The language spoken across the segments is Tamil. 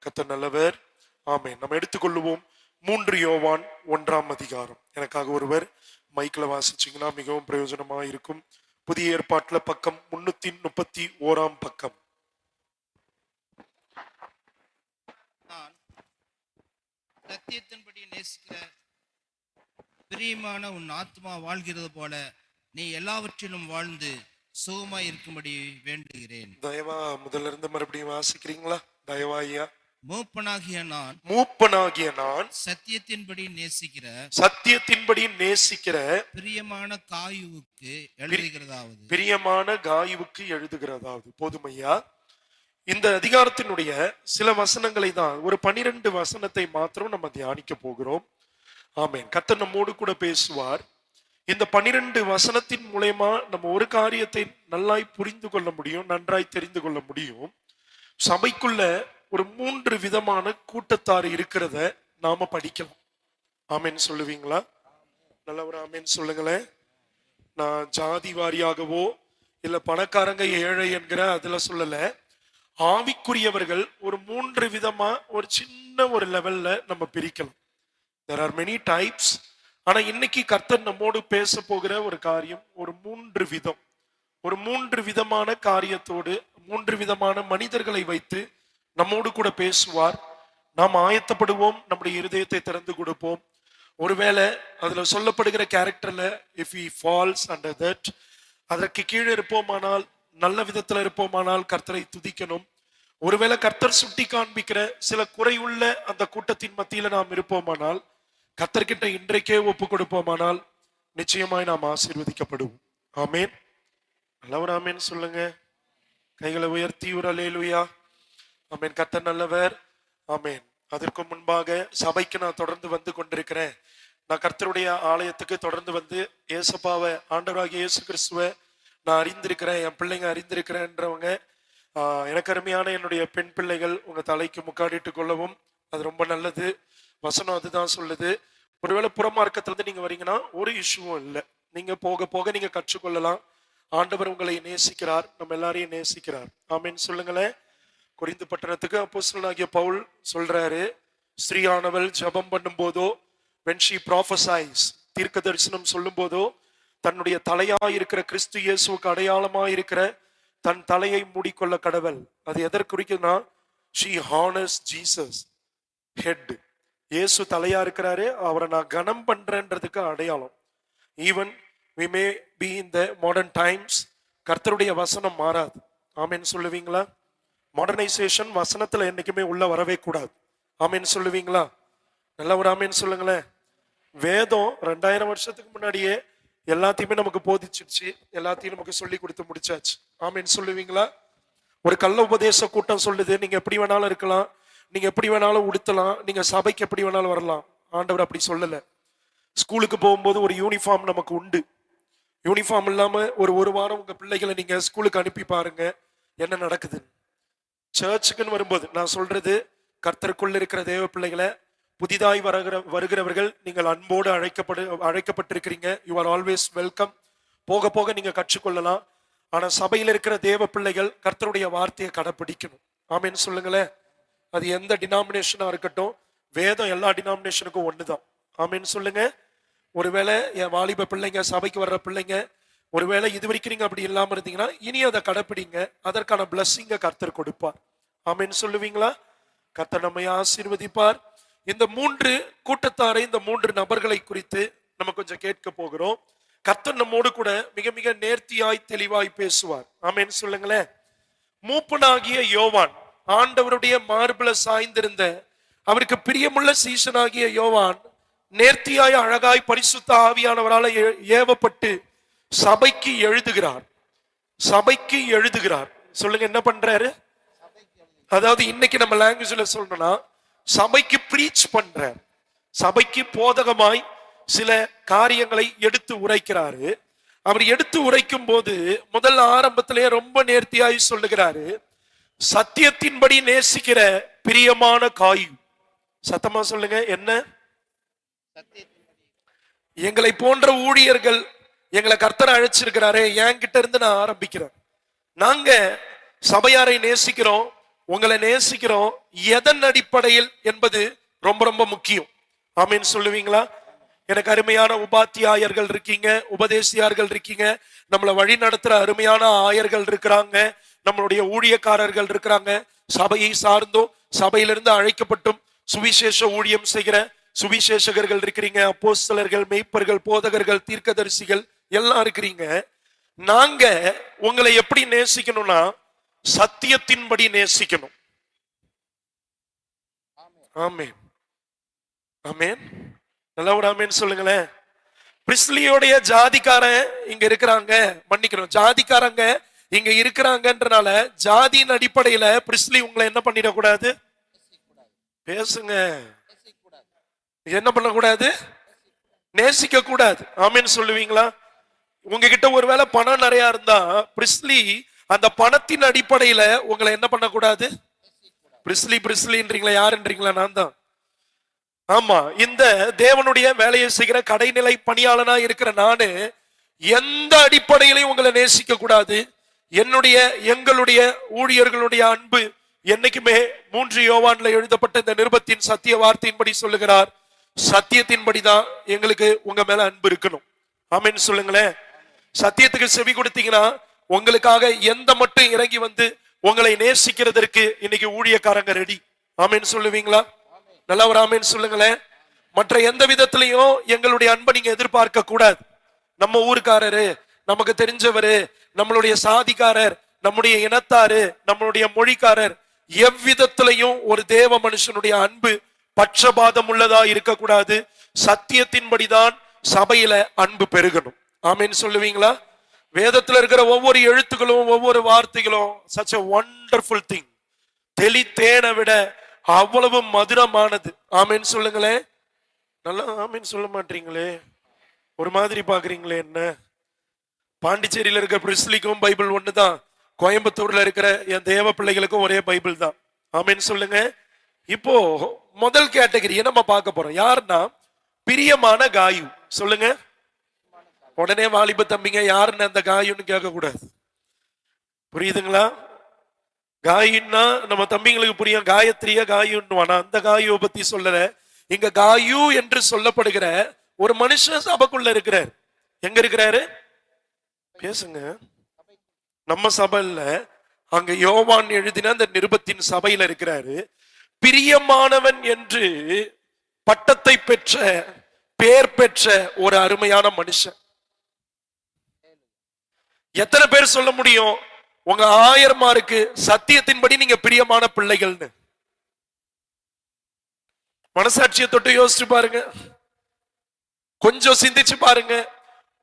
கர்த்தர் நல்லவர். ஆமென். நம்ம எடுத்துக்கொள்ளுவோம் 3 யோவான் 1ஆம் அதிகாரம். எனக்காக ஒருவர் மைக்ல வாசிச்சீங்கன்னா மிகவும் பிரயோஜனமா இருக்கும். புதிய ஏற்பாட்டுல பக்கம் 331ஆம் பக்கம். நான் சத்தியத்தின்படி நேசிக்கிற பிரியமான உன் ஆத்மா வாழ்கிறது போல நீ எல்லாவற்றிலும் வாழ்ந்து சுகமாய் இருக்கும்படி வேண்டுகிறேன். தயவா முதல்ல இருந்து மறுபடியும் வாசிக்கிறீங்களா? தயவா ஐயா. மூப்பனாகிய நான் சத்தியத்தின்படி நேசிக்கிற பிரியமான காயுவுக்கு எழுதுகிறதாவது. போதுமையா? இந்த அதிகாரத்தினுடைய சில வசனங்களை தான், ஒரு 12 வசனத்தை மாத்திரம் நம்ம தியானிக்க போகிறோம். ஆமென். கர்த்தர் நம்மோடு கூட பேசுவார். இந்த 12 வசனத்தின் மூலமா நம்ம ஒரு காரியத்தை நல்லாய் புரிந்து கொள்ள முடியும், நன்றாய் தெரிந்து கொள்ள முடியும். சபைக்குள்ள ஒரு 3 விதமான கூட்டத்தார் இருக்கிறத நாம படிக்கலாம். ஆமென் சொல்லுவீங்களா? நல்ல ஒரு ஆமென் சொல்லுங்களேன். நான் ஜாதி வாரியாகவோ இல்ல பணக்காரங்க ஏழை என்கிற அதுல சொல்லல. ஆவிக்குரியவர்கள் ஒரு 3 விதமா ஒரு சின்ன ஒரு லெவல்ல நம்ம பிரிக்கலாம். There are many types. ஆனா இன்னைக்கு கர்த்தர் நம்மோடு பேச போகிற ஒரு காரியம் ஒரு 3 விதம், ஒரு 3 விதமான காரியத்தோடு 3 விதமான மனிதர்களை வைத்து நம்மோடு கூட பேசுவார். நாம் ஆயத்தப்படுவோம், நம்முடைய இருதயத்தை திறந்து கொடுப்போம். ஒருவேளை அதுல சொல்லப்படுகிற கேரக்டர்ல if he falls under that, அதற்கு கீழே இருப்போமானால், நல்ல விதத்துல இருப்போமானால் கர்த்தரை துதிக்கணும். ஒருவேளை கர்த்தர் சுட்டி காண்பிக்கிற சில குறையுள்ள அந்த கூட்டத்தின் மத்தியில நாம் இருப்போமானால், கர்த்தர்கிட்ட இன்றைக்கே ஒப்பு கொடுப்போமானால் நிச்சயமாய் நாம் ஆசீர்வதிக்கப்படுவோம். ஆமேன். நல்லவர் ஆமேன் சொல்லுங்க. கைகளை உயர்த்தி ஒரு அல்லேலூயா. ஆமேன். கர்த்தர் நல்லவர். ஆமேன். அதற்கு முன்பாக சபைக்கு நான் தொடர்ந்து வந்து கொண்டிருக்கிறேன். நான் கர்த்தருடைய ஆலயத்துக்கு தொடர்ந்து வந்து ஏசப்பாவை, ஆண்டவராகிய இயேசு கிறிஸ்துவை நான் அறிந்திருக்கிறேன், என் பிள்ளைங்க அறிந்திருக்கிறேன்றவங்க, எனக்கு அருமையான என்னுடைய பெண் பிள்ளைகள் உங்க தலைக்கு முக்காடிட்டு கொள்ளவும். அது ரொம்ப நல்லது. வசனம் அதுதான் சொல்லுது. ஒருவேளை புறமார்க்கத்திலிருந்து நீங்க வரீங்கன்னா ஒரு இஷ்யூவும் இல்லை. நீங்க போக போக நீங்க கற்றுக்கொள்ளலாம். ஆண்டவர் உங்களை நேசிக்கிறார், நம்ம எல்லாரையும் நேசிக்கிறார். ஆமேன் சொல்லுங்களேன். கொரிந்து பட்டணத்துக்கு அப்போஸ்தலனாகிய பவுல் சொல்றாரு, ஸ்திரீயானவள் ஜெபம் பண்ணும் போதோ, when she prophesies, தீர்க்க தரிசனம் சொல்லும் போதோ, தன்னுடைய தலையாயிருக்கிற கிறிஸ்து இயேசுவுக்கு அடையாளமாயிருக்கிற தன் தலையை மூடிக்கொள்ள கடவள். அது எதற்கு குறிக்குதுன்னா, she honors Jesus head. இயேசு தலையா இருக்கிறாரு, அவரை நான் கனம் பண்றேன்றதுக்கு அடையாளம். Even we may be in the modern times, கர்த்தருடைய வசனம் மாறாது. ஆமேன் சொல்லுவீங்களா? மாடர்னைசேஷன் வசனத்துல என்னைக்குமே உள்ள வரவே கூடாது. ஆமேன் சொல்லுவீங்களா? நல்ல ஒரு ஆமேன் சொல்லுங்களேன். வேதம் 2000 வருஷத்துக்கு முன்னாடியே எல்லாத்தையுமே நமக்கு போதிச்சிடுச்சு, எல்லாத்தையும் நமக்கு சொல்லி கொடுத்து முடிச்சாச்சு. ஆமேன் சொல்லுவீங்களா? ஒரு கள்ள உபதேச கூட்டம் சொல்லுது, நீங்க எப்படி வேணாலும் இருக்கலாம், நீங்க எப்படி வேணாலும் உடுத்தலாம், நீங்க சபைக்கு எப்படி வேணாலும் வரலாம். ஆண்டவர் அப்படி சொல்லல. ஸ்கூலுக்கு போகும்போது ஒரு யூனிஃபார்ம் நமக்கு உண்டு. யூனிஃபார்ம் இல்லாம ஒரு வாரம் உங்க பிள்ளைகளை நீங்க ஸ்கூலுக்கு அனுப்பி பாருங்க என்ன நடக்குது. சர்ச்சுக்குன்னு வரும்போது நான் சொல்றது, கர்த்தருக்குள்ள இருக்கிற தேவ பிள்ளைகளை, புதிதாய் வருகிறவர்கள் நீங்கள் அன்போடு அழைக்கப்பட்டிருக்கிறீங்க. You are always welcome. போக போக நீங்க கற்றுக்கொள்ளலாம். ஆனா சபையில் இருக்கிற தேவ பிள்ளைகள் கர்த்தருடைய வார்த்தையை கடைப்பிடிக்கணும். ஆமேன்னு சொல்லுங்களேன். அது எந்த டினாமினேஷனா இருக்கட்டும், வேதம் எல்லா டினாமினேஷனுக்கும் ஒண்ணுதான். ஆமேன்னு சொல்லுங்க. ஒருவேளை என் வாலிப பிள்ளைங்க, சபைக்கு வர்ற பிள்ளைங்க, ஒருவேளை இது வரைக்கும் நீங்க அப்படி இல்லாம இருந்தீங்கன்னா இனி அதை கடைப்பிடிங்க. அதற்கான பிளஸ்ஸிங்க கர்த்தர் கொடுப்பார். ஆமேன்னு சொல்லுவீங்களா? கர்த்தர் நம்மை ஆசீர்வதிப்பார். இந்த 3 கூட்டத்தாரை, இந்த 3 நபர்களை குறித்து நம்ம கொஞ்சம் கேட்க போகிறோம். கர்த்தர் நம்மோடு கூட மிக மிக நேர்த்தியாய் தெளிவாய் பேசுவார். ஆமேன்னு சொல்லுங்களேன். மூப்பனாகிய யோவான், ஆண்டவருடைய மார்புல சாய்ந்திருந்த, அவருக்கு பிரியமுள்ள சீசனாகிய யோவான் நேர்த்தியாய் அழகாய் பரிசுத்த ஆவியானவரால் ஏவப்பட்டு சபைக்கு எழுதுகிறார். சபைக்கு எழுதுகிறார். சொல்லுங்க, என்ன பண்றாரு? அதாவது இன்னைக்கு நம்ம லாங்குவேஜ்ல சொல்லணும்னா சபைக்கு பிரீச் பண்றார். சபைக்கு போதகமாய் சில காரியங்களை எடுத்து உரைக்கிறாரு. அவர் எடுத்து உரைக்கும் போது முதல் ஆரம்பத்திலே ரொம்ப நேர்த்தியாய் சொல்லுகிறாரு, சத்தியத்தின்படி நேசிக்கிற பிரியமான காயு. சத்தமா சொல்லுங்க, என்ன? எங்களை போன்ற ஊழியர்கள், எங்களை கர்த்தர் அழைச்சிருக்கிறாரே, என்கிட்ட இருந்து நான் ஆரம்பிக்கிறேன். நாங்க சபையாரை நேசிக்கிறோம். உங்களை நேசிக்கிறோம் எதன் அடிப்படையில் என்பது ரொம்ப ரொம்ப முக்கியம். ஆமீன் சொல்லுவீங்களா? எனக்கு அருமையான உபாத்தியாயர்கள் இருக்கீங்க, உபதேசியார்கள் இருக்கீங்க, நம்மளை வழி நடத்துற அருமையான ஆயர்கள் இருக்கிறாங்க, நம்மளுடைய ஊழியக்காரர்கள் இருக்கிறாங்க, சபையை சார்ந்தோ சபையிலிருந்து அழைக்கப்பட்டும் சுவிசேஷ ஊழியம் செய்கிற சுவிசேஷகர்கள் இருக்கிறீங்க, அப்போஸ்தலர்கள், மெய்ப்பர்கள், போதகர்கள், தீர்க்கதரிசிகள் எல்லாம் இருக்கிறீங்க. நாங்க உங்களை எப்படி நேசிக்கணும்னா சத்தியத்தின்படி நேசிக்கணும். ஆமென் ஆமென். நல்லா ஒரு ஆமென் சொல்லுங்களேன். பிரிஸ்லியோடைய ஜாதிக்காரன் இங்க இருக்கிறாங்க, மன்னிக்கணும், ஜாதிக்காரங்க இங்க இருக்கிறாங்கன்றனால ஜாதியின் அடிப்படையில பிரிஸ்லி உங்களை என்ன பண்ணிடக்கூடாது? பேசுங்க. என்ன பண்ணக்கூடாது? நேசிக்க கூடாது. ஆமென் சொல்லுவீங்களா? உங்ககிட்ட ஒருவேளை பணம் நிறைய இருந்தா பிரிஸ்லி அந்த பணத்தின் அடிப்படையில உங்களை என்ன பண்ணக்கூடாது? பிரிஸ்லி பிரிஸ்லின்றீங்களா? யாருன்றீங்களா? நான் தான். ஆமா, இந்த தேவனுடைய வேலையை செய்கிற கடைநிலை பணியாளனா இருக்கிற நானு எந்த அடிப்படையிலையும் உங்களை நேசிக்க கூடாது. எங்களுடைய ஊழியர்களுடைய அன்பு என்னைக்குமே 3 யோவான்ல எழுதப்பட்ட இந்த நிருபத்தின் சத்திய வார்த்தையின்படி சொல்லுகிறார், சத்தியத்தின்படிதான் எங்களுக்கு உங்க மேல அன்பு இருக்கணும். ஆமென் சொல்லுங்களேன். சத்தியத்துக்கு செவி கொடுத்தீங்கன்னா உங்களுக்காக எந்த மட்டும் இறங்கி வந்து உங்களை நேசிக்கிறதற்கு இன்னைக்கு ஊழியக்காரங்க ரெடி. ஆமென் சொல்லுவீங்களா? நல்லா ஒரு ஆமென் சொல்லுங்களேன். மற்ற எந்த விதத்திலையும் எங்களுடைய அன்பை நீங்க எதிர்பார்க்க கூடாது. நம்ம ஊருக்காரரு, நமக்கு தெரிஞ்சவரு, நம்மளுடைய சாதிக்காரர், நம்முடைய இனத்தாரு, நம்மளுடைய மொழிக்காரர், எவ்விதத்திலையும் ஒரு தேவ மனுஷனுடைய அன்பு பட்சபாதம் உள்ளதா இருக்கக்கூடாது. சத்தியத்தின்படிதான் சபையில அன்பு பெருகணும். ஆமென் சொல்லுவீங்களா? வேதத்துல இருக்கிற ஒவ்வொரு எழுத்துக்களும் ஒவ்வொரு வார்த்தைகளும் such a wonderful thing. தெளித்தேனை விட அவ்வளவு மதுரமானது. ஆமென் சொல்லுங்களேன். நல்லா ஆமென் சொல்ல மாட்டீங்களே, ஒரு மாதிரி பாக்குறீங்களே என்ன? பாண்டிச்சேரியில இருக்கிற பிரிஸ்லிக்கும் பைபிள் ஒண்ணுதான், கோயம்புத்தூர்ல இருக்கிற என் தேவ பிள்ளைகளுக்கும் ஒரே பைபிள் தான். ஆமென் சொல்லுங்க. இப்போ முதல் கேட்டகரி நம்ம பார்க்க போறோம். யாருன்னா பிரியமான காயு. சொல்லுங்க. உடனே வாலிப தம்பிங்க யாருன்னு அந்த காயுன்னு கேட்க கூடாது. புரியுதுங்களா? காயின்னா நம்ம தம்பிங்களுக்கு புரியும், காயத்ரிய காயுன்னு. அந்த காயுவை பத்தி சொல்லல. இங்க காயு என்று சொல்லப்படுகிற ஒரு மனுஷன் சபைக்குள்ள இருக்கிறார். எங்க இருக்கிறாரு? பேசுங்க. நம்ம சபையில அங்க யோவான் எழுதின அந்த நிருபத்தின் சபையில இருக்கிறாரு. பிரியமானவன் என்று பட்டத்தை பெற்ற, பேர் பெற்ற ஒரு அருமையான மனுஷன். எத்தனை பேர் சொல்ல முடியும் உங்க ஆயர்மாருக்கு சத்தியத்தின்படி நீங்க பிரியமான பிள்ளைகள்னு? மனசாட்சியை தொட்டு யோசிச்சு பாருங்க, கொஞ்சம் சிந்திச்சு பாருங்க.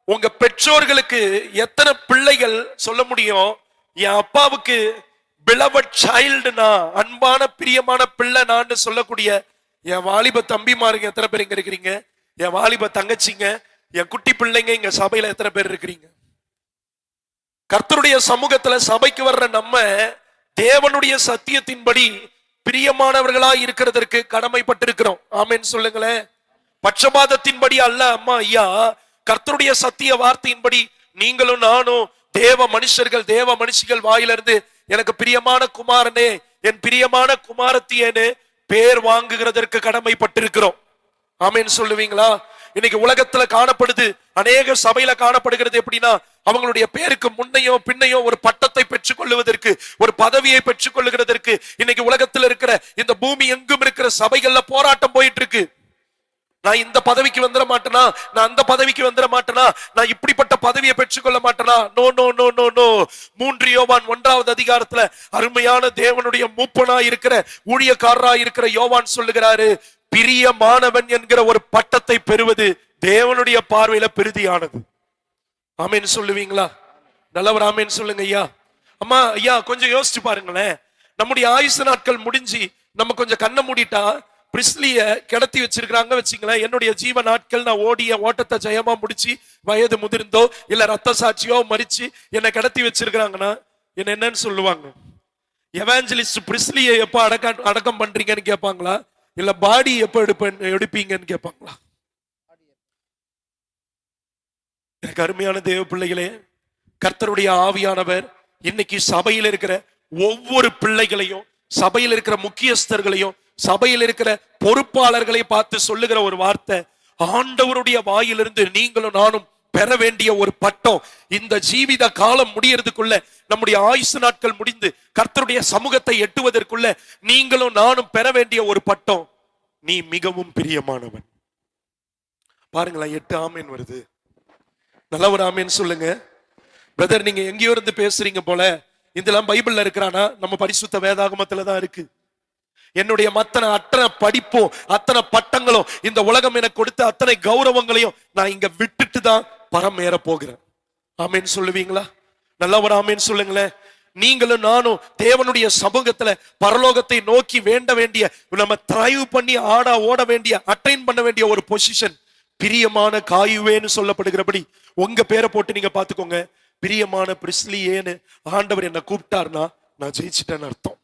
உங்க பெற்றோர்களுக்கு எத்தனை பிள்ளைகள் சொல்ல முடியும் என் அப்பாவுக்கு பிலவட் சைல்டுனா, அன்பான பிரியமான பிள்ளை நான் சொல்லக்கூடிய என் வாலிப தம்பிமாருங்க எத்தனை பேர் இங்க இருக்கிறீங்க? என் வாலிப தங்கச்சிங்க, என் குட்டி பிள்ளைங்க இங்க சபையில எத்தனை பேர் இருக்கிறீங்க? கர்த்தருடைய சமூகத்துல சபைக்கு வர்ற நம்ம தேவனுடைய சத்தியத்தின்படி பிரியமானவர்களா இருக்கிறதற்கு கடமைப்பட்டிருக்கிறோம். ஆமென் சொல்லுங்களேன். பட்சபாதத்தின்படி அல்ல. அம்மா ஐயா, கர்த்தருடைய சத்திய வார்த்தையின்படி நீங்களும் நானும் தேவ மனுஷர்கள், தேவ மனுஷிகள் வாயிலிருந்து எனக்கு பிரியமான குமாரனே, என் பிரியமான குமாரத்தியேன்னு பேர் வாங்குகிறதற்கு கடமைப்பட்டிருக்கிறோம். ஆமென் சொல்லுவீங்களா? இன்னைக்கு உலகத்துல காணப்படுது, அநேக சபையில காணப்படுகிறது எப்படின்னா, அவங்களுடைய பேருக்கு முன்னையோ பின்னையோ ஒரு பட்டத்தை பெற்றுக் கொள்வதற்கு, ஒரு பதவியை பெற்றுக் கொள்ளுகிறதற்கு இன்னைக்கு உலகத்தில் இருக்கிற இந்த பூமி எங்கும் இருக்கிற சபைகள்ல போராட்டம் போயிட்டு இருக்கு. நான் இந்த பதவிக்கு வந்துட மாட்டேனா, நான் அந்த பதவிக்கு வந்துட மாட்டேனா, நான் இப்படிப்பட்ட பதவியை பெற்றுக்கொள்ள மாட்டேனா? No no no no no. 3 யோவான் 1வது அதிகாரத்துல அருமையான தேவனுடைய மூப்பனா இருக்கிற, ஊழியக்காரரா இருக்கிற யோவான் சொல்லுகிறாரு, பிரியமானவன் என்கிற ஒரு பட்டத்தை பெறுவது தேவனுடைய பார்வையில பெரிதியானது. ஆமென் சொல்லுவீங்களா? நல்லவர் ஆமென் சொல்லுங்க ஐயா. அம்மா ஐயா, கொஞ்சம் யோசிச்சு பாருங்களேன். நம்முடைய ஆயுசு நாட்கள் முடிஞ்சு நம்ம கொஞ்சம் கண்ணை மூடிட்டா பிரிஸ்லிய கிடத்தி வச்சிருக்காங்க வச்சுங்களேன். என்னுடைய ஜீவ நாட்கள் நான் ஓடிய ஓட்டத்தை ஜெயமா முடிச்சு வயது முதிர்ந்தோ இல்ல ரத்த சாட்சியோ மறிச்சு என்னை கிடத்தி வச்சிருக்கிறாங்கன்னா என்ன என்னன்னு சொல்லுவாங்க? எவாஞ்சலிஸ்ட் பிரிஸ்லியை எப்ப அடக்கம் பண்றீங்கன்னு கேட்பாங்களா, இல்ல பாடி எப்ப எடுப்பீங்கன்னு கேட்பாங்களா? எனக்கு அருமையான தேவ பிள்ளைகளே, கர்த்தருடைய ஆவியானவர் இன்னைக்கு சபையில் இருக்கிற ஒவ்வொரு பிள்ளைகளையும் சபையில் இருக்கிற முக்கியஸ்தர்களையும் சபையில் இருக்கிற பொறுப்பாளர்களை பார்த்து சொல்லுகிற ஒரு வார்த்தை, ஆண்டவருடைய வாயிலிருந்து நீங்களும் நானும் பெற வேண்டிய ஒரு பட்டம். இந்த ஜீவித காலம் முடியறதுக்குள்ள, நம்முடைய ஆயுசு நாட்கள் முடிந்து கர்த்தருடைய சமூகத்தை எட்டுவதற்குள்ள நீங்களும் நானும் பெற வேண்டிய ஒரு பட்டம், நீ மிகவும் பிரியமானவன். பாருங்களேன், 8 ஆமேன் வருது. நல்ல ஒரு ஆமேன் சொல்லுங்க. பிரதர், நீங்க எங்கேயோ இருந்து பேசுறீங்க போல, இதெல்லாம் பைபிள்ல இருக்கிறானா? நம்ம பரிசுத்த வேதாகமத்துல தான் இருக்கு. என்னுடைய அத்தனை படிப்பும் அத்தனை பட்டங்களும் இந்த உலகம் எனக்கு கொடுத்த அத்தனை கௌரவங்களையும் நான் இங்க விட்டுட்டு தான் பரம் ஏற போகிறேன். ஆமேன் சொல்லுவீங்களா? நல்ல ஒரு ஆமேன் சொல்லுங்களேன். நீங்களும் நானும் தேவனுடைய சமூகத்துல பரலோகத்தை நோக்கி வேண்ட வேண்டிய, நம்ம த்ரைவ் பண்ணி ஓட வேண்டிய, அட்டைன் பண்ண வேண்டிய ஒரு பொசிஷன், பிரியமான காயுவேன்னு சொல்லப்படுகிறபடி உங்க பேரை போட்டு நீங்க பாத்துக்கோங்க. பிரியமான பிரிஸ்லியேன்னு ஆண்டவர் என்ன கூப்பிட்டார்னா நான் ஜெயிச்சிட்டேன்னு அர்த்தம்.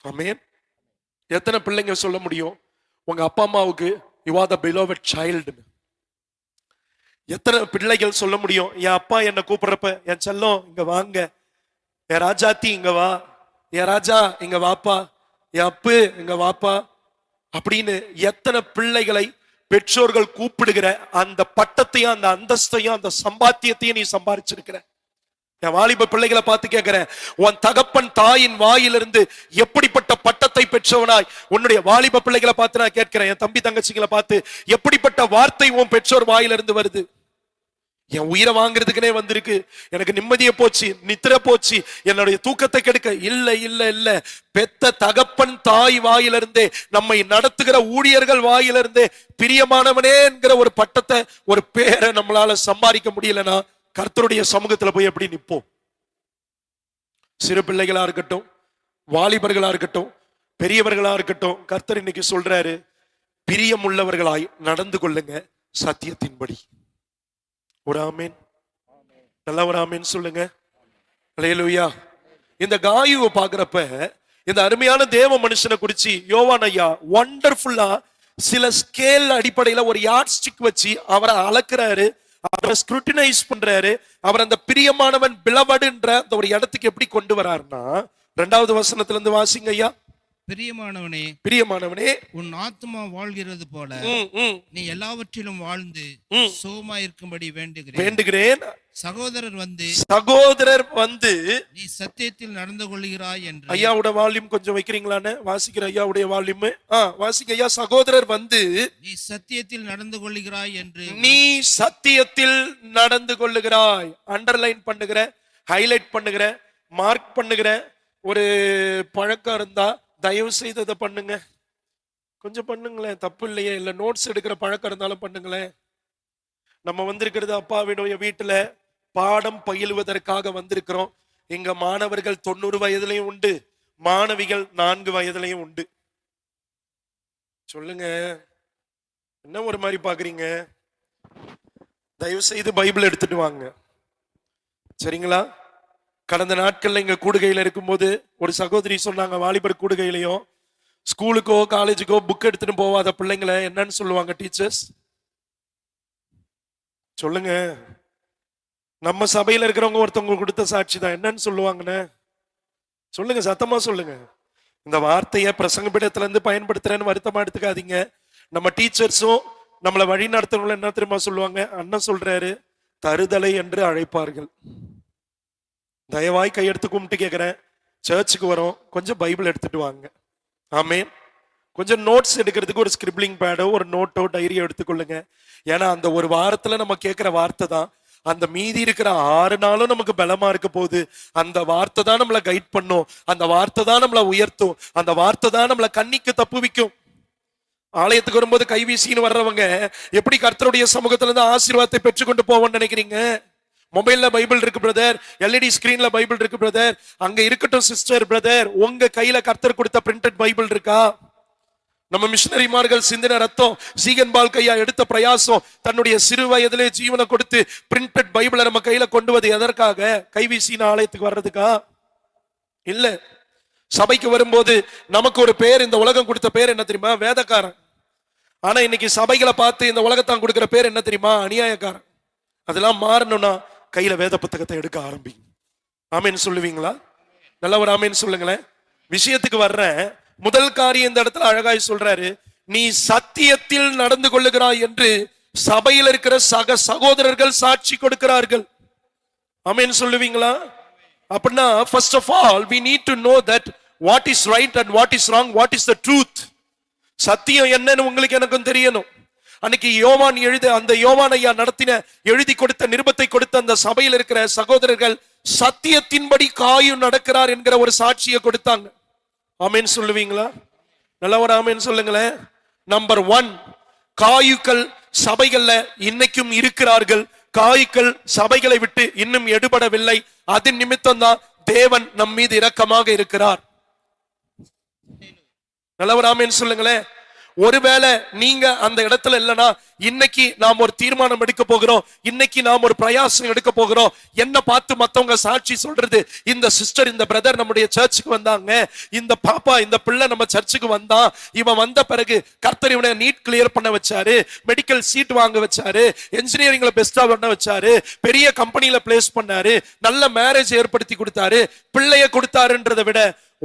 ஆமென். எத்தனை பிள்ளைங்க சொல்ல முடியும் உங்க அப்பா அம்மாவுக்கு you are the beloved child? எத்தனை பிள்ளைகள் சொல்ல முடியும், என் அப்பா என்ன கூப்பிடுறப்ப, என் செல்லம் இங்க வாங்க, என் ராஜாத்தி இங்க வா, என் ராஜா இங்க வாப்பா, என் அப்பு இங்க வாப்பா அப்படின்னு எத்தனை பிள்ளைகளை பெற்றோர்கள் கூப்பிடுகிற அந்த பட்டத்தையும் அந்த அந்தஸ்தையும் அந்த சம்பாத்தியத்தையும் நீ சம்பாதிச்சிருக்கிற. என் வாலிப பிள்ளைகளை பார்த்து கேட்கிறேன், உன் தகப்பன் தாயின் வாயிலிருந்து எப்படிப்பட்ட பட்டத்தை பெற்றவனாய், உன்னுடைய வாலிப பிள்ளைகளை பார்த்து நான் கேட்கிறேன், என் தம்பி தங்கச்சிகளை பார்த்து எப்படிப்பட்ட வார்த்தை உன் பெற்றோர் வாயிலிருந்து வருது? என் உயிரை வாங்குறதுக்குனே வந்திருக்கு, எனக்கு நிம்மதியை போச்சு, நித்திர போச்சு, என்னுடைய தூக்கத்தை கெடுக்க. இல்ல இல்ல இல்ல, பெத்த தகப்பன் தாய் வாயிலிருந்தே, நம்மை நடத்துகிற ஊழியர்கள் வாயிலிருந்தே பிரியமானவனே என்கிற ஒரு பட்டத்தை, ஒரு பேரை நம்மளால சம்பாதிக்க முடியலன்னா கர்த்தருடைய சமூகத்துல போய் எப்படி நிற்போம்? சிறு பிள்ளைகளா இருக்கட்டும், வாலிபர்களா இருக்கட்டும், பெரியவர்களா இருக்கட்டும், கர்த்தர் இன்னைக்கு சொல்றாரு, பிரியமுள்ளவர்களாய் நடந்து கொள்ளுங்க சத்தியத்தின்படி. ஒரு ஆமேன். நல்லா ஒரு ஆமேன் சொல்லுங்க. அல்லேலூயா. இந்த காயுவை பாக்குறப்ப இந்த அருமையான தேவ மனுஷனை குறிச்சு யோவான் ஐயா வண்டர்ஃபுல்லா சில ஸ்கேல் அடிப்படையில ஒரு யார்ட் ஸ்டிக் வச்சு அவரை அளக்குறாரு, அவரை ஸ்க்ரூட்டினைஸ் பண்றாரு. அவர் அந்த பிரியமானவன் பிளவடுன்ற அந்த ஒரு இடத்துக்கு எப்படி கொண்டு வராருன்னா, 2வது வசனத்துல இருந்து வாசிங்க ஐயா. பிரியமானவனே, பிரியமானவனே, உன் ஆத்துமா வாழ்கிறது போல நீ எல்லாவற்றிலும் வாழ்ந்து சுகமாயிருக்கும்படி வேண்டுகிறேன். சகோதரர் வந்து நீ சத்தியத்தில் நடந்து கொள்கிறாய் என்று. ஐயாவோட வால்யூம் கொஞ்சம் வைக்கிறீங்களான்னு வாசிக்கிற. ஐயாவுடைய வால்யூம் வாசிக்க ஐயா. சகோதரர் வந்து நீ சத்தியத்தில் நடந்து கொள்கிறாய் என்று. நீ சத்தியத்தில் நடந்து கொள்ளுகிறாய். அண்டர்லைன் பண்ணுகிற, ஹைலைட் பண்ணுகிற, மார்க் பண்ணுகிற ஒரு பழக்கம் இருந்தா தயவு செய்து அதை பண்ணுங்க. கொஞ்சம் பண்ணுங்களேன், தப்பு இல்லையே. இல்ல நோட்ஸ் எடுக்கிற பழக்கம் இருந்தாலும் பண்ணுங்களேன். நம்ம வந்திருக்கிறது அப்பாவிடைய வீட்டுல பாடம் பயிலுவதற்காக வந்திருக்கிறோம். இங்க மாணவர்கள் 90 வயதுலயும் உண்டு, மாணவிகள் 4 வயதுலயும் உண்டு. சொல்லுங்க, என்ன ஒரு மாதிரி பாக்குறீங்க? தயவு செய்து பைபிள் எடுத்துட்டு வாங்க, சரிங்களா? கடந்த நாட்கள்ல இங்க கூடுகையில இருக்கும்போது ஒரு சகோதரி சொன்னாங்க, வாலிபர் கூடுகையிலையும் ஸ்கூலுக்கோ காலேஜுக்கோ புக் எடுத்துட்டு போவாத பிள்ளைங்களை என்னன்னு சொல்லுவாங்க டீச்சர்ஸ்? சொல்லுங்க. நம்ம சபையில இருக்கிறவங்க ஒருத்தவங்க கொடுத்த சாட்சி தான். என்னன்னு சொல்லுவாங்கன்னு சொல்லுங்க, சத்தமா சொல்லுங்க. இந்த வார்த்தையை பிரசங்க பீடத்துல இருந்து பயன்படுத்துறேன்னு வருத்தமா எடுத்துக்காதீங்க. நம்ம டீச்சர்ஸும் நம்மளை வழி நடத்துறவங்களும் என்ன தெரியுமா சொல்லுவாங்க? அண்ணன் சொல்றாரு, தருதலை என்று அழைப்பார்கள். தயவாய் கையெடுத்து கும்பிட்டு கேட்கிறேன், சர்ச்சுக்கு வரோம், கொஞ்சம் பைபிள் எடுத்துட்டு வாங்க. ஆமேன். கொஞ்சம் நோட்ஸ் எடுக்கிறதுக்கு ஒரு ஸ்கிரிப்ளிங் பேடோ ஒரு நோட்டோ டைரியோ எடுத்துக்கொள்ளுங்க. ஏன்னா அந்த ஒரு வாரத்துல நம்ம கேட்கிற வார்த்தை தான் அந்த மீதி இருக்கிற 6 நாளும் நமக்கு பலமா இருக்க போகுது. அந்த வார்த்தை தான் நம்மளை கைட் பண்ணும், அந்த வார்த்தை தான் நம்மளை உயர்த்தும், அந்த வார்த்தை தான் நம்மளை கண்ணிக்கு தப்புவிக்கும். ஆலயத்துக்கு வரும்போது கைவீசின்னு வர்றவங்க எப்படி கர்த்தருடைய சமூகத்துல இருந்து ஆசீர்வாதத்தை பெற்றுக்கொண்டு போவோம்னு நினைக்கிறீங்க? மொபைல்ல பைபிள் இருக்கு பிரதர், எல்இடி ஸ்கிரீன்ல பைபிள் இருக்கு பிரதர், அங்க இருக்கட்டும் சிஸ்டர். பிரதர், உங்க கையில கர்த்தர் கொடுத்த பிரிண்டட் பைபிள் இருக்கா? நம்ம மிஷனரிமார்கள் சிந்தின ரத்தம், சீகன் பால் கையா எடுத்த பிரயாசம், தன்னுடைய சிறு வயதிலே ஜீவனை கொடுத்து பிரிண்டட் பைபிளை நம்ம கையில கொண்டு வந்து எதற்காக? கைவீசின ஆலயத்துக்கு வர்றதுக்கா? இல்ல. சபைக்கு வரும்போது நமக்கு ஒரு பேர், இந்த உலகம் கொடுத்த பேர் என்ன தெரியுமா? வேதக்காரன். ஆனா இன்னைக்கு சபைகளை பார்த்து இந்த உலகத்தான் கொடுக்கிற பேர் என்ன தெரியுமா? அநியாயக்காரன். அதெல்லாம் மாறணும்னா கையில வேத புத்தகத்தை எடுக்க ஆரம்பிங்க. ஆமேன்னு சொல்லுவீங்களா? நல்ல ஒரு ஆமேன்னு சொல்லுங்களேன். விஷயத்துக்கு வர்றேன். முதல் காரியம் இந்த இடத்துல அழகாய் சொல்றாரு, நீ சத்தியத்தில் நடந்து கொள்ளுகிறாய் என்று சபையில் இருக்கிற சக சகோதரர்கள் சாட்சி கொடுக்கிறார்கள். ஆமென் சொல்லுவீங்களா? அப்படின்னா first of all we need to know that what is right and what is wrong, what is the truth. சத்தியம் என்னன்னு உங்களுக்கு எனக்கும் தெரியணும். அன்னைக்கு யோவான் அந்த யோவான் ஐயா நடத்தின எழுதி கொடுத்த நிருபத்தை கொடுத்த அந்த சபையில் இருக்கிற சகோதரர்கள் சத்தியத்தின்படி காயு நடக்கிறார் என்கிற ஒரு சாட்சியை கொடுத்தாங்க. ஆமென் சொல்லுவீங்களா? நல்ல ஒரு ஆமென் சொல்லுங்களேன். நம்பர் 1, காயுக்கள் சபைகள்ல இன்னைக்கும் இருக்கிறார்கள். காயுக்கள் சபைகளை விட்டு இன்னும் எடுபடவில்லை. அது நிமித்தம் தான் தேவன் நம் மீது இரக்கமாக இருக்கிறார். நல்ல ஒரு ஆமென் சொல்லுங்களேன். ஒருவேளை நீங்க அந்த இடத்துல இல்லைன்னா இன்னைக்கு நாம் ஒரு தீர்மானம் எடுக்க போகிறோம். இன்னைக்கு நாம் ஒரு பிரயாசம் எடுக்க போகிறோம். என்ன பார்த்து மத்தவங்க சாட்சி சொல்றது, இந்த சிஸ்டர் இந்த பிரதர் நம்முடைய சர்ச்சுக்கு வந்தாங்க, இந்த பாப்பா இந்த பிள்ளை நம்ம சர்ச்சுக்கு வந்தான், இவன் வந்த பிறகு கர்த்தர் இவனை நீட் கிளியர் பண்ண வச்சாரு, மெடிக்கல் சீட் வாங்க வச்சாரு, என்ஜினியரிங்ல பெஸ்டா பண்ண வச்சாரு, பெரிய கம்பெனில பிளேஸ் பண்ணாரு, நல்ல மேரேஜ் ஏற்படுத்தி கொடுத்தாரு, பிள்ளைய கொடுத்தாருன்றதை விட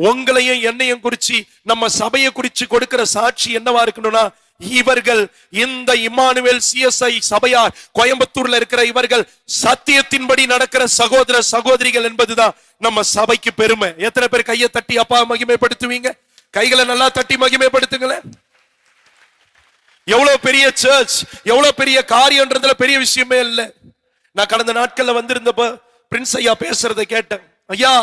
உங்களையும் என்னையும் குறிச்சு நம்ம சபையை குறிச்சு கொடுக்கிற சாட்சி என்னவா இருக்கணும்னா, இவர்கள் இந்த இம்மானுவேல் சிஎஸ்ஐ சபையார் கோயம்புத்தூர்ல இருக்கிற இவர்கள் சத்தியத்தின்படி நடக்கிற சகோதர சகோதரிகள் என்பதுதான் நம்ம சபைக்கு பெருமை. எத்தனை பேர் கையை தட்டி அப்பா மகிமைப்படுத்துவீங்க? கைகளை நல்லா தட்டி மகிமைப்படுத்துங்களேன். எவ்வளவு பெரிய சர்ச், எவ்வளவு பெரிய காரியம்ன்றதுல பெரிய விஷயமே இல்லை. நான் கடந்த நாட்கள்ல வந்திருந்தப்ப பிரின்ஸ் ஐயா பேசுறதை கேட்டேன். ஐயா,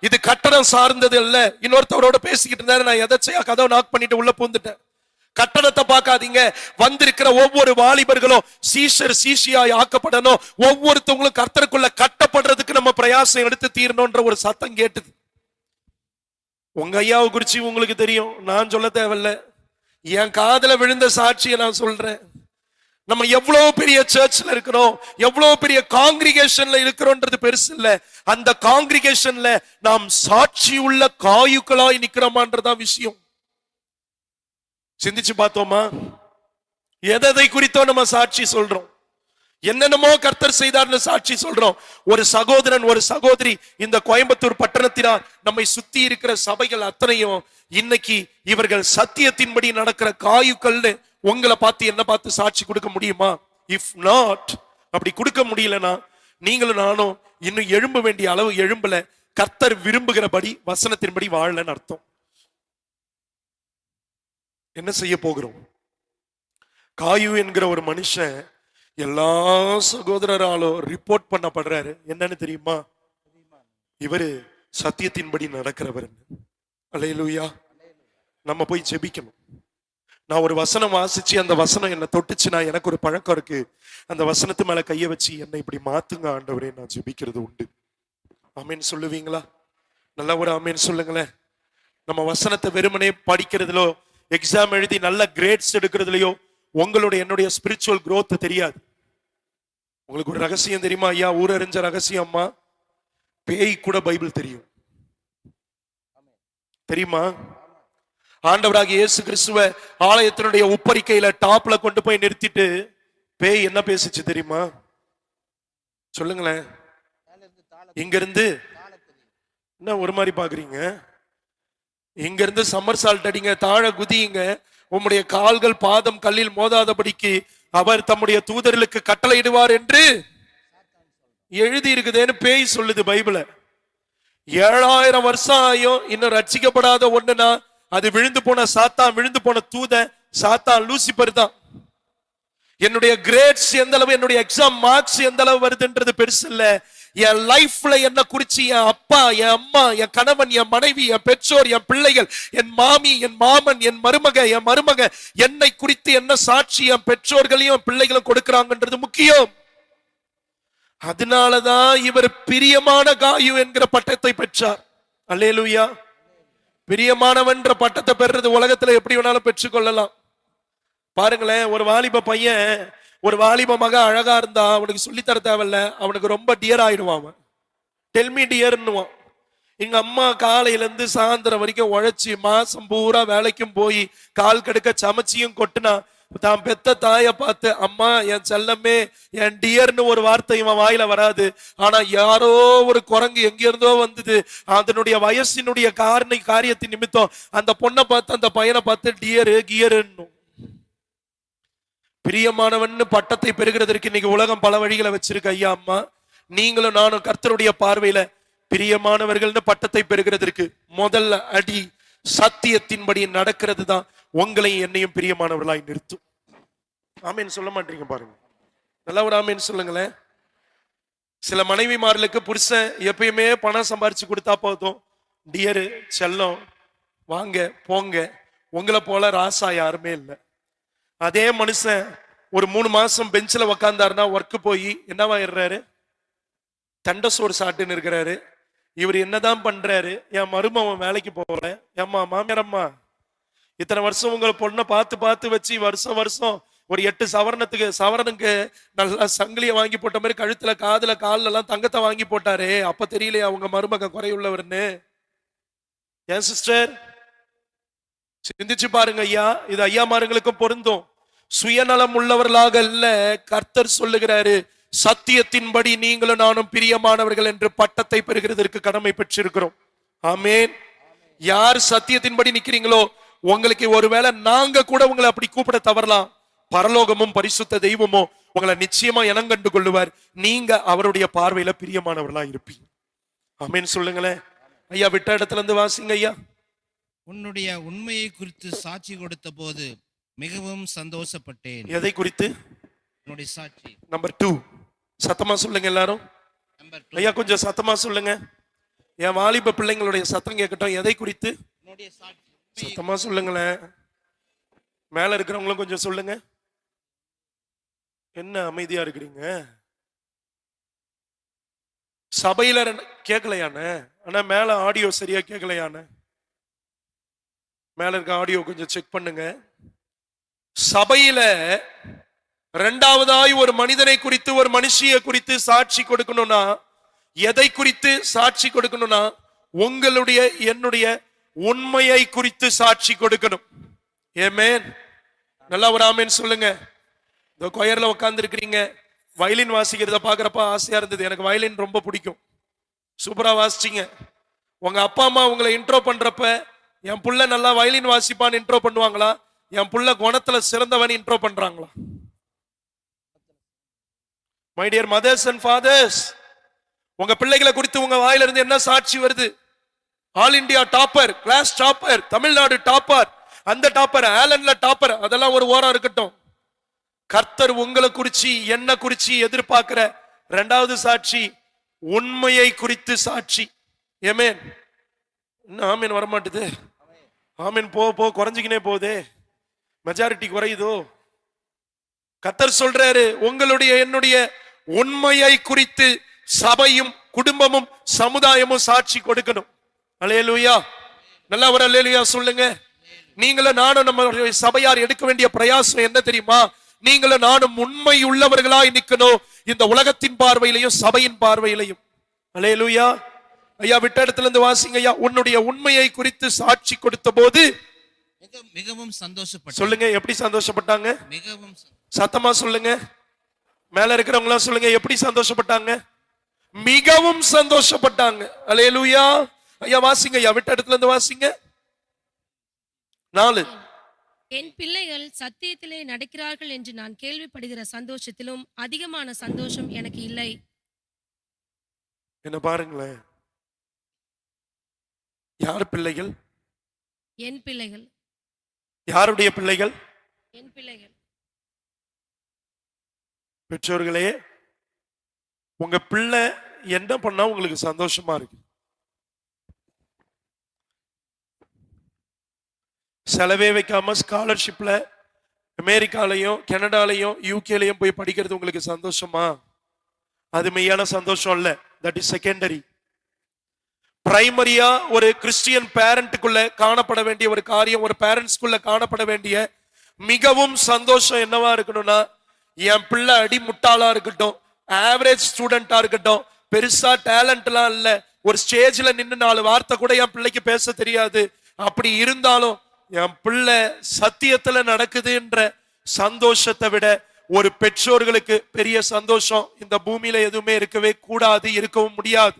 இது கட்டணம் சார்ந்தது இல்ல. இன்னொருத்தவரோட பேசிக்கிட்டு இருந்தாரு. நான் எதாச்சையா கதவை நாக் பண்ணிட்டு உள்ள பூந்துட்டேன். கட்டணத்தை பார்க்காதீங்க. வந்திருக்கிற ஒவ்வொரு வாலிபர்களும் சீஷர் சீஷியாய் ஆக்கப்படணும். ஒவ்வொருத்தவங்களும் கர்த்தருக்குள்ள கட்டப்படுறதுக்கு நம்ம பிரயாசம் எடுத்து தீரணும்ன்ற ஒரு சத்தம் கேட்டுது. உங்க ஐயாவை குறிச்சு உங்களுக்கு தெரியும், நான் சொல்ல தேவையில்ல. என் காதுல விழுந்த சாட்சியை நான் சொல்றேன். நம்ம எவ்வளவு பெரிய சர்ச்ல இருக்கிறோம், எவ்வளவு பெரிய காங்கிரிகேஷன்ல இருக்கிறோம்ன்றது பெருசு இல்ல. அந்த காங்கிரிகேஷன்ல நாம் சாட்சி உள்ள காயுக்களாய் நிக்கிறோமான்றதான் விஷயம். சிந்திச்சு பார்த்தோமா? எதை குறித்தோ நம்ம சாட்சி சொல்றோம். என்னென்னமோ கர்த்தர் செய்தார்னு சாட்சி சொல்றோம். ஒரு சகோதரன் ஒரு சகோதரி இந்த கோயம்புத்தூர் பட்டணத்தினால் நம்மை சுத்தி இருக்கிற சபைகள் அத்தனையும் இன்னைக்கு இவர்கள் சத்தியத்தின்படி நடக்கிற காயுக்கள்னு உங்களை பார்த்து என்ன பார்த்து சாட்சி கொடுக்க முடியுமா? இஃப் நாட், அப்படி கொடுக்க முடியலனா நீங்களும் நானும் இன்னும் எழும்ப வேண்டிய அளவு எழும்பல. கர்த்தர் விரும்புகிறபடி வசனத்தின்படி வாழலன்னு அர்த்தம். என்ன செய்ய போகிறோம்? காயு என்கிற ஒரு மனுஷன் எல்லா சகோதரராலும் ரிப்போர்ட் பண்ணப்படுறாரு. என்னன்னு தெரியுமா? இவரு சத்தியத்தின்படி நடக்கிறவர். அல்லேலூயா. நம்ம போய் ஜெபிக்கணும். நான் ஒரு வசனம் வாசிச்சு அந்த வசனம் என்ன தொட்டுச்சுன்னா எனக்கு ஒரு பழக்கம் இருக்கு. அந்த வசனத்து மேல கைய வச்சு என்னை இப்படி மாத்துங்க ஆண்டவரே நான் ஜெபிக்கிறது உண்டு. ஆமேன் சொல்லுவீங்களா? நல்லா ஒரு ஆமேன் சொல்லுங்களேன். நம்ம வசனத்தை வெறுமனே படிக்கிறதுலோ எக்ஸாம் எழுதி நல்ல கிரேட்ஸ் எடுக்கிறதுலயோ உங்களுடைய என்னுடைய ஸ்பிரிச்சுவல் growth தெரியாது. உங்களுக்கு ஒரு ரகசியம் தெரியுமா? ஐயா, ஊரறிஞ்ச ரகசியம் அம்மா, பேய் கூட பைபிள் தெரியும். தெரியுமா? ஆண்டவராகிய இயேசு கிறிஸ்துவ ஆலயத்தினுடைய உப்பரிக்கையில டாப்ல கொண்டு போய் நிறுத்திட்டு பேய் என்ன பேசுச்சு தெரியுமா? சொல்லுங்களேன். இங்க இருந்து என்ன ஒரு மாதிரி பாக்குறீங்க? இங்க இருந்து சம்மர் சால்ட் அடிங்க, தாழ குதியுங்க, உம்முடைய கால்கள் பாதம் கல்லில் மோதாதபடிக்கு அவர் தம்முடைய தூதர்களுக்கு கட்டளையிடுவார் என்று எழுதி இருக்குதுன்னு பேய் சொல்லுது பைபிள. 7000 வருஷம் ஆயும் இன்னும் ரட்சிக்கப்படாத ஒண்ணுனா அது விழுந்து போன சாத்தான், விழுந்து போன தூதன் சாத்தான், லூசிபர் தான். என்னுடைய கிரேட்ஸ் எந்த அளவு, என்னுடைய எக்ஸாம் மார்க்ஸ் எந்த அளவு வருதுன்றது பெருசு இல்ல. என் லைஃப்ல என்ன குறிச்சு என் அப்பா, என் அம்மா, என் கணவன், என் மனைவி, என் பெற்றோர், என் பிள்ளைகள், என் மாமி, என் மாமன், என் மருமக என்னை குறித்து என்ன சாட்சி என் பெற்றோர்களையும் பிள்ளைகளும் கொடுக்கிறாங்கன்றது முக்கியம். அதனாலதான் இவர் பிரியமான காயு என்கிற பட்டத்தை பெற்றார். அல்லேலூயா. பிரியமானவன்ற பட்டத்தை பெறுறது உலகத்துல எப்படி வேணாலும் பெற்றுக்கொள்ளலாம். பாருங்களேன், ஒரு வாலிப பையன், ஒரு வாலிப மக அழகா இருந்தா அவனுக்கு சொல்லித்தர தேவையில்ல, அவனுக்கு ரொம்ப டியர் ஆயிடுவான். டெல்மி டியர்ன்னுவான். எங்க அம்மா காலையில இருந்து சாயந்தரம் வரைக்கும் உழைச்சி மாசம் பூரா வேலைக்கும் போய் கால் கடுக்க சமைச்சியும் கொட்டுனா தான் பெத்த தாயை பார்த்து அம்மா என் செல்லமே என் டியர்னு ஒரு வார்த்தை இவன் வாயில வராது. ஆனா யாரோ ஒரு குரங்கு எங்க இருந்தோ வந்தது, அதனுடைய வயசினுடைய காரியத்தின் நிமித்தம் அந்த பொண்ணை பார்த்து அந்த பையனை பார்த்து டியரு கியருன்னு. பிரியமானவன் பட்டத்தை பெறுகிறதற்கு இன்னைக்கு உலகம் பல வழிகளை வச்சிருக்கு. ஐயா அம்மா, நீங்களும் நானும் கர்த்தருடைய பார்வையில பிரியமானவர்கள்னு பட்டத்தை பெறுகிறதற்கு முதல்ல அடி சத்தியத்தின்படி நடக்கிறது தான் உங்களையும் என்னையும் பிரியமானவர்களாய் நிறுத்தும். ஆமேன்னு சொல்ல மாட்டீங்க பாருங்க, நல்லா ஒரு ஆமேன்னு சொல்லுங்களேன். சில மனைவிமார்களுக்கு புருஷன் எப்பயுமே பணம் சம்பாரிச்சு கொடுத்தா போதும், டியரு செல்லம் வாங்க போங்க, உங்களை போல ராசா யாருமே இல்லை. அதே மனுஷன் ஒரு 3 மாசம் பெஞ்சில் உக்காந்தாருன்னா ஒர்க்கு போய் என்னவாயிடுறாரு, தண்டை சோறு சாப்பிட்டுன்னு இருக்கிறாரு. இவர் என்னதான் பண்றாரு, என் மருமவன் வேலைக்கு போறேன், ஏம்மா மாமியாரம்மா இத்தனை வருஷம் உங்களை பொண்ணை பார்த்து பார்த்து வச்சு வருஷம் வருஷம் ஒரு 8 சவரனுக்கு நல்லா சங்கிலியை வாங்கி போட்ட மாதிரி கழுத்துல காதுல காலில் எல்லாம் தங்கத்தை வாங்கி போட்டாரு, அப்ப தெரியலையா அவங்க மருமக குறையுள்ளவர்னு? ஏன் சிஸ்டர் சிந்திச்சு பாருங்க ஐயா, இது ஐயாமாருங்களுக்கும் பொருந்தும். சுயநலம் உள்ளவர்களாக அல்ல, கர்த்தர் சொல்லுகிறாரு சத்தியத்தின்படி நீங்களும் நானும் பிரியமானவர்கள் என்று பட்டத்தை பெறுகிறதற்கு கடமை பெற்றிருக்கிறோம். ஆமேன். யார் சத்தியத்தின்படி நிக்கிறீங்களோ, உங்களுக்கு ஒருவேளை நாங்க கூட உங்களை அப்படி கூப்பிட தவறலாம், பரலோகமும் பரிசுத்த தெய்வமோ உங்களை நிச்சயமா இனங்கண்டு கொள்ளுவார். நீங்க அவருடைய பார்வையில பிரியமானவர்களா இருப்பீங்க. ஆமேன் சொல்லுங்களேன் ஐயா. விட்ட இடத்துல இருந்து வாசிங்க ஐயா. உன்னுடைய உண்மையை குறித்து சாட்சி கொடுத்த போது மிகவும் சந்தோஷப்பட்டேன். எதை குறித்து? உன்னுடைய சாட்சி. நம்பர் 2 சத்தமா சொல்லுங்க எல்லாரும். நம்பர் 2 ஐயா கொஞ்சம் சத்தமா சொல்லுங்க, என் வாலிப பிள்ளைங்களுடைய சத்தம் கேட்கட்டும். எதை குறித்து? உன்னுடைய சாட்சி. சத்தமா சொல்லுங்களேன். மேல இருக்கிறவங்களும் கொஞ்சம் சொல்லுங்க. என்ன அமைதியா இருக்கிறீங்க? சபையில கேட்கலையான, ஆனா மேல ஆடியோ சரியா கேட்கலையான, மேல இருக்க ஆடியோ கொஞ்சம் செக் பண்ணுங்க. சபையில இரண்டாவதாய் ஒரு மனிதனை குறித்து ஒரு மனுஷியை குறித்து சாட்சி கொடுக்கணும்னா எதை குறித்து சாட்சி கொடுக்கணும்னா உங்களுடைய என்னுடைய உண்மையை குறித்து சாட்சி கொடுக்கணும். ஆமென். நல்லா ஒரு ஆமென் சொல்லுங்க. இந்த கொயர்ல உட்கார்ந்து இருக்கிறீங்க, வயலின் வாசிக்கிறத பாக்குறப்ப ஆசையா இருந்தது, எனக்கு வயலின் ரொம்ப பிடிக்கும், சூப்பரா வாசிச்சீங்க. உங்க அப்பா அம்மா உங்களை இன்ட்ரோ பண்றப்ப என் புள்ள நல்லா வயலின் வாசிப்பான்னு இன்ட்ரோ பண்ணுவாங்களா, என் புள்ள குணத்துல சிறந்தவன் இன்ட்ரோ பண்றாங்களா? My dear mothers and fathers, உங்க பிள்ளைகளை குறித்து உங்க வாயில இருந்து என்ன சாட்சி வருது? All India topper, class topper, Tamil Nadu topper, அந்த டாப்பர், ஆலன்ல டாப்பர், அதெல்லாம் ஒரு ஓரம் இருக்கட்டும். கர்த்தர் உங்களை குறிச்சு என்ன குறிச்சு எதிர்பார்க்கிற இரண்டாவது சாட்சி உண்மையை குறித்து சாட்சி. ஆமென். இன்னும் ஆமென் வரமாட்டுது. ஆமென் போ குறைஞ்சிக்கினே போதே, மெஜாரிட்டி குறையுதோ. கர்த்தர் சொல்றாரு உங்களுடைய என்னுடைய உண்மையை குறித்து சபையும் குடும்பமும் சமுதாயமும் சாட்சி கொடுக்கணும். அல்லேலூயா. நல்லா ஒரு அல்லேலூயா சொல்லுங்க. நீங்களும் நானும் நம்ம சபையார் எடுக்க வேண்டிய பிரயாசம் என்ன தெரியுமா? நீங்களும் நானும் உண்மை உள்ளவர்களாய் நிக்கணும், இந்த உலகத்தின் பார்வையிலையும் சபையின் பார்வையிலையும். அல்லேலூயா. ஐயா விட்ட இடத்துல இருந்து வாசிங்க ஐயா. உன்னுடைய உண்மையை குறித்து சாட்சி கொடுத்த போது மிகவும் சந்தோஷப்பட்டாங்க. சொல்லுங்க எப்படி சந்தோஷப்பட்டாங்க? மிகவும் சத்தமா சொல்லுங்க. மேல இருக்கிறவங்களா சொல்லுங்க எப்படி சந்தோஷப்பட்டாங்க? மிகவும் சந்தோஷப்பட்டாங்க. அல்லேலூயா. ஐயா வாசிங்க ஐயா, விட்ட இடத்துல இருந்து வாசிங்க. 4 என் பிள்ளைகள் சத்தியத்திலே நடக்கிறார்கள் என்று நான் கேள்விப்படுகிற சந்தோஷத்திலும் அதிகமான சந்தோஷம் எனக்கு இல்லை. என்ன பாருங்களேன், யார் பிள்ளைகள்? என் பிள்ளைகள். யாருடைய பிள்ளைகள்? என் பிள்ளைகள். பெற்றோர்களே, உங்க பிள்ளை என்ன பண்ணா உங்களுக்கு சந்தோஷமா இருக்கு? செலவே வைக்காம ஸ்காலர்ஷிப்ல அமெரிக்காலையும் கனடாலையும் யூகேலையும் போய் படிக்கிறது உங்களுக்கு சந்தோஷமா? அது மெய்யான சந்தோஷம் இல்ல, தட் இஸ் செகண்டரி. பிரைமரியா ஒரு கிறிஸ்டியன் பேரண்ட்டுக்குள்ள காணப்பட வேண்டிய ஒரு காரியம், ஒரு பேரண்ட்ஸ்குள்ள காணப்பட வேண்டிய மிகவும் சந்தோஷம் என்னவா இருக்கணும்னா, என் பிள்ளை அடி முட்டாளா இருக்கட்டும், ஆவரேஜ் ஸ்டூடெண்டா இருக்கட்டும், பெருசா டேலண்ட்லாம் இல்ல, ஒரு ஸ்டேஜ்ல நின்று 4 வார்த்தை கூட என் பிள்ளைக்கு பேச தெரியாது, அப்படி இருந்தாலும் என் பிள்ளை சத்தியத்துல நடக்குதுன்ற சந்தோஷத்தை விட ஒரு பெற்றோர்களுக்கு பெரிய சந்தோஷம் இந்த பூமியில எதுவுமே இருக்கவே கூடாது, இருக்கவும் முடியாது.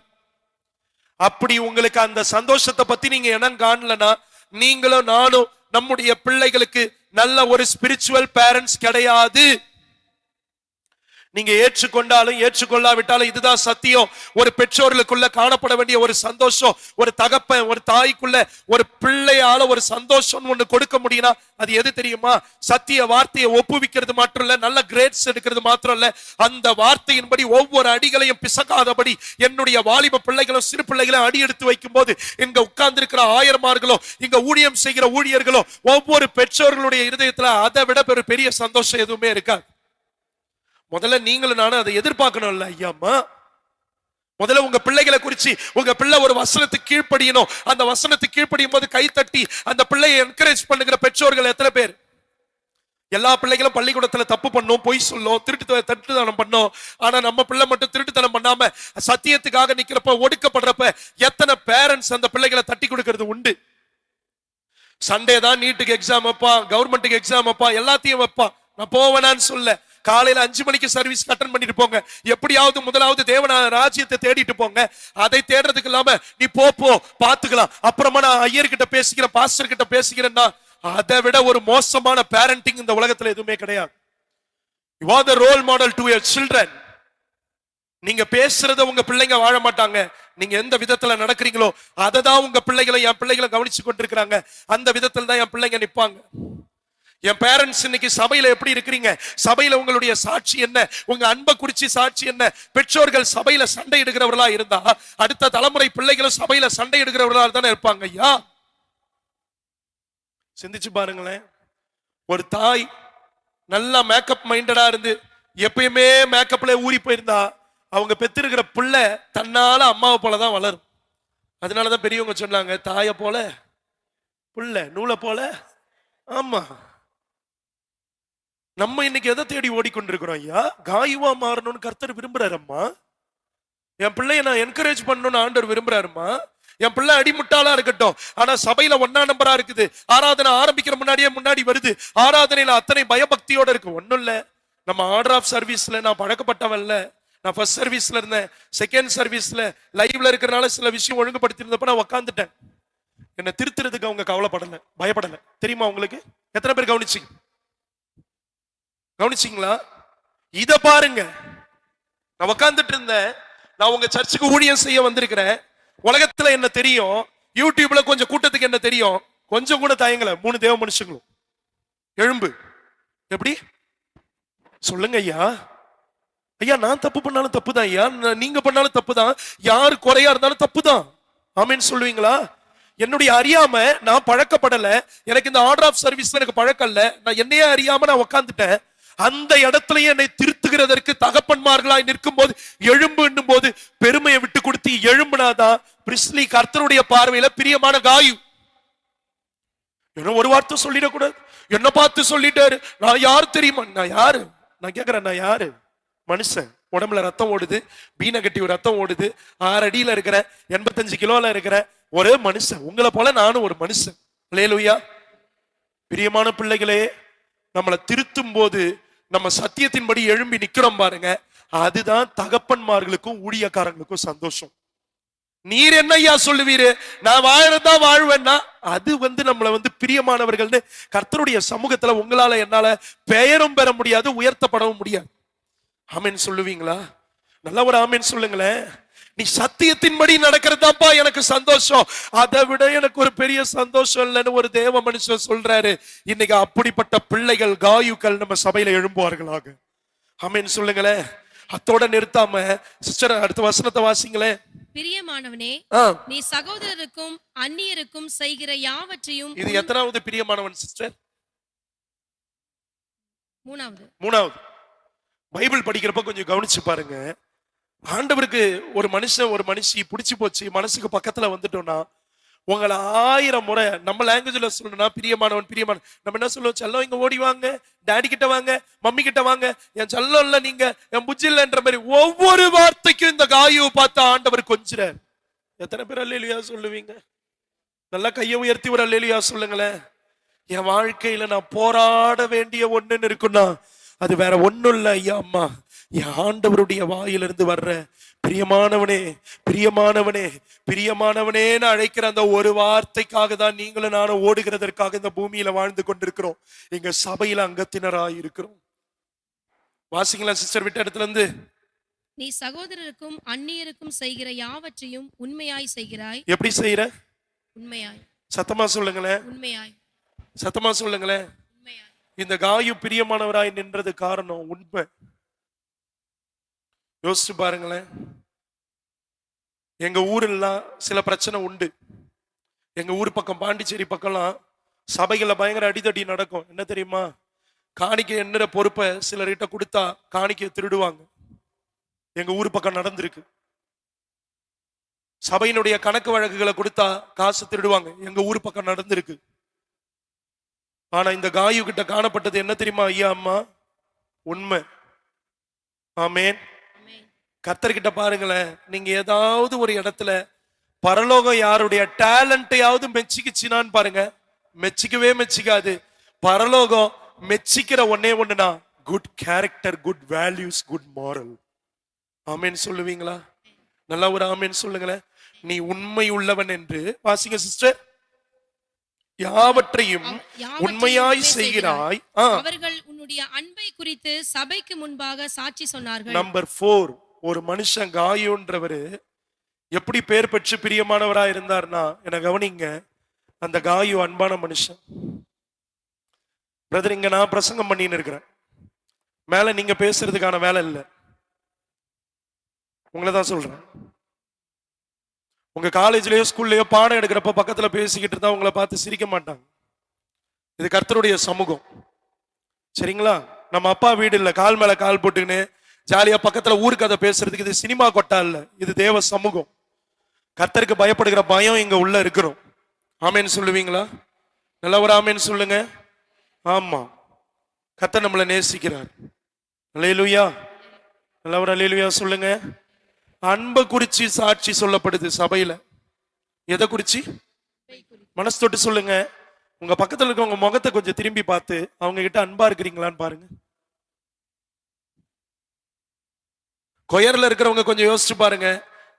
அப்படி உங்களுக்கு அந்த சந்தோஷத்தை பத்தி நீங்க இனம் காணலனா, நீங்களும் நானும் நம்முடைய பிள்ளைகளுக்கு நல்ல ஒரு ஸ்பிரிச்சுவல் பேரண்ட்ஸ் கிடையாது. நீங்க ஏற்றுக்கொண்டாலும் ஏற்றுக்கொள்ளாவிட்டாலும் இதுதான் சத்தியம். ஒரு பெற்றோர்களுக்குள்ள காணப்பட வேண்டிய ஒரு சந்தோஷம், ஒரு தகப்பன் ஒரு தாய்க்குள்ள ஒரு பிள்ளையால ஒரு சந்தோஷம் ஒண்ணு கொடுக்க முடியும்னா அது எது தெரியுமா? சத்திய வார்த்தையை ஒப்புவிக்கிறது மாத்திரம் இல்ல, நல்ல கிரேட்ஸ் எடுக்கிறது மாத்திரம் இல்ல, அந்த வார்த்தையின்படி ஒவ்வொரு அடிகளையும் பிசக்காதபடி என்னுடைய வாலிப பிள்ளைகளும் சிறு பிள்ளைகளும் அடி எடுத்து வைக்கும் போது இங்க உட்கார்ந்து இருக்கிற ஆயர்மார்களோ இங்க ஊழியம் செய்கிற ஊழியர்களோ ஒவ்வொரு பெற்றோர்களுடைய இருதயத்துல அதை விட பெரிய சந்தோஷம் எதுவுமே இருக்காது. முதல்ல நீங்களும் நானும் அதை எதிர்பார்க்கணும்ல ஐயாம்மா. முதல்ல உங்க பிள்ளைகளை குறிச்சு உங்க பிள்ளை ஒரு வசனத்துக்கு கீழ்ப்படியணும். அந்த வசனத்துக்கு கீழ்ப்படியும் போது கை தட்டி அந்த பிள்ளையை என்கரேஜ் பண்ணுகிற பெற்றோர்கள் எத்தனை பேர்? எல்லா பிள்ளைகளும் பள்ளிக்கூடத்துல தப்பு பண்ணும், பொய் சொல்லும், திருட்டுத்தனம் பண்ணும். ஆனா நம்ம பிள்ளை மட்டும் திருட்டுத்தனம் பண்ணாம சத்தியத்துக்காக நிக்கிறப்ப ஒடுக்கப்படுறப்ப எத்தனை பேரண்ட்ஸ் அந்த பிள்ளைகளை தட்டி கொடுக்கிறது உண்டு. சண்டே தான் நீட்டுக்கு எக்ஸாம் வைப்பான், கவர்மெண்ட்டுக்கு எக்ஸாம் வைப்பான், எல்லாத்தையும் வைப்பான். நான் போவேனான்னு சொல்ல, காலையில 5 மணிக்கு சர்வீஸ் அட்டெண்ட் பண்ணிட்டு போங்க, எப்படியாவது முதலாவது தேவன ராஜ்யத்தை தேடிட்டு போங்க. அதை தேடுறதுக்கு இல்லாம நீ போ பாத்துக்கலாம், அப்புறமா நான் ஐயர் கிட்ட பேசிக்கிறேன், பாஸ்டர் கிட்ட பேசிக்கிறேன்னா அதை விட ஒரு மோசமான பேரண்டிங் இந்த உலகத்துல எதுவுமே கிடையாது. You are the role model to your children. நீங்க பேசுறத உங்க பிள்ளைங்க வாழ மாட்டாங்க. நீங்க எந்த விதத்துல நடக்கிறீங்களோ அதை தான் உங்க பிள்ளைகளை என் பிள்ளைகளை கவனிச்சு கொண்டிருக்கிறாங்க. அந்த விதத்துல தான் என் பிள்ளைங்க நிப்பாங்க. என் பேரண்ட்ஸ் இன்னைக்கு சபையில எப்படி இருக்கிறீங்க? சபையில உங்களுடைய சாட்சி என்ன? உங்க அன்பை குறிச்சு சாட்சி என்ன? பெற்றோர்கள் சபையில சண்டை எடுக்கிறவர்களா இருந்தா அடுத்த தலைமுறை பிள்ளைகளும் சபையில சண்டை எடுக்கிறவர்களா தானே இருப்பாங்க. ஐயா சிந்திச்சு பாருங்களேன். ஒரு தாய் நல்லா மேக்கப் மைண்டடா இருந்து எப்பயுமே மேக்கப்ல ஊறி போயிருந்தா அவங்க பெற்றிருக்கிற பிள்ளை தன்னால அம்மாவை போலதான் வளரும். அதனாலதான் பெரியவங்க சொன்னாங்க, தாயை போல பிள்ளை நூலை போல. ஆமா, நம்ம இன்னைக்கு எதை தேடி ஓடிக்கொண்டிருக்கிறோம் ஐயா? காயுவா மாறணும்னு கர்த்தர் விரும்புறாரம்மா. என் பிள்ளைய நான் என்கரேஜ் பண்ணணும்னு ஆண்டவர் விரும்புறாருமா. என் பிள்ளை அடிமுட்டாளா இருக்கட்டும், ஆனா சபையில 1ஆம் நம்பரா இருக்குது, ஆராதனை ஆரம்பிக்கிற முன்னாடி வருது, ஆராதனையில அத்தனை பயபக்தியோட இருக்கு. ஒண்ணும் இல்ல, நம்ம ஆர்டர் ஆஃப் சர்வீஸ்ல நான் பழக்கப்பட்டவன்ல, நான் ஃபர்ஸ்ட் சர்வீஸ்ல இருந்தேன், செகண்ட் சர்வீஸ்ல லைவ்ல இருக்கிறனால சில விஷயம் ஒழுங்குபடுத்தி இருந்தப்ப நான் உட்காந்துட்டேன். என்ன திருத்துறதுக்கு அவங்க கவலைப்படல, பயப்படல. தெரியுமா உங்களுக்கு? எத்தனை பேர் கவனிச்சிங்களா? இத பாருங்க. நான் உட்காந்துட்டு இருந்தேன், நான் உங்க சர்ச்சுக்கு ஊழியம் செய்ய வந்திருக்கிறேன். உலகத்துல என்ன தெரியும், யூடியூப்ல கொஞ்சம் கூட்டத்துக்கு என்ன தெரியும், கொஞ்சம் கூட தயங்கல. 3 தேவ மனுஷங்களும் எழும்பு. எப்படி சொல்லுங்க ஐயா? ஐயா நான் தப்பு பண்ணாலும் தப்பு தான் ஐயா, நீங்க பண்ணாலும் தப்பு தான், யாரு குறையா இருந்தாலும் தப்பு தான். ஆமீன் சொல்லுவீங்களா? என்னுடைய அறியாம நான் பழக்கப்படல, எனக்கு இந்த ஆர்டர் ஆஃப் சர்வீஸ்ல எனக்கு பழக்கம் இல்ல, நான் என்னையே அறியாம நான் உட்காந்துட்டேன். அந்த இடத்துலயே என்னை திருத்துகிறதற்கு தகப்பன்மார்களாய் நிற்கும் போது எழும்புன்னும் போது பெருமையை விட்டு கொடுத்து எழும்புனாதான் பிரிஸ்லி கர்த்தருடைய பார்வையில பிரியமான காயு. என்ன ஒரு வார்த்தை சொல்லிடக்கூடாது. என்ன பார்த்து சொல்லிட்டாரு, நான் யாரு தெரியுமா? நான் யாரு? நான் கேக்குறேன், நான் யாரு? மனுஷன், உடம்புல ரத்தம் ஓடுது, பி நெகட்டிவ் ரத்தம் ஓடுது, 6 அடியில இருக்கிற, 85 கிலோல இருக்கிற ஒரே மனுஷன். உங்களை போல நானும் ஒரு மனுஷன். அல்லேலூயா. பிரியமான பிள்ளைகளே, நம்மளை திருத்தும் போது நம்ம சத்தியத்தின்படி எழும்பி நிக்கிறோம் பாருங்க, அதுதான் தகப்பன்மார்களுக்கும் ஊழியக்காரங்களுக்கும் சந்தோஷம். நீர் என்னையா சொல்லுவீரு, நான் வாழறதா வாழ்வேன்னா அது நம்மளை பிரியமானவர்கள்னு கர்த்தருடைய சமூகத்துல உங்களால என்னால பெயரும் பெற முடியாது, உயர்த்தப்படவும் முடியாது. ஆமீன் சொல்லுவீங்களா? நல்ல ஒரு ஆமீன் சொல்லுங்களேன். நீ சத்தியத்தின்படி நடக்கிறதாப்பா எனக்கு சந்தோஷம், அதை விட எனக்கு ஒரு பெரிய சந்தோஷம் இல்லைன்னு ஒரு தேவ மனுஷன் சொல்றாரு. இன்னைக்கு அப்படிப்பட்ட பிள்ளைகள் காயுக்கள் நம்ம சபையில எழும்புவார்களாக. ஆமீன் சொல்லுங்களேன். அத்தோட நிறுத்தாம சிஸ்டர் அடுத்த வசனத்தை வாசிங்களேன். பிரியமானவனே, நீ சகோதரருக்கும் அந்நியருக்கும் செய்கிற யாவற்றையும். இது எத்தனாவது பிரியமானவன் சிஸ்டர்? 3வது. பைபிள் படிக்கிறப்ப கொஞ்சம் கவனிச்சு பாருங்க. ஆண்டவருக்கு ஒரு மனுஷன் ஒரு மனுஷி பிடிச்சு போச்சு, மனசுக்கு பக்கத்துல வந்துட்டோம்னா உங்களை 1000 முறை நம்ம லாங்குவேஜ்ல சொல்லணும்னா பிரியமானவன் பிரியமான, நம்ம என்ன சொல்லுவோம்? செல்லம் இங்க ஓடி வாங்க, டாடி கிட்ட வாங்க, மம்மி கிட்ட வாங்க, என் செல்லம் இல்ல நீங்க, என் புஜ்ஜி இல்லன்ற மாதிரி ஒவ்வொரு வார்த்தைக்கும் இந்த காயுவை பார்த்து ஆண்டவர் கொஞ்சிறார். எத்தனை பேர் அல்லேலூயா சொல்லுவீங்க? நல்லா கையை உயர்த்தி ஒரு அல்லேலூயா சொல்லுங்களேன். என் வாழ்க்கையில நான் போராட வேண்டிய ஒண்ணுன்னு இருக்குன்னா அது வேற ஒண்ணும் இல்ல ஐயா அம்மா, என் ஆண்டவருடைய வாயிலிருந்து வர்ற பிரியமானவனே பிரியமானவனே பிரியமானவனேன்னு அழைக்கிற அந்த ஒரு வார்த்தைக்காக தான் நீங்களும் நானும் ஓடுகிறதற்காக இந்த பூமியில வாழ்ந்து கொண்டிருக்கிறோம். எங்க சபையில அங்கத்தினராய் இருக்கிறோம். வாசிங்களா சிஸ்டர் விட்ட இடத்துல இருந்து. நீ சகோதரருக்கும் அந்நியருக்கும் செய்கிற யாவற்றையும் உண்மையாய் செய்கிறாய். எப்படி செய்யற? உண்மையாய். சத்தமா சொல்லுங்களேன். உண்மையாய். சத்தமா சொல்லுங்களேன். உண்மையாய். இந்த காயு பிரியமானவராய் நின்றது காரணம் உண்மை. யோசிச்சு பாருங்களேன். எங்க ஊரெல்லாம் சில பிரச்சனை உண்டு. எங்க ஊர் பக்கம் பாண்டிச்சேரி பக்கம்லாம் சபைகள்ல பயங்கர அடிதடி நடக்கும். என்ன தெரியுமா? காணிக்கை எண்ணுற பொறுப்பை சிலர்கிட்ட கொடுத்தா காணிக்கையை திருடுவாங்க. எங்க ஊர் பக்கம் நடந்திருக்கு. சபையினுடைய கணக்கு வழக்குகளை கொடுத்தா காசு திருடுவாங்க. எங்க ஊர் பக்கம் நடந்திருக்கு. ஆனா இந்த காயு கிட்ட காணப்பட்டது என்ன தெரியுமா ஐயா அம்மா? உண்மை. ஆமேன். கர்த்தர்கிட்ட பாருங்களேன். நீங்க ஏதாவது ஒரு இடத்துல பரலோகம் யாருடைய டேலண்டையாவது மெச்சிக்குச்சுனான்னு பாருங்க, மெச்சிக்கவே மெச்சிக்காது. பரலோகம் மெச்சிக்கிற ஒன்னே ஒண்ணுனா good character, good values, good moral. ஆமேன் சொல்லுவீங்களா? நல்லா ஒரு ஆமேன் சொல்லுங்களேன். நீ உண்மை உள்ளவன் என்று வாசிங்க சிஸ்டர். யாவற்றையும் உண்மையாய் செய்கிறாய். அவர்கள் உன்னுடைய அன்பை குறித்து சபைக்கு முன்பாக சாட்சி சொன்னார்கள். நம்பர் 4, ஒரு மனுஷன் காயுன்றவரு எப்படி பேர் பெற்று பிரியமானவரா இருந்தார்னா, என்ன கவனிங்க, அந்த காயு அன்பான மனுஷன். பிரதர், இங்க நான் பிரசங்கம் பண்ணின்னு இருக்கிறேன், மேல நீங்க பேசுறதுக்கான வேலை இல்லை, உங்களை தான் சொல்றேன். உங்க காலேஜ்லயோ ஸ்கூல்லயோ பாடம் எடுக்கிறப்ப பக்கத்துல பேசிக்கிட்டு இருந்தா உங்களை பார்த்து சிரிக்க மாட்டாங்க. இது கர்த்தருடைய சமூகம், சரிங்களா? நம்ம அப்பா வீடு இல்ல, கால் மேல கால் போட்டுக்கின்னு ஜாலியா பக்கத்துல ஊருக்கு கதை பேசுறதுக்கு. இது சினிமா கொட்டா இல்ல, இது தேவ சமூகம். கர்த்தருக்கு பயப்படுகிற பயம் இங்க உள்ள இருக்கிறோம். ஆமேன்னு சொல்லுவீங்களா? நல்ல ஒரு ஆமேன்னு சொல்லுங்க. ஆமா, கர்த்தர் நம்மளை நேசிக்கிறார். அல்லேலூயா. நல்ல ஒரு அல்லேலூயா சொல்லுங்க. அன்பை குறிச்சு சாட்சி சொல்லப்படுது சபையில. எதை குறிச்சு? மனசு தொட்டு சொல்லுங்க. உங்க பக்கத்துல இருக்கவங்க முகத்தை கொஞ்சம் திரும்பி பார்த்து அவங்க கிட்ட அன்பா இருக்கிறீங்களான்னு பாருங்க. கொயர்ல இருக்கிறவங்க கொஞ்சம் யோசிச்சு பாருங்க.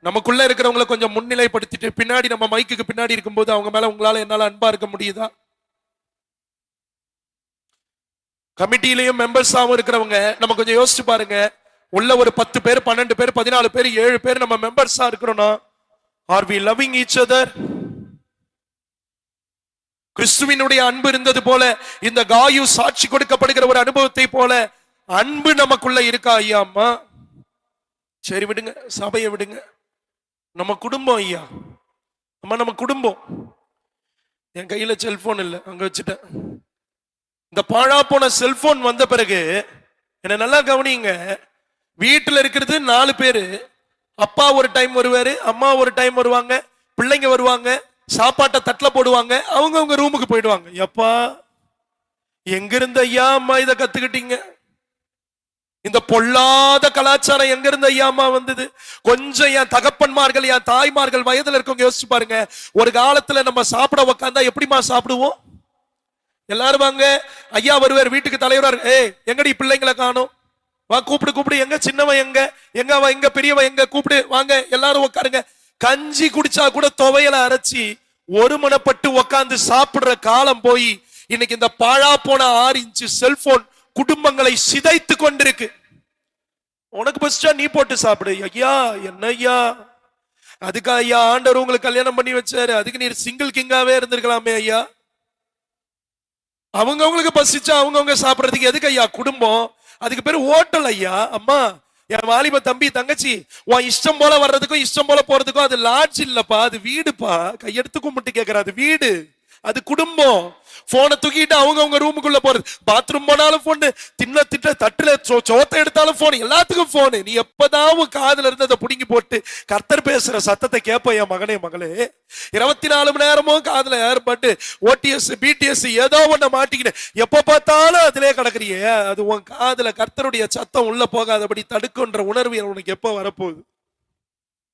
நமக்குள்ள இருக்கிறவங்களை கொஞ்சம் முன்னிலைப்படுத்திட்டு பின்னாடி நம்ம மைக்குக்கு பின்னாடி இருக்கும்போது அவங்க மேல உங்களால என்னால அன்பா இருக்க முடியுதா? கமிட்டியிலையும் மெம்பர்ஸாவும் இருக்கிறவங்க நம்ம கொஞ்சம் யோசிச்சு பாருங்க. உள்ள ஒரு 10 பேர், 12 பேர், 14 பேர், 7 பேர் நம்ம மெம்பர்ஸா இருக்கிறோம்னா, are we loving each other? கிறிஸ்துவினுடைய அன்பு இருந்தது போல இந்த காயு சாட்சி கொடுக்கப்படுகிற ஒரு அனுபவத்தை போல அன்பு நமக்குள்ள இருக்கா ஐயா அம்மா? சரி விடுங்க, சபையை விடுங்க, நம்ம குடும்பம் ஐயா அம்மா, நம்ம குடும்பம். என் கையில செல்போன் இல்லை, அங்க வச்சுட்டேன். இந்த பாழா போன செல்போன் வந்த பிறகு என்ன நல்லா கவனிங்க. வீட்டுல இருக்கிறது 4 பேரு. அப்பா ஒரு டைம் வருவாரு, அம்மா ஒரு டைம் வருவாங்க, பிள்ளைங்க வருவாங்க, சாப்பாட்டை தட்டுல போடுவாங்க, அவங்க ரூமுக்கு போயிடுவாங்க. எப்பா, எங்க இருந்து ஐயா அம்மா இதை கத்துக்கிட்டீங்க? இந்த பொல்லாத கலாச்சாரம் எங்க இருந்து ஐயா அம்மா வந்தது? கொஞ்சம் என் தகப்பன்மார்கள், என் தாய்மார்கள் வயதுல இருக்கவங்க யோசிச்சு பாருங்க. ஒரு காலத்துல நம்ம சாப்பிட உக்காந்தா எப்படிமா சாப்பிடுவோம்? எல்லாரும் வாங்க, ஐயா வருவார், வீட்டுக்கு தலைவரா, எங்கடி பிள்ளைங்களை காணும், வா கூப்பிடு கூப்பிடு, எங்க சின்னவன் எங்க, எங்க அவ எங்க, பெரியவன் எங்க, கூப்பிடு வாங்க எல்லாரும் உட்காருங்க. கஞ்சி குடிச்சா கூட துவையல அரைச்சி ஒருமனப்பட்டு உட்கார்ந்து சாப்பிடுற காலம் போய் இன்னைக்கு இந்த பாழா போன 6 இன்ச்சு செல்போன் குடும்பங்களை சிதைத்து கொண்டிருக்கு. உனக்கு பஸ்டா நீ போட்டு சாப்பிடு. ஐயா என்ன ஐயா, அதுக்கா ஐயா ஆண்டவர் உங்களுக்கு கல்யாணம் பண்ணி வச்சாரு? அதுக்கு நீ சிங்கிள் கிங்காவே இருந்திருக்கலாமே ஐயா. அவங்களுக்கு பசிச்சா அவங்கவுங்க சாப்பிடுறதுக்கு எதுக்கு ஐயா குடும்பம்? அதுக்கு பேரு ஹோட்டல் ஐயா. அம்மா, என் வாலிப தம்பி தங்கச்சி, உன் இஷ்டம் போல வர்றதுக்கும் இஷ்டம் போல போறதுக்கும் அது லாட்ஜ் இல்லப்பா, அது வீடுப்பா. கையெடுத்து கும்பிட்டு கேட்கற, அது வீடு, அது குடும்பம். போனை தூக்கிட்டு அவங்க ரூமுக்குள்ள போறது, பாத்ரூம் போனாலும் போன், திட்ட தட்டுல சோத்தை எடுத்தாலும் போன், எல்லாத்துக்கும் போன். நீ எப்பதான் காதுல இருந்து அதை புடுங்கி போட்டு கர்த்தர் பேசுற சத்தத்தை கேட்ப என் மகனே மகளே? 24 மணி நேரமும் காதுல ஏற்பட்டு OTS BTS ஏதோ ஒண்ண மாட்டிக்கிட்டு எப்ப பார்த்தாலும் அதிலே கிடக்குறியே, அது உன் காதுல கர்த்தருடைய சத்தம் உள்ள போகாதபடி தடுக்குன்ற உணர்வு உனக்கு எப்ப வரப்போகுது?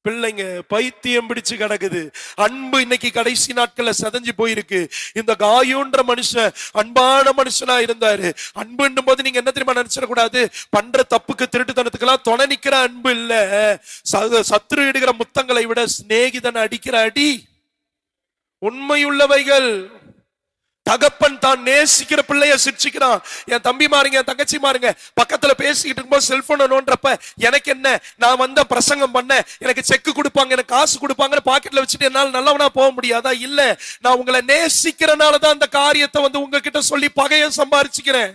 பிள்ளைங்க பைத்தியம் பிடிச்சு கிடக்குது. அன்பு இன்னைக்கு கடைசி நாட்கள்ல செதஞ்சு போயிருக்கு. இந்த காயுன்ற மனுஷன் அன்பான மனுஷனா இருந்தாரு. அன்புன்னும் போது நீங்க என்ன தெரியுமா நினைச்சிடக்கூடாது, பண்ற தப்புக்கு திருட்டுத்தனத்துக்கெல்லாம் துணை நிக்கிற அன்பு இல்ல. சத்துரு இடுகிற முத்தங்களை விட சிநேகிதன் அடிக்கிற அடி உண்மையுள்ளவைகள். தகப்பன் தான் நேசிக்கிற பிள்ளைய சிரிச்சுக்கிறான். என் தம்பி மாறுங்க, என் தங்கச்சி மாறுங்க, பக்கத்துல பேசிக்கிட்டு இருக்கும்போது செல்போன் நோன்றப்ப எனக்கு என்ன, நான் வந்த பிரசங்கம் பண்ண, எனக்கு செக் கொடுப்பாங்க, எனக்கு காசு கொடுப்பாங்கன்னு பாக்கெட்ல வச்சுட்டு என்னால நல்லவனா போக முடியாதா? இல்ல, நான் உங்களை நேசிக்கிறனாலதான் அந்த காரியத்தை உங்ககிட்ட சொல்லி பகைய சம்பாரிச்சுக்கிறேன்.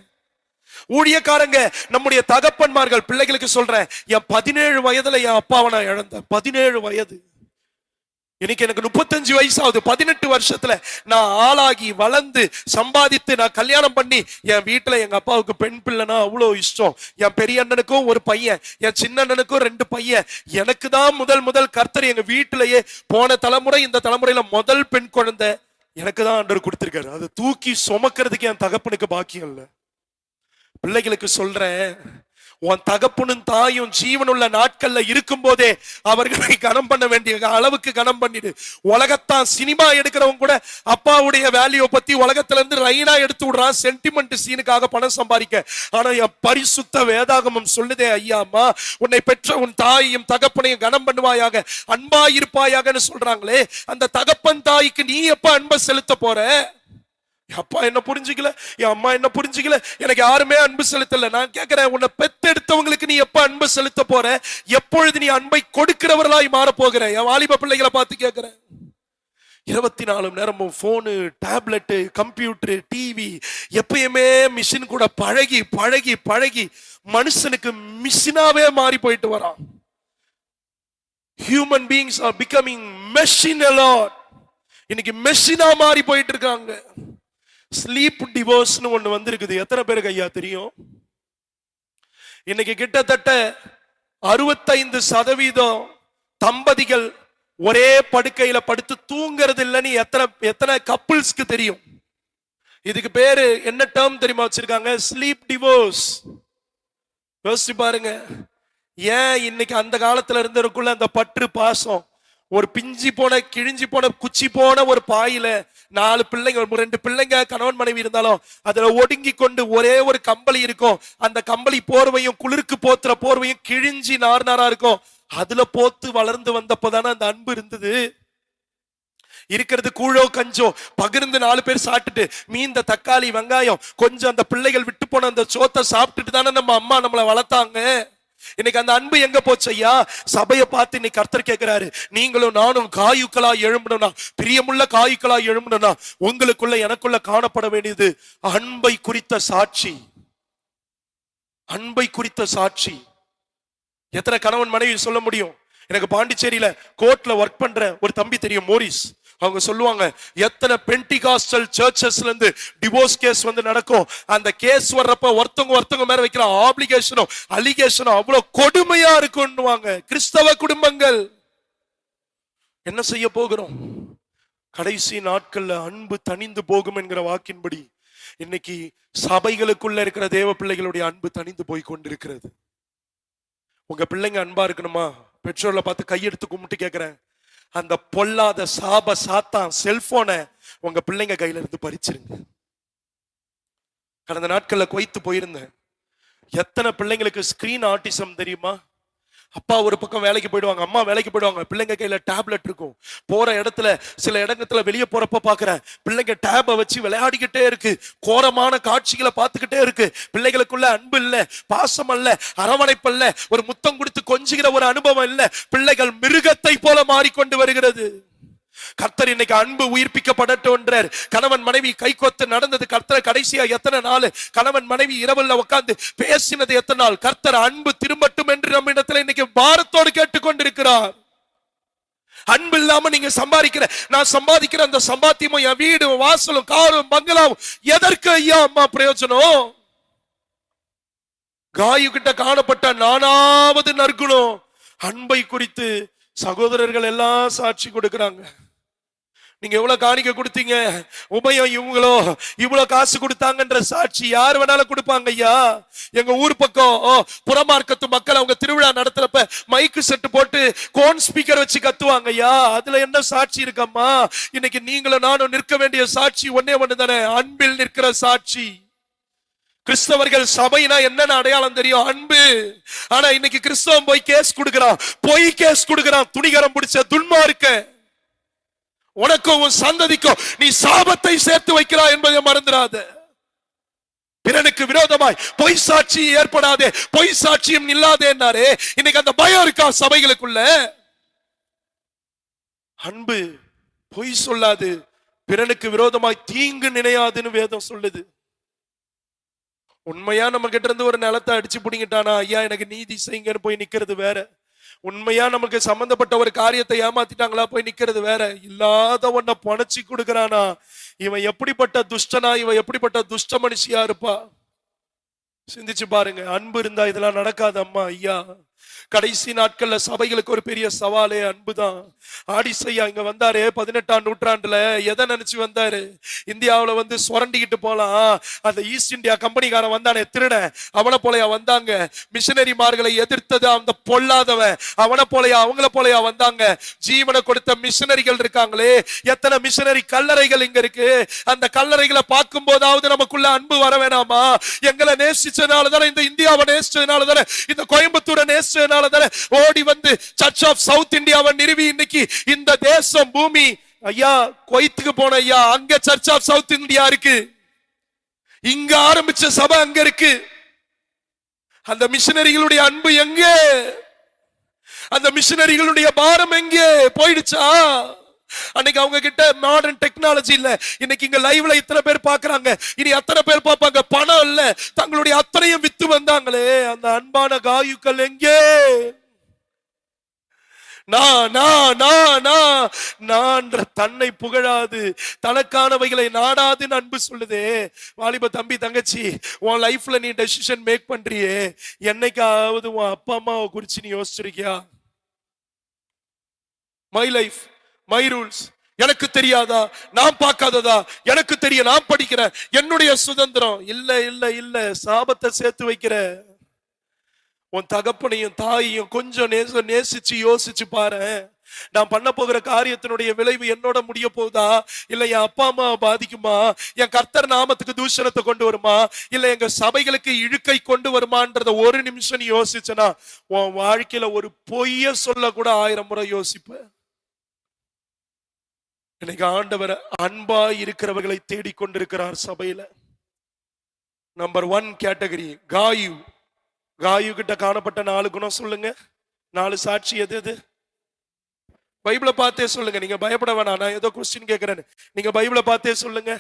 ஊழியக்காரங்க, நம்முடைய தகப்பன்மார்கள் பிள்ளைகளுக்கு சொல்றேன், என் 17 வயதுல என் அப்பாவை நான் இழந்தேன். 17 வயது. இன்னைக்கு எனக்கு 35 வயசாகுது. 18 வருஷத்துல நான் ஆளாகி வளர்ந்து சம்பாதித்து நான் கல்யாணம் பண்ணி என் வீட்டுல எங்க அப்பாவுக்கு பெண் பிள்ளைனா அவ்வளவு இஷ்டம். என் பெரிய அண்ணனுக்கும் ஒரு பையன், என் சின்ன அண்ணனுக்கும் 2 பையன். எனக்கு தான் முதல் கர்த்தர் எங்க வீட்டிலேயே போன தலைமுறை இந்த தலைமுறையில முதல் பெண் குழந்தை எனக்கு தான் ஆண்டவர் கொடுத்திருக்காரு. அதை தூக்கி சுமக்கிறதுக்கு என் தகப்பனுக்கு பாக்கியம் இல்லை. பிள்ளைகளுக்கு சொல்றேன், உன் தகப்பனும் தாயும் ஜீவனுள்ள நாட்கள்ல இருக்கும் போதே அவர்களை கனம் பண்ண வேண்டிய அளவுக்கு கனம் பண்ணிடு. உலகத்தான் சினிமா எடுக்கிறவங்க கூட அப்பாவுடைய வேல்யூ பத்தி உலகத்துல இருந்து ரைனா எடுத்து விடுறான், சென்டிமெண்ட் சீனுக்காக பணம் சம்பாதிக்க. ஆனா என் பரிசுத்த வேதாகமம் சொல்லுதே, ஐயாமா உன்னை பெற்ற உன் தாயையும் தகப்பனையும் கனம் பண்ணுவாயாக, அன்பா இருப்பாயாகன்னு சொல்றாங்களே. அந்த தகப்பன் தாய்க்கு நீ எப்ப அன்பை செலுத்த போற? அப்பா என்ன புரிஞ்சுக்கல, என் அம்மா என்ன புரிஞ்சுக்கல, எனக்கு யாருமே அன்பு செலுத்தல. நான் கேட்கிறேன், உன்னை பெத்தெடுத்தவங்களுக்கு நீ எப்ப அன்பு செலுத்த போற? எப்பொழுது நீ அன்பை கொடுக்கிறவர்களாய் மாற போகிற? என் வாலிப பிள்ளைகளை பார்த்து கேட்கிறேன். 24 நேரமும் போனு, டேப்லெட், கம்ப்யூட்டர், டிவி, எப்பயுமே மிஷின் கூட பழகி பழகி பழகி மனுஷனுக்கு மிஷினாவே மாறி போயிட்டு வரான். Human beings are becoming machine a lot. இன்னைக்கு மெஷினா மாறி போயிட்டு இருக்காங்க. ஸ்லீப் டிவோர்ஸ்னு ஒண்ணு வந்திருக்குது. எத்தனை பேருக்கு ஐயா தெரியும்? இன்னைக்கு கிட்டத்தட்ட 65% தம்பதிகள் ஒரே படுக்கையில படுத்து தூங்குறது இல்லைன்னு எத்தனை கப்பிள்ஸ்க்கு தெரியும்? இதுக்கு பேரு என்ன டேர்ம் தெரியுமா வச்சிருக்காங்க? Sleep divorce. யோசிச்சு பாருங்க. ஏன் இன்னைக்கு அந்த காலத்துல இருந்தவருக்குள்ள அந்த பற்று பாசம், ஒரு பிஞ்சி போன கிழிஞ்சி போன குச்சி போன ஒரு பாயில 4 பிள்ளைங்க, 2 பிள்ளைங்க கணவன் மனைவி இருந்தாலும் அதுல ஒடுங்கி கொண்டு ஒரே ஒரு கம்பளி இருக்கும். அந்த கம்பளி போர்வையும் குளிருக்கு போத்துற போர்வையும் கிழிஞ்சி நாரா இருக்கும். அதுல போத்து வளர்ந்து வந்தப்போதானே அந்த அன்பு இருந்தது. இருக்கிறது கூழோ கஞ்சோ பகிர்ந்து 4 பேர் சாப்பிட்டுட்டு மீந்த தக்காளி வெங்காயம் கொஞ்சம் அந்த பிள்ளைகள் விட்டு போன அந்த சோத்தை சாப்பிட்டுட்டு தானே நம்ம அம்மா நம்மளை வளர்த்தாங்க. இன்னைக்கு அந்த அன்பு எங்க போச்சு ஐயா? சபையை பார்த்து இன்னைக்கு கர்த்தர் கேட்கிறாரு, நீங்களும் நானும் காயுக்களா எழும்பணும்னா, பிரியமுள்ள காயுக்களா எழும்பணும்னா உங்களுக்குள்ள எனக்குள்ள காணப்பட வேண்டியது அன்பை குறித்த சாட்சி. அன்பை குறித்த சாட்சி. எத்தனை கணவன் மனைவி சொல்ல முடியும்? எனக்கு பாண்டிச்சேரியில கோர்ட்ல ஒர்க் பண்ற ஒரு தம்பி தெரியும், மோரிஸ். அவங்க சொல்லுவாங்க, எத்தனை பென்டிகாஸ்டல் சர்ச்சஸ்ல இருந்து டிவோர்ஸ் கேஸ் நடக்கும். அந்த கேஸ் வர்றப்ப ஒருத்தவங்க மேல வைக்கிற ஆப்ளிகேஷனோ அலிகேஷனோ அவ்வளவு கொடுமையா இருக்கும்னுவாங்க. கிறிஸ்தவ குடும்பங்கள் என்ன செய்ய போகிறோம்? கடைசி நாட்கள்ல அன்பு தணிந்து போகும் என்கிற வாக்கின்படி இன்னைக்கு சபைகளுக்குள்ள இருக்கிற தேவ பிள்ளைகளுடைய அன்பு தணிந்து போய் கொண்டிருக்கிறது. உங்க பிள்ளைங்க அன்பா இருக்கணுமா? பெற்றோர்ல பார்த்து கையெடுத்து கும்பிட்டு கேட்கிறேன், அந்த பொல்லாத சாப சாத்தான் செல்போனை உங்க பிள்ளைங்க கையில இருந்து பறிச்சிருங்க. கடந்த நாட்கள்ல குவைத்து போயிருந்தேன். எத்தனை பிள்ளைங்களுக்கு ஸ்கிரீன் ஆட்டிசம் தெரியுமா? அப்பா ஒரு பக்கம் வேலைக்கு போயிடுவாங்க, அம்மா வேலைக்கு போயிடுவாங்க, பிள்ளைங்க கையில டேப்லெட் இருக்கும். போற இடத்துல சில இடத்துல வெளியே போறப்ப பாக்குறேன், பிள்ளைங்க டேபை வச்சு விளையாடிக்கிட்டே இருக்கு, கோரமான காட்சிகளை பார்த்துக்கிட்டே இருக்கு. பிள்ளைகளுக்குள்ள அன்பு இல்ல, பாசம் அல்ல, அரவணைப்பு இல்ல, ஒரு முத்தம் கொடுத்து கொஞ்சுகிற ஒரு அனுபவம் இல்ல. பிள்ளைகள் மிருகத்தை போல மாறிக்கொண்டு வருகிறது. கர்த்தர் இன்னைக்கு அன்பு உயிர்ப்பிக்கப்படட்டும் என்றார். கணவன் மனைவி கைகோத்து நடந்தது கர்த்தர் கடைசியா எத்தனை நாள்? கணவன் மனைவி இரவுல உட்கார்ந்து பேசினது எத்தனை நாள்? கர்த்தர் அன்பு திரும்பட்டும் என்று நம்ம இடத்துல இன்னைக்கு பாரத்தோடு கேட்டுக்கொண்டிருக்கிறார். அன்பு இல்லாம நீங்க நான் சம்பாதிக்கிற அந்த சம்பாத்தியமும் என் வீடு வாசலும் காரும் பங்களாவும் எதற்கு ஐயா அம்மா பிரயோஜனம்? காயு கிட்ட காணப்பட்ட 4வது நற்குணம் அன்பை குறித்து சகோதரர்கள் எல்லாம் சாட்சி கொடுக்கிறாங்க. நீங்க எவ்வளவு காணிக்க கொடுத்தீங்க, உபயம் இவங்களோ இவ்வளவு காசு கொடுத்தாங்கன்ற சாட்சி யார் வேணாலும் கொடுப்பாங்க ஐயா. எங்க ஊர் பக்கம் புறமார்க்கத்து மக்கள் அவங்க திருவிழா நடத்துறப்ப மைக்கு செட்டு போட்டு கோன் ஸ்பீக்கர் வச்சு கத்துவாங்க ஐயா. அதுல என்ன சாட்சி இருக்கம்மா? இன்னைக்கு நீங்களும் நானும் நிற்க வேண்டிய சாட்சி ஒன்னே ஒண்ணு தானே, அன்பில் நிற்கிற சாட்சி. கிறிஸ்தவர்கள் சபைனா என்னன்னு அடையாளம் தெரியும், அன்பு. ஆனா இன்னைக்கு கிறிஸ்தவன் போய் கேஸ் கொடுக்கிறான், பொய் கேஸ் கொடுக்கிறான், துணிகரம் பிடிச்ச துன்மார்க்க. உனக்கும் உன் சந்ததிக்கும் நீ சாபத்தை சேர்த்து வைக்கிறாய் என்பதை மறந்துடாத. பிறனுக்கு விரோதமாய் பொய் சாட்சி ஏற்படாதே, பொய் சாட்சியம் இல்லாதே என்னாரே. இன்னைக்கு அந்த பயம் இருக்கா சபைகளுக்குள்ள? அன்பு பொய் சொல்லாது, பிறனுக்கு விரோதமாய் தீங்கு நினையாதுன்னு வேதம் சொல்லுது. உண்மையா நம்ம கிட்ட இருந்து ஒரு நிலத்தை அடிச்சு பிடிங்கிட்டானா, ஐயா எனக்கு நீதி செய்யுங்கன்னு போய் நிக்கிறது வேற. உண்மையா நமக்கு சம்பந்தப்பட்ட ஒரு காரியத்தை ஏமாத்திட்டாங்களா, போய் நிக்கிறது வேற. இல்லாத ஒன்ன பணச்சி கொடுக்கறானா, இவன் எப்படிப்பட்ட துஷ்டனா, இவன் எப்படிப்பட்ட துஷ்ட மனுஷியா இருப்பா. சிந்திச்சு பாருங்க. அன்பு இருந்தா இதெல்லாம் நடக்காது அம்மா ஐயா. கடைசி நாட்கள்ல சபைகளுக்கு ஒரு பெரிய சவாலே அன்புதான். ஆடிசையா இங்க வந்தாரு 18ஆம் நூற்றாண்டுல. எதை நினைச்சு வந்தாரு? இந்தியாவுல வந்து சுரண்டிக்கிட்டு போலாம். அந்த ஈஸ்ட் இந்தியா கம்பெனிக்காரன் வந்தானே திருட, அவனை போலயா வந்தாங்க. மிஷனரிமார்களை எதிர்த்தது அந்த பொல்லாதவன், அவனை போலயா அவங்கள போலயா வந்தாங்க. ஜீவனை கொடுத்த மிஷனரிகள் இருக்காங்களே, எத்தனை மிஷனரி கல்லறைகள் இங்க இருக்கு. அந்த கல்லறைகளை பார்க்கும் போதாவது நமக்குள்ள அன்பு வர வேணாமா? எங்களை நேசிச்சதுனாலதானே, இந்த இந்தியாவை நேசிச்சதுனாலதானே, இந்த கோயம்புத்தூரை நேசிச்சதுனால ஓடி வந்து சர்ச் ஆஃப் சவுத் இந்தியாவை நிறுவி இன்னைக்கு இந்த தேசம் பூமி. ஐயா குவைத்துக்கு போன ஐயா, அங்க சர்ச் ஆஃப் சவுத் இந்தியா இருக்கு. இங்க ஆரம்பிச்ச சபை அங்க இருக்கு. அந்த மிஷனரிகளுடைய அன்பு எங்கே? அந்த மிஷனரிகளுடைய பாரம் எங்கே போயிடுச்சா? அன்னைக்கு அவங்க கிட்ட மாடர்ன் டெக்னாலஜி இல்ல. இன்னைக்கு இங்க லைவ்ல இத்தனை பேர் பாக்குறாங்க, இனி அத்தனை பேர் பார்ப்பாங்க. பணம் இல்ல, தங்களுடைய அத்தனையும் வித்து வந்தாங்களே, அந்த அன்பான காயுக்கள் எங்கே? நான் தன்னை புகழாது, தனக்கானவைகளை நாடாதுன்னு அன்பு சொல்லுதே. வாலிப தம்பி தங்கச்சி, உன் லைஃப்ல நீ டெசிஷன் மேக் பண்றியே, என்னைக்காவது உன் அப்பா அம்மாவை குறிச்சு நீ யோசிச்சிருக்கியா? மை லைஃப் மை ரூல்ஸ், எனக்கு தெரியாதா, நான் பார்க்காததா, எனக்கு தெரிய, நான் படிக்கிறேன், என்னுடைய சுதந்திரம். இல்ல இல்ல இல்ல, சாபத்தை சேர்த்து வைக்கிற. உன் தகப்பனையும் தாயையும் கொஞ்சம் நேசிச்சு யோசிச்சு பாரு. நான் பண்ண போகிற காரியத்தினுடைய விளைவு என்னோட முடிய போகுதா, இல்ல என் அப்பா அம்மா பாதிக்குமா, என் கர்த்தர் நாமத்துக்கு தூஷணத்தை கொண்டு வருமா, இல்ல எங்க சபைகளுக்கு இழுக்கை கொண்டு வருமான்றத ஒரு நிமிஷம் நீ யோசிச்சனா, உன் வாழ்க்கையில ஒரு பொய்ய சொல்ல கூட 1000 முறை யோசிப்ப. இன்னைக்கு ஆண்டவர் அன்பாய் இருக்கிறவர்களை தேடிக்கொண்டிருக்கிறார் சபையில. Number 1 category காயு. காயு கிட்ட காணப்பட்ட 4 குணம் சொல்லுங்க. 4 சாட்சி எது எது? பைபிளை பார்த்தே சொல்லுங்க. நீங்க பயப்பட வேணாம், நான் ஏதோ கொஸ்டின் கேட்கிறேன். நீங்க பைபிளை பார்த்தே சொல்லுங்க.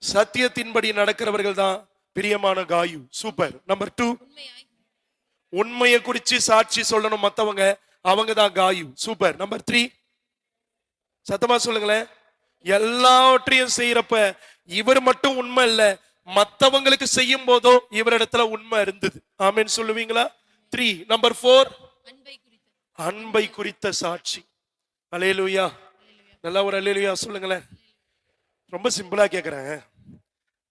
சத்தியத்தின்படி நடக்கிறவர்கள் தான் பிரியமான காயு. சூப்பர். நம்பர் 2 உண்மையை குறிச்சு சாட்சி சொல்லணும் மத்தவங்க, அவங்க தான் காயு. சூப்பர். நம்பர் 3 சத்தமா சொல்லுங்களேன். எல்லாவற்றையும் செய்யறப்ப இவர் மட்டும் உண்மை இல்ல, மத்தவங்களுக்கு செய்யும் போதும் இவரிடத்துல உண்மை இருந்தது. ஆமென் சொல்லுவீங்களா? 3 நம்பர் 4 அன்பை குறித்த சாட்சி. அல்லேலூயா. நல்லா ஒரு அல்லேலூயா சொல்லுங்களேன். ரொம்ப சிம்பிளா கேக்குறேன்.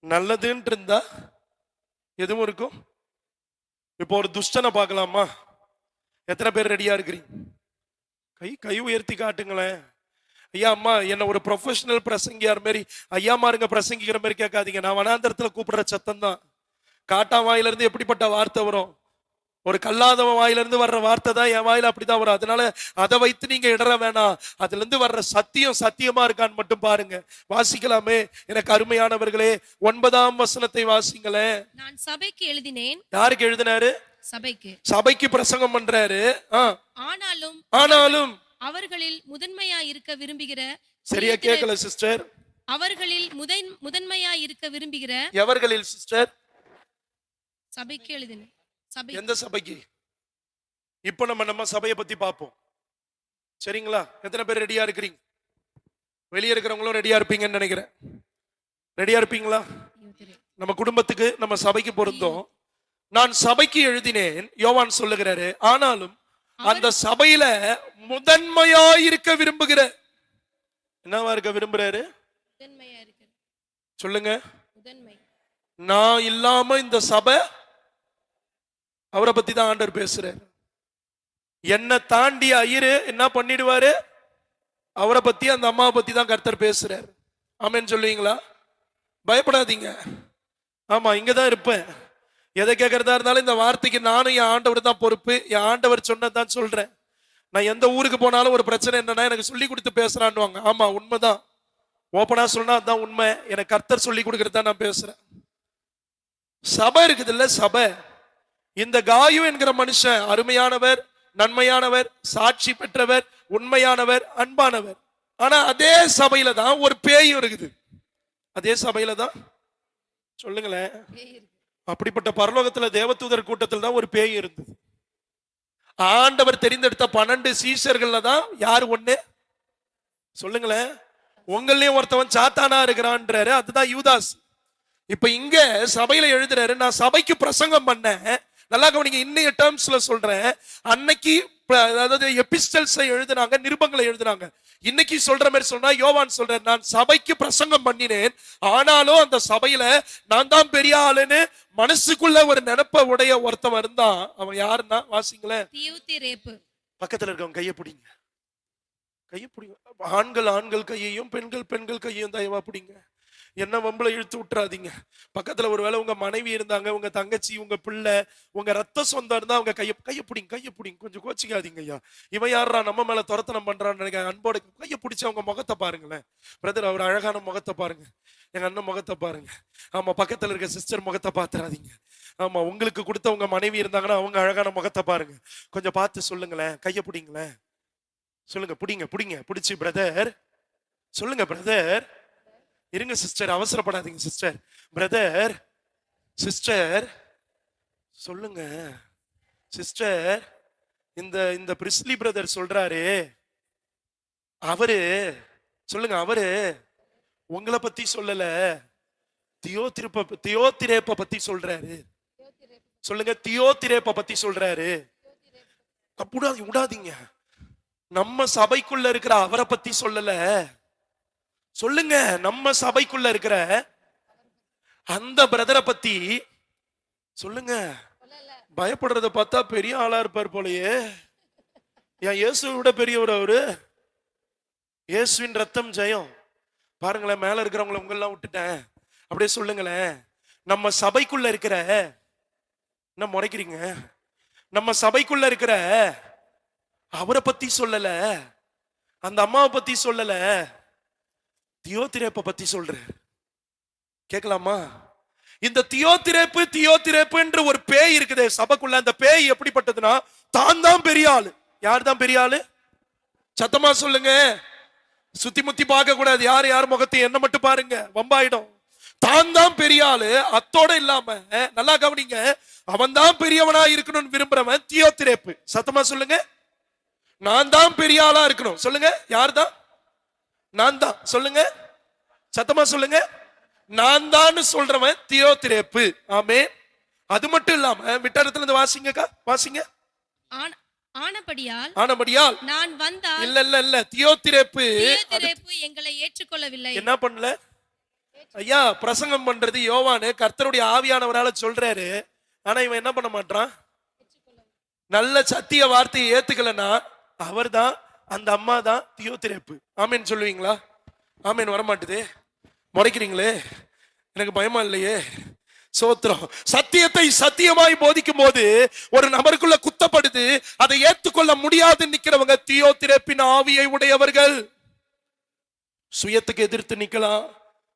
நல்லதுன்னு இருந்தா எதுவும் இருக்கும். இப்போ ஒரு துஷ்டனை பார்க்கலாமா? எத்தனை பேர் ரெடியா இருக்கிறீங்க? கை உயர்த்தி காட்டுங்களேன். ஐயா அம்மா என்ன ஒரு ப்ரொஃபஷனல் பிரசங்கியார் மாதிரி ஐயா மாருங்க பிரசங்கிக்கிற மாதிரி கேட்காதீங்க. நான் வனாந்தரத்துல கூப்பிடுற சத்தம் தான். காட்டா வாயில இருந்து எப்படிப்பட்ட வார்த்தை வரும்? ஒரு கல்லாதவன் வாயில இருந்து வர்ற வார்த்தை தான் என் வாயில அப்படிதான் வரும். அதனால அதை வைத்து நீங்க இடற வேணாம். அதுல இருந்து வர்ற சத்தியம் சத்தியமா இருக்கான்னு மட்டும் பாருங்க. வாசிக்கலாமே எனக்கு அருமையானவர்களே. 9ஆம் வசனத்தை வாசிங்களேன். நான் சபைக்கு எழுதினேன். யாருக்கு எழுதினாரு? சபைக்கு பிரசங்கம் பண்றாரு. ஆனாலும் அவர்களில் முதன்மையாய் இருக்க விரும்புகிற. சரியா கேட்கல சிஸ்டர். அவர்களில் முதன்மையாய் இருக்க விரும்புகிற. எவர்களில் சிஸ்டர்? சபைக்கு எழுதினேன். எந்த சபைக்கு? இப்ப நம்ம சபையை பத்தி பார்ப்போம். சரிங்களா? எத்தனை பேர் ரெடியா இருக்கிறீங்க? வெளியே இருக்கிறவங்களும் ரெடியா இருப்பீங்கன்னு நினைக்கிறேன். ரெடியா இருப்பீங்களா? நம்ம குடும்பத்துக்கு நம்ம சபைக்கு பொருந்தோம். நான் சபைக்கு எழுதினேன் யோவான் சொல்லுகிறாரு. ஆனாலும் அந்த சபையில முதன்மையாயிருக்க விரும்புகிற. என்னவா இருக்க விரும்புறாரு? முதன்மையா இருக்கிறது. சொல்லுங்க. முதன்மை. நான் இல்லாம இந்த சபை, அவரை பத்தி தான் ஆண்டவர் பேசுறாரு. என்ன தாண்டி ஐயரு என்ன பண்ணிடுவாரு? அவரை பத்தி, அந்த அம்மாவை பத்தி தான் கர்த்தர் பேசுறாரு. ஆமென் சொல்லுவீங்களா? பயப்படாதீங்க. ஆமா, இங்கதான் இருப்பேன். எதை கேட்கறதா இருந்தாலும் இந்த வார்த்தைக்கு நானும் என் ஆண்டவர் தான் பொறுப்பு. என் ஆண்டவர் சொன்னதான் சொல்றேன். நான் எந்த ஊருக்கு போனாலும் ஒரு பிரச்சனை என்னன்னா எனக்கு சொல்லி கொடுத்து பேசுறான்னுவாங்க. ஆமா, உண்மைதான். ஓப்பனா சொன்னா அதான் உண்மை. எனக்கு கர்த்தர் சொல்லி கொடுக்கறதா நான் பேசுறேன். சபை இருக்குது இல்ல, சபை. இந்த காயு என்கிற மனுஷன் அருமையானவர், நன்மையானவர், சாட்சி பெற்றவர், உண்மையானவர், அன்பானவர். ஆனா அதே சபையில தான் ஒரு பேயும் இருக்குது. அதே சபையில தான், சொல்லுங்களேன், அப்படிப்பட்ட பரலோகத்துல தேவதூதர் கூட்டத்தில் தான் ஒரு பேய் இருந்தது. ஆண்டவர் தெரிந்தெடுத்த 12 சீஷர்கள்ல தான் யாரு ஒண்ணு? சொல்லுங்களேன். உங்களையும் ஒருத்தவன் சாத்தானா இருக்கிறான்றாரு, அதுதான் யூதாஸ். இப்ப இங்க சபையில எழுதுறாரு, நான் சபைக்கு பிரசங்கம் பண்ணேன். நல்லா கவனிங்க, இன்னைய டேர்ம்ஸ்ல சொல்றேன். அன்னைக்கு அதாவது எபிஸ்டல்ஸ் எழுதுனாங்க, நிருபங்களை எழுதுனாங்க. இன்னைக்கு சொல்ற மாதிரி சொன்னா யோவான் சொல்ற, நான் சபைக்கு பிரசங்கம் பண்ணினேன், ஆனாலும் அந்த சபையில நான் தான் பெரிய ஆளுன்னு மனசுக்குள்ள ஒரு நினைப்ப உடைய ஒருத்தவன் இருந்தான். அவன் யாருன்னா வாசிங்களேன். தியோதிரேப்பு. பக்கத்துல இருக்கவங்க கையை பிடிங்க, கையை பிடிங்க. ஆண்கள் ஆண்கள் கையையும், பெண்கள் பெண்கள் கையையும் தயவா பிடிங்க. என்ன வம்புல இழுத்து விட்டுறாதீங்க. பக்கத்துல ஒருவேளை உங்க மனைவி இருந்தாங்க, உங்க தங்கச்சி, உங்க பிள்ளை, உங்க ரத்த சொந்தம் இருந்தா அவங்க கையை பிடிங்க, கையை பிடிங்க. கொஞ்சம் கோச்சிக்காதீங்க. ஐயா, இவன் யாரா நம்ம மேல துரத்தனம் பண்றான்னு நினைக்க, அன்போட கையை பிடிச்சி அவங்க முகத்தை பாருங்களேன். பிரதர், அவர் அழகான முகத்தை பாருங்க, எங்க அண்ணன் முகத்தை பாருங்க. ஆமா, பக்கத்துல இருக்க சிஸ்டர் முகத்தை பாத்துறாதீங்க. ஆமா, உங்களுக்கு கொடுத்த உங்க மனைவி இருந்தாங்கன்னா அவங்க அழகான முகத்தை பாருங்க. கொஞ்சம் பார்த்து சொல்லுங்களேன், கையை பிடிங்களேன். சொல்லுங்க, பிடிங்க பிடிங்க, பிடிச்சி பிரதர் சொல்லுங்க. பிரதர் இருங்க சிஸ்டர், அவசரப்படாதீங்க சிஸ்டர். பிரதர், சிஸ்டர் சொல்லுங்க. சிஸ்டர், இந்த பிரிஸ்லி பிரதர் சொல்றாரு, அவரு சொல்லுங்க, அவரு உங்களை பத்தி சொல்லல, தியோதிரேப்ப பத்தி சொல்றாரு. சொல்லுங்க, தியோதிரேப்ப பத்தி சொல்றாரு. அப்படி விடாதீங்க. நம்ம சபைக்குள்ள இருக்கிற அவரை பத்தி சொல்லல. சொல்லுங்க, நம்ம சபைக்குள்ள இருக்கிற அந்த பிரதரை பத்தி சொல்லுங்க. பயப்படுறத பார்த்தா பெரிய ஆளா இருப்பார் போலயே. என் இயேசுவை விட பெரியவர் அவரு. இயேசுவின் ரத்தம் ஜெயம். பாருங்களேன், மேல இருக்கிறவங்களை உங்களெல்லாம் விட்டுட்டேன். அப்படியே சொல்லுங்களேன், நம்ம சபைக்குள்ள இருக்கிற, என்ன முறைக்கிறீங்க, நம்ம சபைக்குள்ள இருக்கிற அவரை பத்தி சொல்லல, அந்த அம்மாவை பத்தி சொல்லல, தியோதிரேப்ப பத்தி சொல்றாரு. கேட்கலாமா? இந்த தியோதிரேப்பு என்ற ஒரு பேய் இருக்குது சபைக்குள்ள. அந்த பேய் எப்படிப்பட்டதுன்னா, தான் தான் பெரிய ஆளு. யார் தான் பெரிய ஆளு? சத்தமா சொல்லுங்க. சுத்தி முத்தி பார்க்க கூடாது. யார் யார் முகத்தை என்ன மட்டும் பாருங்க, வம்பாயிடும். தான் தான் பெரிய ஆளு. அத்தோட இல்லாம நல்லா கவனிங்க, அவன் தான் பெரியவனா இருக்கணும்னு விரும்புறவன் தியோதிரேப்பு. சத்தமா சொல்லுங்க. நான் தான் பெரிய ஆளா இருக்கணும். சொல்லுங்க, யார் தான்? நான் தான். சொல்லுங்க, சத்தமா சொல்லுங்க. நான் தான் சொல்றவன் தியோதிரேப்பு. ஆமே. அது மட்டும் இல்லாம விட்டடத்துல இருந்து வாசிங்கக்கா, வாசிங்க. ஆனபடியால் நான் வந்தால், இல்ல தியோதிரேப்பு எங்களை ஏற்றுக்கொள்ளவில்லை. என்ன பண்ணல? ஐயா, பிரசங்கம் பண்றது யோவானு கர்த்தருடைய ஆவியானவரால சொல்றாரு. ஆனா இவன் என்ன பண்ண மாட்டான்? நல்ல சத்திய வார்த்தையை ஏத்துக்கலன்னா அவர் தான், அந்த அம்மா தான் தியோதிரேப்பு. ஆமேன்னு சொல்லுவீங்களா? ஆமேன் வரமாட்டுதே, முறைக்கிறீங்களே. எனக்கு பயமா இல்லையே. சோத்திரம். சத்தியத்தை சத்தியமாய் போதிக்கும் போது ஒரு நபருக்குள்ள குத்தப்படுது, அதை ஏற்றுக்கொள்ள முடியாது நிக்கிறவங்க தியோதிரேப்பின் ஆவியை உடையவர்கள். சுயத்துக்கு எதிர்த்து நிக்கலாம்,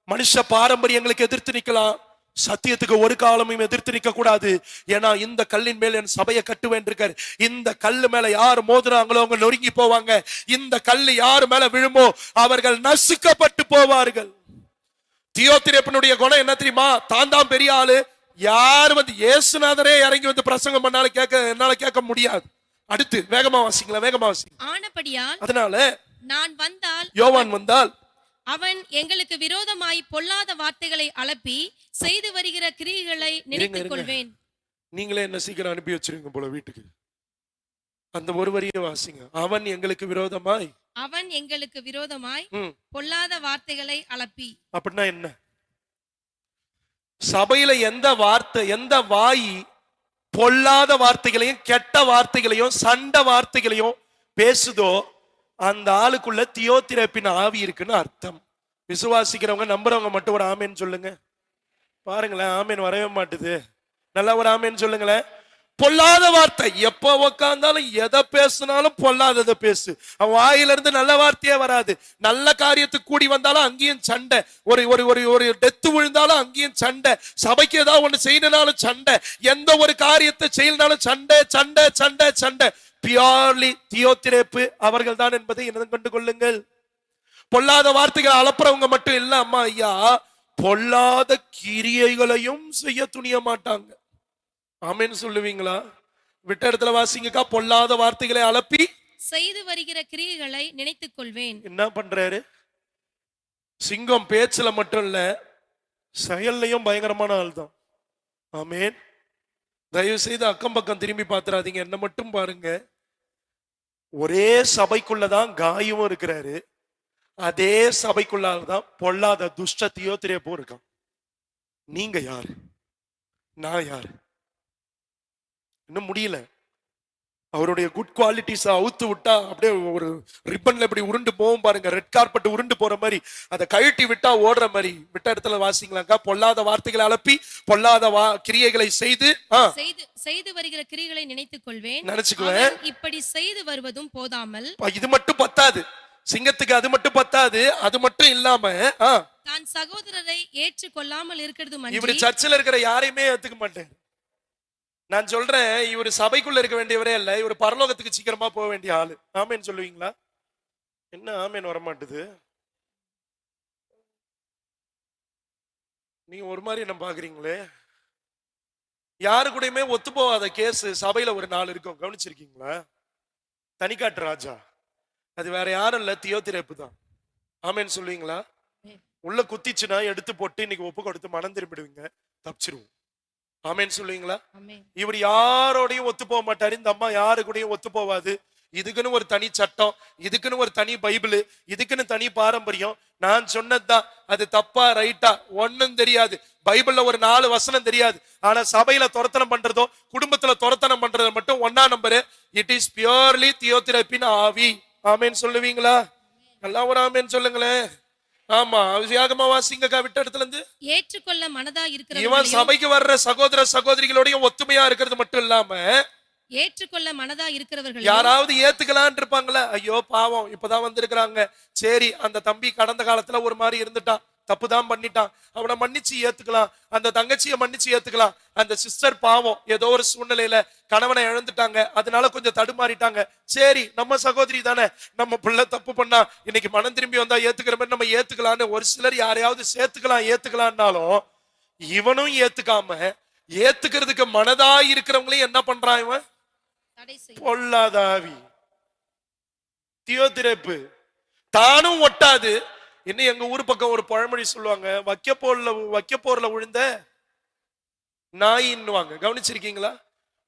மனுஷ பாரம்பரியங்களுக்கு எதிர்த்து நிக்கலாம், சத்தியத்துக்கு ஒரு காலமும் எதிர்த்து நிற்க கூடாது. ஏன்னா இந்த கல்லின் மேல் என் சபையை கட்டுவேன் இருக்காரு. இந்த கல்லு மேல யார் மோதுறாங்களோ அவங்க நொறுங்கி போவாங்க. இந்த கல்லு யார் மேல விழுமோ அவர்கள் நசுக்கப்பட்டு போவார்கள். தியோதிரேப்பினுடைய குணம் என்ன தெரியுமா? தான் தான் பெரிய ஆளு. யார் வந்து இயேசுநாதரே இறங்கி வந்து பிரசங்கம் பண்ணாலும் என்னால கேட்க முடியாது. அடுத்து வேகமா வாசிங்களா, வேகமா வாசிங்க. ஆனபடியால் அதனால நான் வந்தால், யோவான் வந்தால், அவன் எங்களுக்கு விரோதமாய் பொல்லாத வார்த்தைகளை அலப்பி செய்து வருகிற கிரியைகளை நினைத்துக் கொள்வேன். நீங்களே என்ன சீக்கிரம் அனுப்பி வச்சிருங்க போல வீட்டுக்கு. அந்த ஒரு வரியை வாசிங்க. அவன் எங்களுக்கு விரோதமாய். அவன் எங்களுக்கு விரோதமாய் ம். பொல்லாத வார்த்தைகளை அலப்பி. அப்படின்னா என்ன? சபையில எந்த வார்த்தை, எந்த வாய் பொல்லாத வார்த்தைகளையும் கெட்ட வார்த்தைகளையும் சண்டை வார்த்தைகளையும் பேசுதோ அந்த ஆளுக்குள்ள தியோத்திரப்பின் ஆவி இருக்குன்னு அர்த்தம். விசுவாசிக்கிறவங்க நம்புறவங்க மட்டும் ஒரு ஆமேன்னு சொல்லுங்க. பாருங்களேன், ஆமேன் வரவே மாட்டுது. நல்லா ஒரு ஆமேன்னு சொல்லுங்களேன். பொல்லாத வார்த்தை, எப்ப உக்காந்தாலும் எதை பேசினாலும் பொல்லாததை பேசு. அவன் வாயில இருந்து நல்ல வார்த்தையே வராது. நல்ல காரியத்துக்கு கூடி வந்தாலும் அங்கேயும் சண்டை. ஒரு ஒரு ஒரு ஒரு டெத்து விழுந்தாலும் அங்கேயும் சண்டை. சபைக்கு ஏதாவது ஒண்ணு செய்யணும்னாலும் சண்டை. எந்த ஒரு காரியத்தை செய்யணும்னாலும் சண்டை சண்டை சண்டை சண்டை. பியோர்லி தியோத்திரேப்பு அவர்கள் தான் என்பதை என்னது கண்டு கொள்ளுங்கள். பொல்லாத வார்த்தைகளை அளப்புறவங்க மட்டும் இல்ல அம்மா ஐயா, பொல்லாத கிரியைகளையும் செய்ய துணிய மாட்டாங்க. ஆமென் சொல்லுவீங்களா? விட்ட இடத்துல வாசிங்கக்கா. பொல்லாத வார்த்தைகளை அலப்பி செய்து வருகிற கிரியைகளை நினைத்துக் கொள்வேன். என்ன பண்றாரு? சிங்கம் பேச்சுல மட்டும் இல்ல, செயல்லையும் பயங்கரமான ஆள் தான். ஆமென். தயவு செய்து அக்கம் பக்கம் திரும்பி பாத்துறாதீங்க, என்ன மட்டும் பாருங்க. ஒரே சபைக்குள்ளதான் காயும் இருக்கிறாரு, அதே சபைக்குள்ளதான் பொல்லாத துஷ்ட தியோத்திரேப்பும் இருக்கான். நீங்க யாரு? நான் யாரு? இன்னும் முடியல. அவருடைய குட் குவாலிட்டிஸ் அவுத்து விட்டா அப்படியே ஒரு ரிப்பன்ல இப்படி உருண்டு போகும் பாருங்க, ரெட் கார்பெட் உருண்டு போற மாதிரி, அதை கழட்டி விட்டா ஓடுற மாதிரி. விட்ட இடத்துல வாசிங்களாக்கா. பொல்லாத வார்த்தைகளை அலப்பி பொல்லாத கிரியைகளை செய்து செய்து வருகிற கிரியைகளை நினைத்துக் கொள்வேன். நினைச்சுக்குவேன். இப்படி செய்து வருவதும் போதாமல், இது மட்டும் பத்தாது சிங்கத்துக்கு, அது மட்டும் பத்தாது. அது மட்டும் இல்லாம தான் சகோதரரை ஏற்றுக்கொள்ளாமல் இருக்கிறது. இவரு சர்ச்சில் இருக்கிற யாரையுமே ஏத்துக்க மாட்டேன். நான் சொல்றேன், இவர் சபைக்குள்ள இருக்க வேண்டியவரே இல்ல, இவர் பரலோகத்துக்கு சீக்கிரமா போக வேண்டிய ஆளு. ஆமேன் சொல்லுவீங்களா? என்ன ஆமேன் வரமாட்டுது? நீங்க ஒரு மாதிரி என்ன பாக்குறீங்களே. யாரு கூடயுமே ஒத்து போகாத கேஸ் சபையில ஒரு 4 இருக்கும், கவனிச்சிருக்கீங்களா? தனிக்காட்டு ராஜா, அது வேற யாரும் இல்ல, தியோத்திரேப்பு தான். ஆமேன் சொல்லுவீங்களா? உள்ள குத்திச்சுனா எடுத்து போட்டு இன்னைக்கு ஒப்பு கொடுத்து மனம் திரும்பிடுவீங்க, தப்பிச்சிருவோம். ஆமேன் சொல்லுவீங்களா? இவர் யாரோடையும் ஒத்து போக மாட்டாரு. இந்த அம்மா யாரு கூடயும் ஒத்து போவாது. இதுக்குன்னு ஒரு தனி சட்டம், இதுக்குன்னு ஒரு தனி பைபிள், இதுக்குன்னு தனி பாரம்பரியம். நான் சொன்னதுதான், அது தப்பா ரைட்டா ஒன்னும் தெரியாது. பைபிள்ல ஒரு 4 வசனம் தெரியாது. ஆனா சபையில துரத்தனம் பண்றதோ குடும்பத்துல துரத்தனம் பண்றத மட்டும் 1ஆம் நம்பரு. இட் இஸ் பியூர்லி தியோத்திரேப்பின் ஆவி. ஆமேன் சொல்லுவீங்களா? நல்லா ஒரு ஆமேன் சொல்லுங்களேன். ஆமா, அவசியமா வாசிங்கக்கா. விட்ட இடத்துல இருந்து ஏற்றுக்கொள்ள மனதா இருக்கிற இவன் சபைக்கு வர்ற சகோதர சகோதரிகளோட ஒத்துமையா இருக்கிறது மட்டும் இல்லாம, ஏற்றுக்கொள்ள மனதா இருக்கிறவர்கள் யாராவது ஏத்துக்கலான் இருப்பாங்களா? ஐயோ பாவம், இப்பதான் வந்திருக்கிறாங்க, சரி அந்த தம்பி கடந்த காலத்துல ஒரு மாதிரி இருந்துட்டான், தப்புதான் பண்ணிட்டான், அவனை மன்னிச்சு ஏத்துக்கலாம், அந்த தங்கச்சியை மன்னிச்சு ஏத்துக்கலாம். அந்த சிஸ்டர் பாவம், ஏதோ ஒரு சூழ்நிலையில கணவனை இழந்துட்டாங்க, அதனால கொஞ்சம் தடுமாறிட்டாங்க. சரி, நம்ம சகோதரி தானே, நம்ம பிள்ளை தப்பு பண்ணா இன்னைக்கு மனம் திரும்பி வந்தா ஏத்துக்கிற மாதிரி நம்ம ஏத்துக்கலான்னு ஒரு சிலர் யாரையாவது ஏத்துக்கலாம்னாலும், இவனும் ஏத்துக்காம ஏத்துக்கிறதுக்கு மனதா இருக்கிறவங்களையும் என்ன பண்றான் இவன்? பொல்லாதாவி தியோத்திரேப்பு. தானும் ஒட்டாது. இன்னும் எங்க ஊர் பக்கம் ஒரு பழமொழி சொல்லுவாங்க, வைக்கப்போர்ல விழுந்த நாயின்னுவாங்க. கவனிச்சிருக்கீங்களா?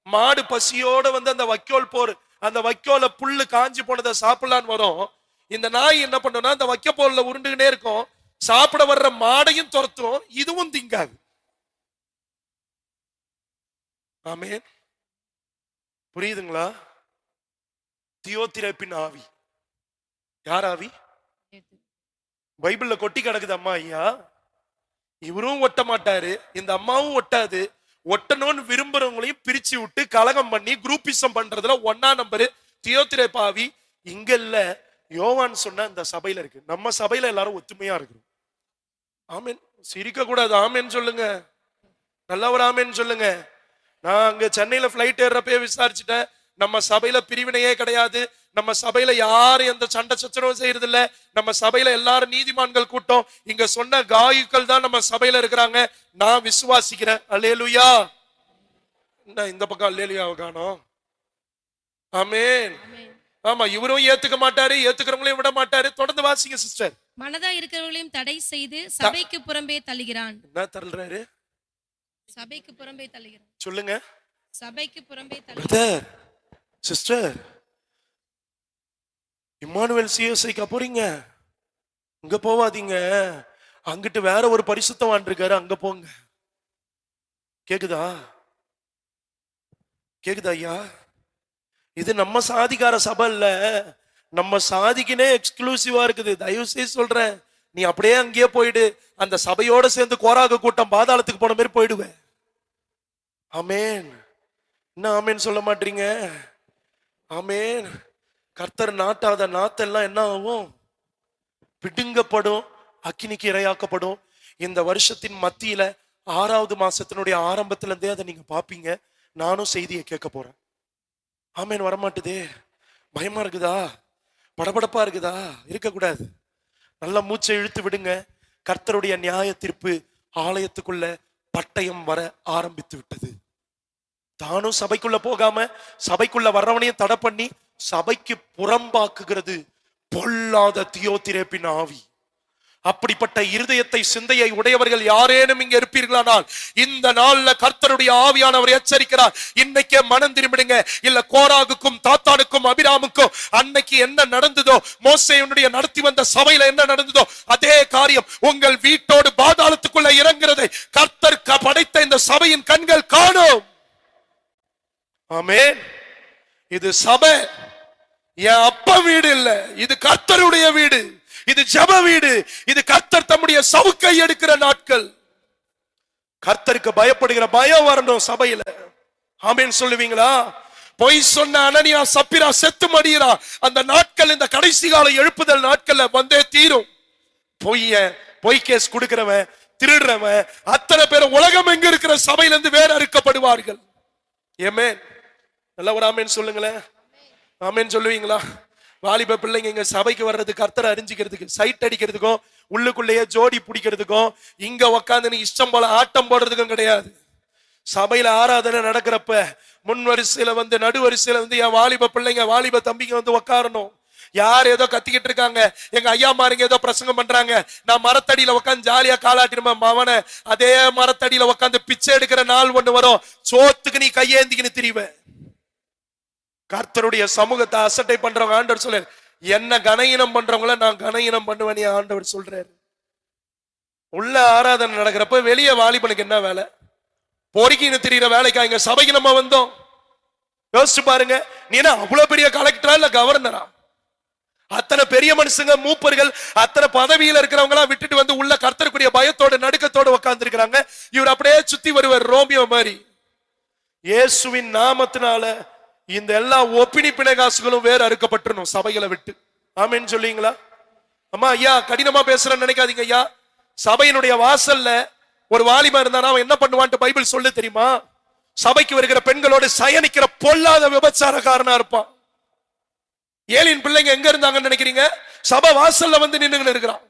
மாடு பசியோட வந்து அந்த வைக்கோல் போர், அந்த வைக்கோல புல்லு காஞ்சி போனதை சாப்பிடலான்னு வரும். இந்த நாய் என்ன பண்ணும்னா அந்த வைக்கப்போர்ல உருண்டுகிட்டே இருக்கும், சாப்பிட வர்ற மாடையும் துரத்தும், இதுவும் திங்காது. ஆமென். புரியுதுங்களா? தியோத்திரேப்பின் ஆவி. யார் ஆவி? பைபிள்ல கொட்டி கிடக்குது அம்மா ஐயா. இவரும் ஒட்ட மாட்டாரு, இந்த அம்மாவும் ஒட்டாது. ஒட்டணும்னு விரும்புறவங்களையும் பிரிச்சு விட்டு கலகம் பண்ணி குரூப்பிசம் பண்றதுல 1ஆம் நம்பரு தியோத்திரேப்பு ஆவி. இங்க இல்ல, யோவான் சொன்ன இந்த சபையில இருக்கு. நம்ம சபையில எல்லாரும் ஒத்துமையா இருக்கிறோம். ஆமென். சிரிக்க கூடாது. ஆமென் சொல்லுங்க. நல்ல ஒரு ஆமென் சொல்லுங்க. நான் அங்க சென்னையில பிளைட் ஏறப்பே விசாரிச்சுட்டேன், நம்ம சபையில பிரிவினையே கிடையாது. நம்ம சபையில யாரும் எந்த சண்டை சச்சரவும் செய்யறது இல்ல. நம்ம சபையில எல்லாரும் நீதிமான்கள் கூட்டம். இங்க சொன்ன காயுக்கள் தான் நம்ம சபையில இருக்கிறாங்க. நான் விசுவாசிக்கிறேன். அல்லேலூயா. என்ன இந்த பக்கம் அல்லேலூயாவை காணோம்? ஆமென். ஆமா, இவரும் ஏத்துக்க மாட்டாரு, ஏத்துக்கிறவங்களையும் விட மாட்டாரு. தொடர்ந்து வாசிங்க சிஸ்டர். மனதா இருக்கிறவர்களையும் தடை செய்து சபைக்கு புறம்பே தள்ளுகிறான். என்ன தள்ளுறாரு? சபைக்கு புறம்பே தள்ளுகிறான். சொல்லுங்க. சபைக்கு புறம்பே தள்ளுகிறான். சிஸ்டர், இம்மானுவேல் சிஎஸ்ஐக்கு போறீங்க, இங்க போவாதீங்க, அங்கிட்டு வேற ஒரு பரிசுத்தவான் இருக்காரு, அங்க போங்க. கேக்குதா? கேக்குதா ஐயா? இது நம்ம சாதிக்கார சபை இல்ல, நம்ம சாதிக்குனே எக்ஸ்க்ளூசிவா இருக்குது. தயவு செய்து சொல்றேன், நீ அப்படியே அங்கேயே போயிடு, அந்த சபையோட சேர்ந்து கோராக கூட்டம் பாதாளத்துக்கு போன மாதிரி போயிடுவேன். ஆமேன். என்ன ஆமேன் சொல்ல மாட்டீங்க? ஆமேன். கர்த்தர் நாட்டாத நாத்தெல்லாம் என்ன ஆகும்? பிடுங்கப்படும், அக்கினிக்கு இரையாக்கப்படும். இந்த வருஷத்தின் மத்தியில 6வது மாசத்தினுடைய ஆரம்பத்துல இருந்தே அதை நீங்க பாப்பீங்க. நானும் செய்தியை கேட்க போறேன். ஆமேன். வரமாட்டுதே, பயமா இருக்குதா, படபடப்பா இருக்குதா? இருக்கக்கூடாது. நல்ல மூச்சை இழுத்து விடுங்க. கர்த்தருடைய நியாய தீர்ப்பு ஆலயத்துக்குள்ள பட்டயம் வர ஆரம்பித்து விட்டது. தானும் சபைக்குள்ள போகாம சபைக்குள்ள வர்றவனையும் தடை பண்ணி சபைக்கு புறம்பாக்குகிறது பொல்லாத தியோத்திரேப்பின் ஆவி. அப்படிப்பட்ட இருதயத்தை சிந்தையை உடையவர்கள் யாரேனும் இங்க இருப்பீர்களானால் இந்த நாள்ல கர்த்தருடைய ஆவியானவர் எச்சரிக்கிறார், இன்னைக்கே மனம் திரும்பிடுங்க. இல்ல கோராகுக்கும் தாத்தானுக்கும் அபிராமுக்கும் அன்னைக்கு என்ன நடந்ததோ, மோசேயுடைய நடத்தி வந்த சபையில என்ன நடந்ததோ அதே காரியம் உங்கள் வீட்டோடு பாதாளத்துக்குள்ள இறங்குறதை கர்த்தர் படைத்த இந்த சபையின் கண்கள் காணும். ஆமென். இது சபை, என் அப்பா வீடு இல்ல, இது கர்த்தருடைய வீடு, இது ஜெப வீடு, இது கர்த்தர் தம்முடைய சவுக்கை எடுக்கிற நாட்கள். கர்த்தருக்கு பயப்படுகிற பயம் வரணும் சபையில. ஆமென் சொல்லுவீங்களா? பொய் சொன்ன அனனியா சப்பிரா செத்து மடியறா, அந்த நாட்கள் இந்த கடைசி கால எழுப்புதல் நாட்கள்ல வந்தே தீரும். பொய் கேஸ் கொடுக்கிறவன், திருடுறவன் அத்தனை பேர் உலகம் எங்க இருக்கிற சபையில இருந்து வேற அறுக்கப்படுவார்கள். ஆமென். நல்ல ஒரு ஆமென் சொல்லுங்களேன். ஆமென் சொல்லுவீங்களா? வாலிப பிள்ளைங்க இங்க சபைக்கு வர்றது கர்த்தரை அறிஞ்சிக்கிறதுக்கு, சைட் அடிக்கிறதுக்கும், உள்ளுக்குள்ளேயே ஜோடி பிடிக்கிறதுக்கும், இங்க உக்காந்து இஷ்டம் போல ஆட்டம் போடுறதுக்கும் கிடையாது. சபையில ஆராதனை நடக்கிறப்ப முன் வரிசையில வந்து நடுவரிசையில வந்து என் வாலிப பிள்ளைங்க வாலிப தம்பிங்க வந்து உக்காரணும். யார் ஏதோ கத்திக்கிட்டு இருக்காங்க, எங்க ஐயா மாருங்க ஏதோ பிரசங்கம் பண்றாங்க, நான் மரத்தடியில உட்காந்து ஜாலியா காலாட்டிருப்பேன். மவனை அதே மரத்தடியில உட்காந்து பிச்சை எடுக்கிற நாள் ஒண்ணு வரும், சோத்துக்கு நீ கையேந்திக்கின்னு திரிவேன். கர்த்தருடைய சமூகத்தை அசட்டை பண்றவங்க ஆண்டவர் சொல்றாரு, என்ன கனஈனம் பண்றவங்கள நான் கனஈனம் பண்ணுவேன் ஆண்டவர் சொல்றாரு. உள்ள ஆராதனை நடக்கிறப்ப வெளியே வாலிபனுக்கு என்ன வேலை? பொறுக்கின்னு திரிகிற வேலைக்கா இங்க சபைக்கு நம்ம வந்தோம்? யோசிச்சு பாருங்க. நீ என்ன அவ்வளவு பெரிய கலெக்டரா இல்ல கவர்னரா? அத்தனை பெரிய மனுஷங்க, மூப்பர்கள், அத்தனை பதவியில இருக்கிறவங்க எல்லாம் விட்டுட்டு வந்து உள்ள கர்த்தருக்குரிய பயத்தோட நடுக்கத்தோட உட்கார்ந்து இருக்கிறாங்க. இவர் அப்படியே சுத்தி வருவார் ரோமியோ மாதிரி. இயேசுவின் நாமத்தினால இந்த எல்லா ஒப்பினி பிணைகாசுகளும் வேற அறுக்கப்பட்டுறணும் சபைகளை விட்டு. ஆமென் சொல்லுவீங்களா? அம்மா ஐயா கடினமா பேசுறேன்னு நினைக்காதீங்க ஐயா. சபையினுடைய வாசல்ல ஒரு வாலிபா இருந்தானா அவன் என்ன பண்ணுவான்ட்டு பைபிள் சொல்லு தெரியுமா? சபைக்கு வருகிற பெண்களோடு சயனிக்கிற பொல்லாத விபச்சாரக்காரனா இருப்பான். ஏலின் பிள்ளைங்க எங்க இருந்தாங்கன்னு நினைக்கிறீங்க? சபை வாசல்ல வந்து நின்னுன்னு இருக்கிறான்.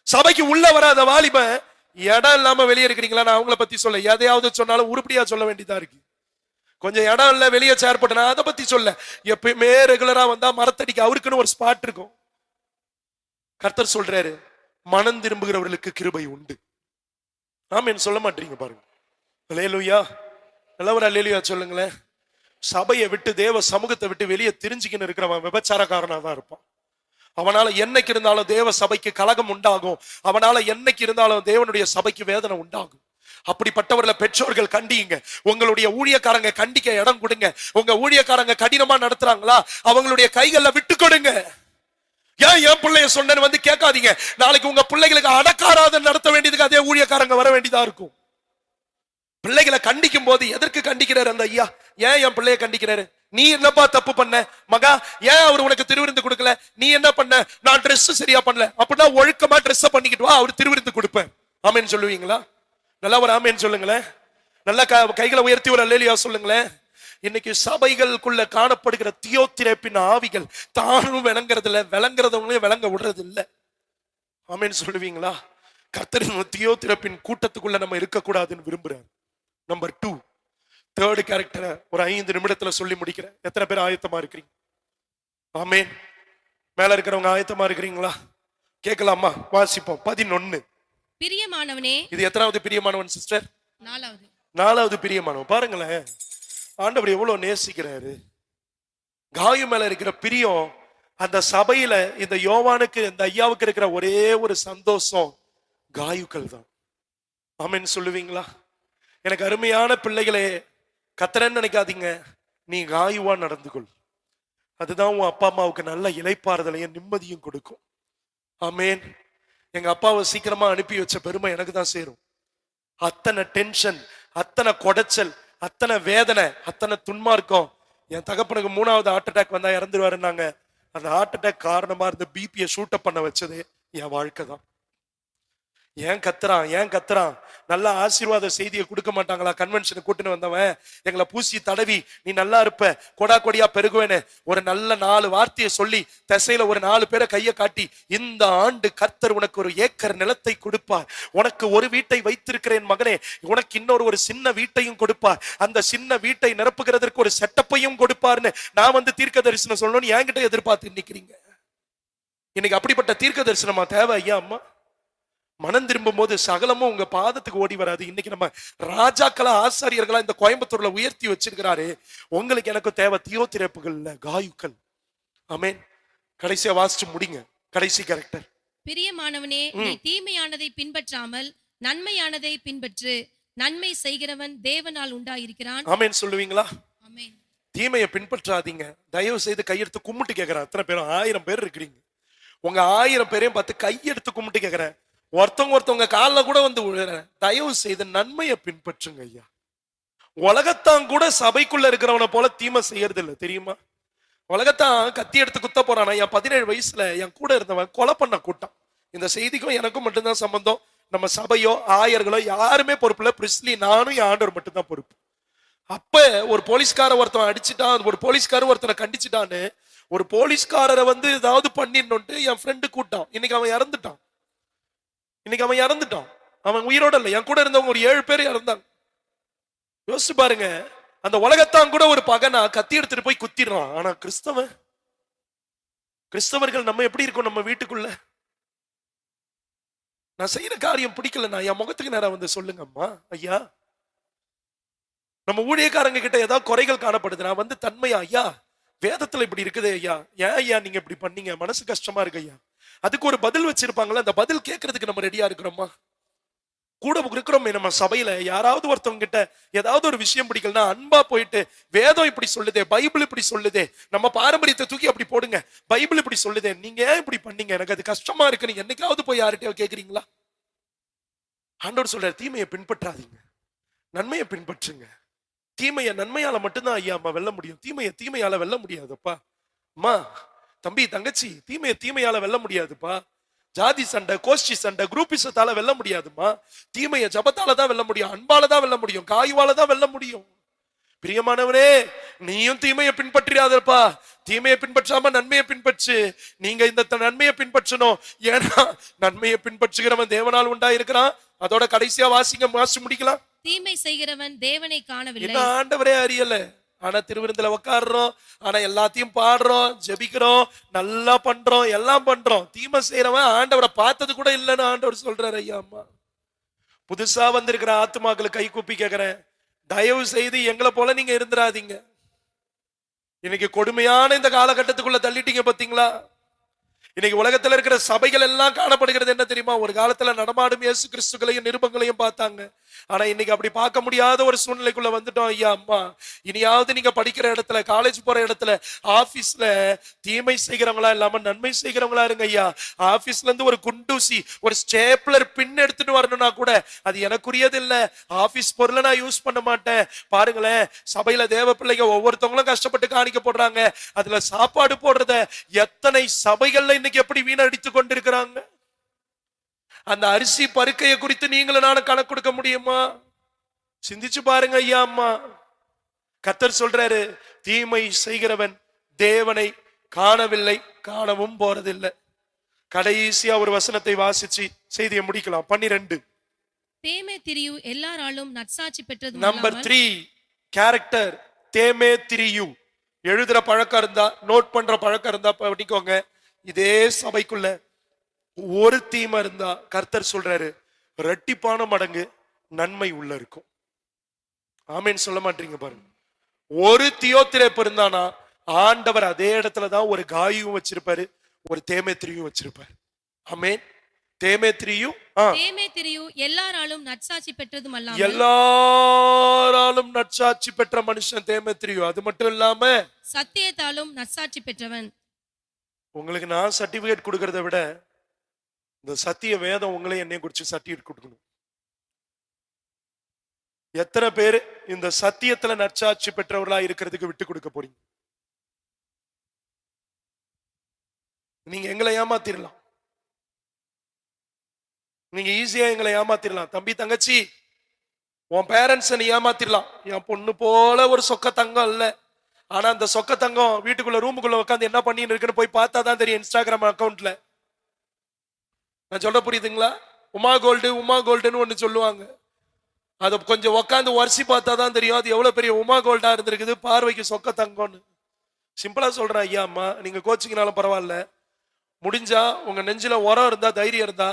சபைக்கு உள்ள வராத வாலிபன் இடம் இல்லாம வெளியே இருக்கிறீங்களா? நான் அவங்கள பத்தி சொல்ல, எதையாவது சொன்னாலும் உருப்படியா சொல்ல வேண்டியதா இருக்கு. கொஞ்சம் இடம் இல்ல வெளியே சேர்ப்பட்டு, நான் அதை பத்தி சொல்ல. எப்பயுமே ரெகுலரா வந்தா மரத்தடிக்கு அவருக்குன்னு ஒரு ஸ்பாட் இருக்கும். கர்த்தர் சொல்றாரு, மனம் திரும்புகிறவர்களுக்கு கிருபை உண்டு. ஆமென் சொல்ல மாட்டீங்க பாருங்க. அல்லேலூயா. நல்லவரா அல்லேலூயா சொல்லுங்களேன். சபையை விட்டு தேவ சமூகத்தை விட்டு வெளியே திரிஞ்சுக்கின்னு இருக்கிறவன் விபச்சாரக்காரனா தான் இருப்பான். அவனால என்னைக்கு இருந்தாலும் தேவ சபைக்கு கலகம் உண்டாகும். அவனால என்னைக்கு இருந்தாலும் தேவனுடைய சபைக்கு வேதனை உண்டாகும். அப்படிப்பட்டவர்களை பெற்றோர்கள் கண்டிங்க. உங்களுடைய ஊழியக்காரங்க கண்டிக்க இடம் கொடுங்க. உங்க ஊழியக்காரங்க கடினமா நடத்துறாங்களா, அவங்களுடைய கைகள்ல விட்டு கொடுங்க. ஏன் என் பிள்ளைய சொன்னேன்னு வந்து கேட்காதீங்க. நாளைக்கு உங்க பிள்ளைகளுக்கு அடக்காராதனை நடத்த வேண்டியதுக்கு அதே ஊழியக்காரங்க வர வேண்டியதா இருக்கும். பிள்ளைகளை கண்டிக்கும் போது எதற்கு கண்டிக்கிறாரு அந்த ஐயா? ஏன் என் பிள்ளைய கண்டிக்கிறாரு? நீ என்னப்பா தப்பு பண்ண மகா? ஏன் அவர் உனக்கு திருவிருந்து கொடுக்கல? நீ என்ன பண்ண? நான் ட்ரெஸ் சரியா பண்ணல. அப்படின்னா ஒழுக்கமா ட்ரெஸ் பண்ணிக்கிட்டு வா, அவர் திருவிருந்து கொடுப்பேன். ஆமென் சொல்லுவீங்களா? நல்லா ஒரு ஆமென் சொல்லுங்களேன். நல்லா கைகளை உயர்த்தி ஒரு அல்லேலூயா சொல்லுங்களேன். இன்னைக்கு சபைகளுக்குள்ள காணப்படுகிற தியோத்திரேப்பின் ஆவிகள் தானும் விளங்குறது இல்ல, விளங்குறவங்களையும் விளங்க விடுறது இல்ல. ஆமென் சொல்லுவீங்களா? கர்த்தரின் தியோத்திரேப்பின் கூட்டத்துக்குள்ள நம்ம இருக்கக்கூடாதுன்னு விரும்புறாரு. நம்பர் 2, தேர்ட் கேரக்டரை ஒரு 5 நிமிடத்துல சொல்லி முடிக்கிறேன். எத்தனை பேர் ஆயத்தமா இருக்கிறீங்க? ஆமென். மேல இருக்கிறவங்க ஆயத்தமா இருக்கிறீங்களா? கேட்கலாமா? வாசிப்போம். 11. பிரியமானவனே. இது எத்தனாவது பிரியமானவன் சிஸ்டர்? 4வது. 4வது பிரியமானவன். பாருங்களேன், ஆண்டவர் எவ்வளவு நேசிக்கிறாரு. காயு மேல இருக்கிற பிரியம், அந்த சபையில இந்த யோவானுக்கு இந்த ஐயாவுக்கு இருக்கிற ஒரே ஒரு சந்தோஷம் காயுக்கள் தான். ஆமென் சொல்லுவீங்களா? எனக்கு அருமையான பிள்ளைகளே, கத்தரன்னு நினைக்காதீங்க, நீ காயுவா நடந்து கொள். அதுதான் உன் அப்பா அம்மாவுக்கு நல்ல இளைப்பாறுதலையும் நிம்மதியும் கொடுக்கும். ஆமென். எங்க அப்பாவை சீக்கிரமா அனுப்பி வச்ச பெருமை எனக்கு தான் சேரும். அத்தனை டென்ஷன், அத்தனை கொடைச்சல், அத்தனை வேதனை, அத்தனை துன்மார்க்கம். என் தகப்பனுக்கு 3வது ஹார்ட் அட்டாக் வந்தா இறந்துருவாருன்னாங்க. அந்த ஹார்ட் அட்டாக் காரணமா இருந்த பிபியை ஷூட் பண்ண வச்சது என் வாழ்க்கை தான். ஏன் கத்துறான்? நல்ல ஆசீர்வாத செய்தியை கொடுக்க மாட்டாங்களா? கன்வென்ஷனை கூட்டின்னு வந்தவன் எங்களை பூசி தடவி நீ நல்லா இருப்ப, கொடா கொடியா பெருகுவேன்னு ஒரு நல்ல 4 வார்த்தையை சொல்லி திசையில ஒரு 4 பேரை கையை காட்டி, இந்த ஆண்டு கர்த்தர் உனக்கு ஒரு ஏக்கர் நிலத்தை கொடுப்பார், உனக்கு ஒரு வீட்டை வைத்திருக்கிறேன் மகனே, உனக்கு இன்னொரு சின்ன வீட்டையும் கொடுப்பார், அந்த சின்ன வீட்டை நிரப்புகிறதற்கு ஒரு செட்டப்பையும் கொடுப்பார்னு நான் வந்து தீர்க்க தரிசனம் சொல்லணும்னு என்கிட்ட எதிர்பார்த்து நிக்கிறீங்க. இன்னைக்கு அப்படிப்பட்ட தீர்க்க தரிசனமா தேவை ஐயா அம்மா? மனம் திரும்பும் போது சகலமும் உங்க பாதத்துக்கு ஓடி வராது. இன்னைக்கு நம்ம ராஜாக்களா ஆசாரியர்களா இந்த கோயம்புத்தூர்ல உயர்த்தி வச்சிருக்கிறாரு. உங்களுக்கு எனக்கு தேவை தியோத்திரப்புகள்ல காயுக்கள். ஆமென். கடைசியா வாசிச்சு முடிங்க. கடைசி கேரக்டர். பிரியமானவனே, நீ தீமையானதை பின்பற்றாமல் நன்மையானதை பின்பற்று. நன்மை செய்கிறவன் தேவனால் உண்டாயிருக்கிறான். ஆமென் சொல்லுவீங்களா? ஆமென். தீமையை பின்பற்றாதீங்க. தயவு செய்து கையெடுத்து கும்பிட்டு கேட்கிறேன். அத்தனை பேரும் 1000 பேர் இருக்கிறீங்க. உங்க 1000 பேரையும் பார்த்து கையெடுத்து கும்பிட்டு கேட்கிறேன். ஒருத்தவங்க காலில் கூட வந்து விழுறேன். தயவு செய்து நன்மையை பின்பற்றுங்க ஐயா. உலகத்தான் கூட சபைக்குள்ள இருக்கிறவனை போல தீமை செய்யறது இல்லை தெரியுமா? உலகத்தான் கத்தி எடுத்து குத்த போறானா? என் 17 வயசுல என் கூட இருந்தவன் கொலை பண்ண கூட்டம். இந்த செய்திக்கும் எனக்கும் மட்டும்தான் சம்பந்தம். நம்ம சபையோ ஆயர்களோ யாருமே பொறுப்பு இல்லை. பிரிஸ்லி நானும் என் ஆண்டவர் மட்டும்தான் பொறுப்பு. அப்ப ஒரு போலீஸ்கார ஒருத்தன் அடிச்சுட்டான், ஒரு போலீஸ்காரர் ஒருத்தனை கண்டிச்சுட்டான்னு ஒரு போலீஸ்காரரை வந்து ஏதாவது பண்ணிடணும்ட்டு என் ஃப்ரெண்டு கூட்டான். இன்னைக்கு அவன் இறந்துட்டான். அவன் உயிரோட இல்லை. என் கூட இருந்தவங்க ஒரு 7 பேர் இறந்தாங்க. யோசிச்சு பாருங்க. அந்த உலகத்தான் கூட ஒரு பகனா கத்தி எடுத்துட்டு போய் குத்திடுறான். ஆனா கிறிஸ்தவர்கள் நம்ம எப்படி இருக்கும்? நம்ம வீட்டுக்குள்ள நான் செய்யற காரியம் பிடிக்கல, நான் என் முகத்துக்கு நேரம் வந்து சொல்லுங்க அம்மா ஐயா. நம்ம ஊழியக்காரங்க கிட்ட ஏதாவது குறைகள் காணப்படுது, நான் வந்து தன்மையா ஐயா வேதத்துல இப்படி இருக்குது ஐயா, ஏன் ஐயா நீங்க இப்படி பண்ணீங்க, மனசு கஷ்டமா இருக்கு ஐயா, அதுக்கு ஒரு பதில் வச்சிருப்பாங்களா? அந்த பதில் கேட்கறதுக்கு நம்ம ரெடியா இருக்கிறோமா? கூட இருக்கிறோமே நம்ம சபையில யாராவது ஒருத்தவங்க கிட்ட ஏதாவது ஒரு விஷயம் பிடிக்கலன்னா அன்பா போயிட்டு, வேதம் இப்படி சொல்லுதே, பைபிள் இப்படி சொல்லுதே, நம்ம பாரம்பரியத்தை தூக்கி அப்படி போடுங்க, பைபிள் இப்படி சொல்லுதே, நீங்க ஏன் இப்படி பண்ணீங்க, எனக்கு அது கஷ்டமா இருக்கு, நீங்க என்னைக்காவது போய் யார்கிட்டயோ கேக்குறீங்களா? ஆண்டவர் சொல்றார், தீமையை பின்பற்றாதீங்க, நன்மையை பின்பற்றுங்க. தீமையை நன்மையால மட்டும்தான் ஐயா அம்மா வெல்ல முடியும். தீமையால வெல்ல முடியாதுப்பா. அம்மா தம்பி தங்கச்சி, தீமையால வெல்ல முடியாதுப்பா. ஜாதி சண்டை, கோஷ்டி சண்டை, குரூப்பிசத்தால வெல்ல முடியாதுமா. தீமையை ஜபத்தால தான் வெல்ல முடியும், அன்பால தான் வெல்ல முடியும், காயுவால தான் வெல்ல முடியும். பிரியமானவரே, நீயும் தீமையை பின்பற்றாதப்பா. தீமையை பின்பற்றாம நன்மையை பின்பற்று. நீங்க இந்த நன்மையை பின்பற்றணும். ஏன்னா நன்மையை பின்பற்றுகிறவன் தேவனால் உண்டாயிருக்கிறான். அதோட கடைசியா வாசி முடிக்கலாம். தீமை செய்கிறவன் தேவனை காணவில்லை. என்ன ஆண்டவரே அறியல, ஆனா திருவிருந்துல உட்காடுறோம், ஆனா எல்லாத்தையும் பாடுறோம், ஜெபிக்கிறோம், நல்லா பண்றோம், எல்லாம் பண்றோம். தீமை செய்யறவன் ஆண்டவரை பார்த்தது கூட இல்லைன்னு ஆண்டவர் சொல்றாரு. ஐயா அம்மா, புதுசா வந்திருக்கிற ஆத்துமாக்களை கை கூப்பி கேட்கிறேன், தயவு செய்து எங்களை போல நீங்க இருந்துராதீங்க. இன்னைக்கு கொடுமையான இந்த காலகட்டத்துக்குள்ள தள்ளிட்டீங்க பாத்தீங்களா? இன்னைக்கு உலகத்துல இருக்கிற சபைகள் எல்லாம் காணப்படுகிறது என்ன தெரியுமா? ஒரு காலத்துல நடமாடும் இயேசு கிறிஸ்துகளையும் நிருபங்களையும் பார்த்தாங்க. ஆனா இன்னைக்கு அப்படி பார்க்க முடியாத ஒரு சூழ்நிலைக்குள்ள வந்துட்டோம். ஐயா அம்மா, இனியாவது நீங்க படிக்கிற இடத்துல, காலேஜ் போற இடத்துல, ஆபீஸ்ல தீமை செய்கிறவங்களா இல்லாம நன்மை செய்கிறவங்களா இருங்க ஐயா. ஆபீஸ்ல இருந்து ஒரு குண்டூசி, ஒரு ஸ்டேப்லர் பின் எடுத்துட்டு வரணும்னா கூட அது எனக்குரியது இல்ல, ஆபீஸ் பொருளை நான் யூஸ் பண்ண மாட்டேன். பாருங்களேன், சபையில தேவ பிள்ளைங்க ஒவ்வொருத்தவங்களும் கஷ்டப்பட்டு காணிக்க போடுறாங்க. அதுல சாப்பாடு போடுறத எத்தனை சபைகள்ல இன்னைக்கு எப்படி வீணடித்து கொண்டிருக்கிறாங்க. அந்த அரிசி பருக்கையை குறித்து நீங்களும் நானும் கணக்கு கொடுக்க முடியுமா? சிந்திச்சு பாருங்க ஐயா அம்மா. கர்த்தர் சொல்றாரு, தீமை செய்கிறவன் தேவனை காணவில்லை, காணவும் போறதில்லை. கடைசியா ஒரு வசனத்தை வாசிச்சு செய்தியை முடிக்கலாம். 12. தேமேத்திரியு எல்லாராலும் நற்சாட்சி பெற்றது. நம்பர் 3 கேரக்டர் தேமேத்திரியு. எழுதுற பழக்கம் இருந்தா, நோட் பண்ற பழக்கம் இருந்தா படிக்கோங்க. இதே சபைக்குள்ள ஒரு தீமை இருந்தா கர்த்தர் சொல்றாரு, ரெட்டிப்பான மடங்கு நன்மை உள்ள இருக்கும். ஆமேன்னு சொல்ல மாட்டீங்க பாருங்க. ஒரு தியோத்திரேப்பு இருந்தானா ஆண்டவர் அதே இடத்துலதான் ஒரு காயும் வச்சிருப்பாரு, ஒரு தேமேத்திரியும் வச்சிருப்பாரு. ஆமென். தேமேத்திரியும் எல்லாராலும் நற்சாட்சி பெற்றதும் அல்லாமல் எல்லாராலும் நற்சாட்சி பெற்ற மனுஷன் தேமேத்திரியும். அது மட்டும் இல்லாம சத்தியத்தாலும் நற்சாட்சி பெற்றவன். உங்களுக்கு நான் சர்டிபிகேட் கொடுக்கறத விட இந்த சத்திய வேதம் உங்களே என்னைய குறிச்சு சர்டிபிகேட் கொடுக்கணும். எத்தனை பேரு இந்த சத்தியத்துல நற்சாட்சி பெற்றவர்களா இருக்கிறதுக்கு விட்டு கொடுக்க போறீங்க? நீங்க எங்களை ஏமாத்திரலாம், நீங்க ஈஸியா எங்களை ஏமாத்திரலாம். தம்பி தங்கச்சி, உன் பேரண்ட்ஸ் நீ ஏமாத்திரலாம். என் பொண்ணு போல ஒரு சொக்க தங்கம் இல்ல, ஆனா அந்த சொக்க தங்கம் வீட்டுக்குள்ள ரூமுக்குள்ள உட்காந்து என்ன பண்ணின்னு இருக்குன்னு போய் பார்த்தா தான் தெரியும் இன்ஸ்டாகிராம் அக்கௌண்ட்ல. நான் சொல்ல புரியுதுங்களா? உமா கோல்டுன்னு ஒண்ணு சொல்லுவாங்க. அதை கொஞ்சம் உட்காந்து வரிசை பார்த்தா தான் தெரியும் அது எவ்வளவு பெரிய உமா கோல்டா இருந்திருக்குது, பார்வைக்கு சொக்க தங்கம்னு. சிம்பிளா சொல்றேன் ஐயா அம்மா, நீங்க கோச்சிங்கனாலும் பரவாயில்ல, முடிஞ்சா உங்க நெஞ்சில உரம் இருந்தா, தைரியம் இருந்தா,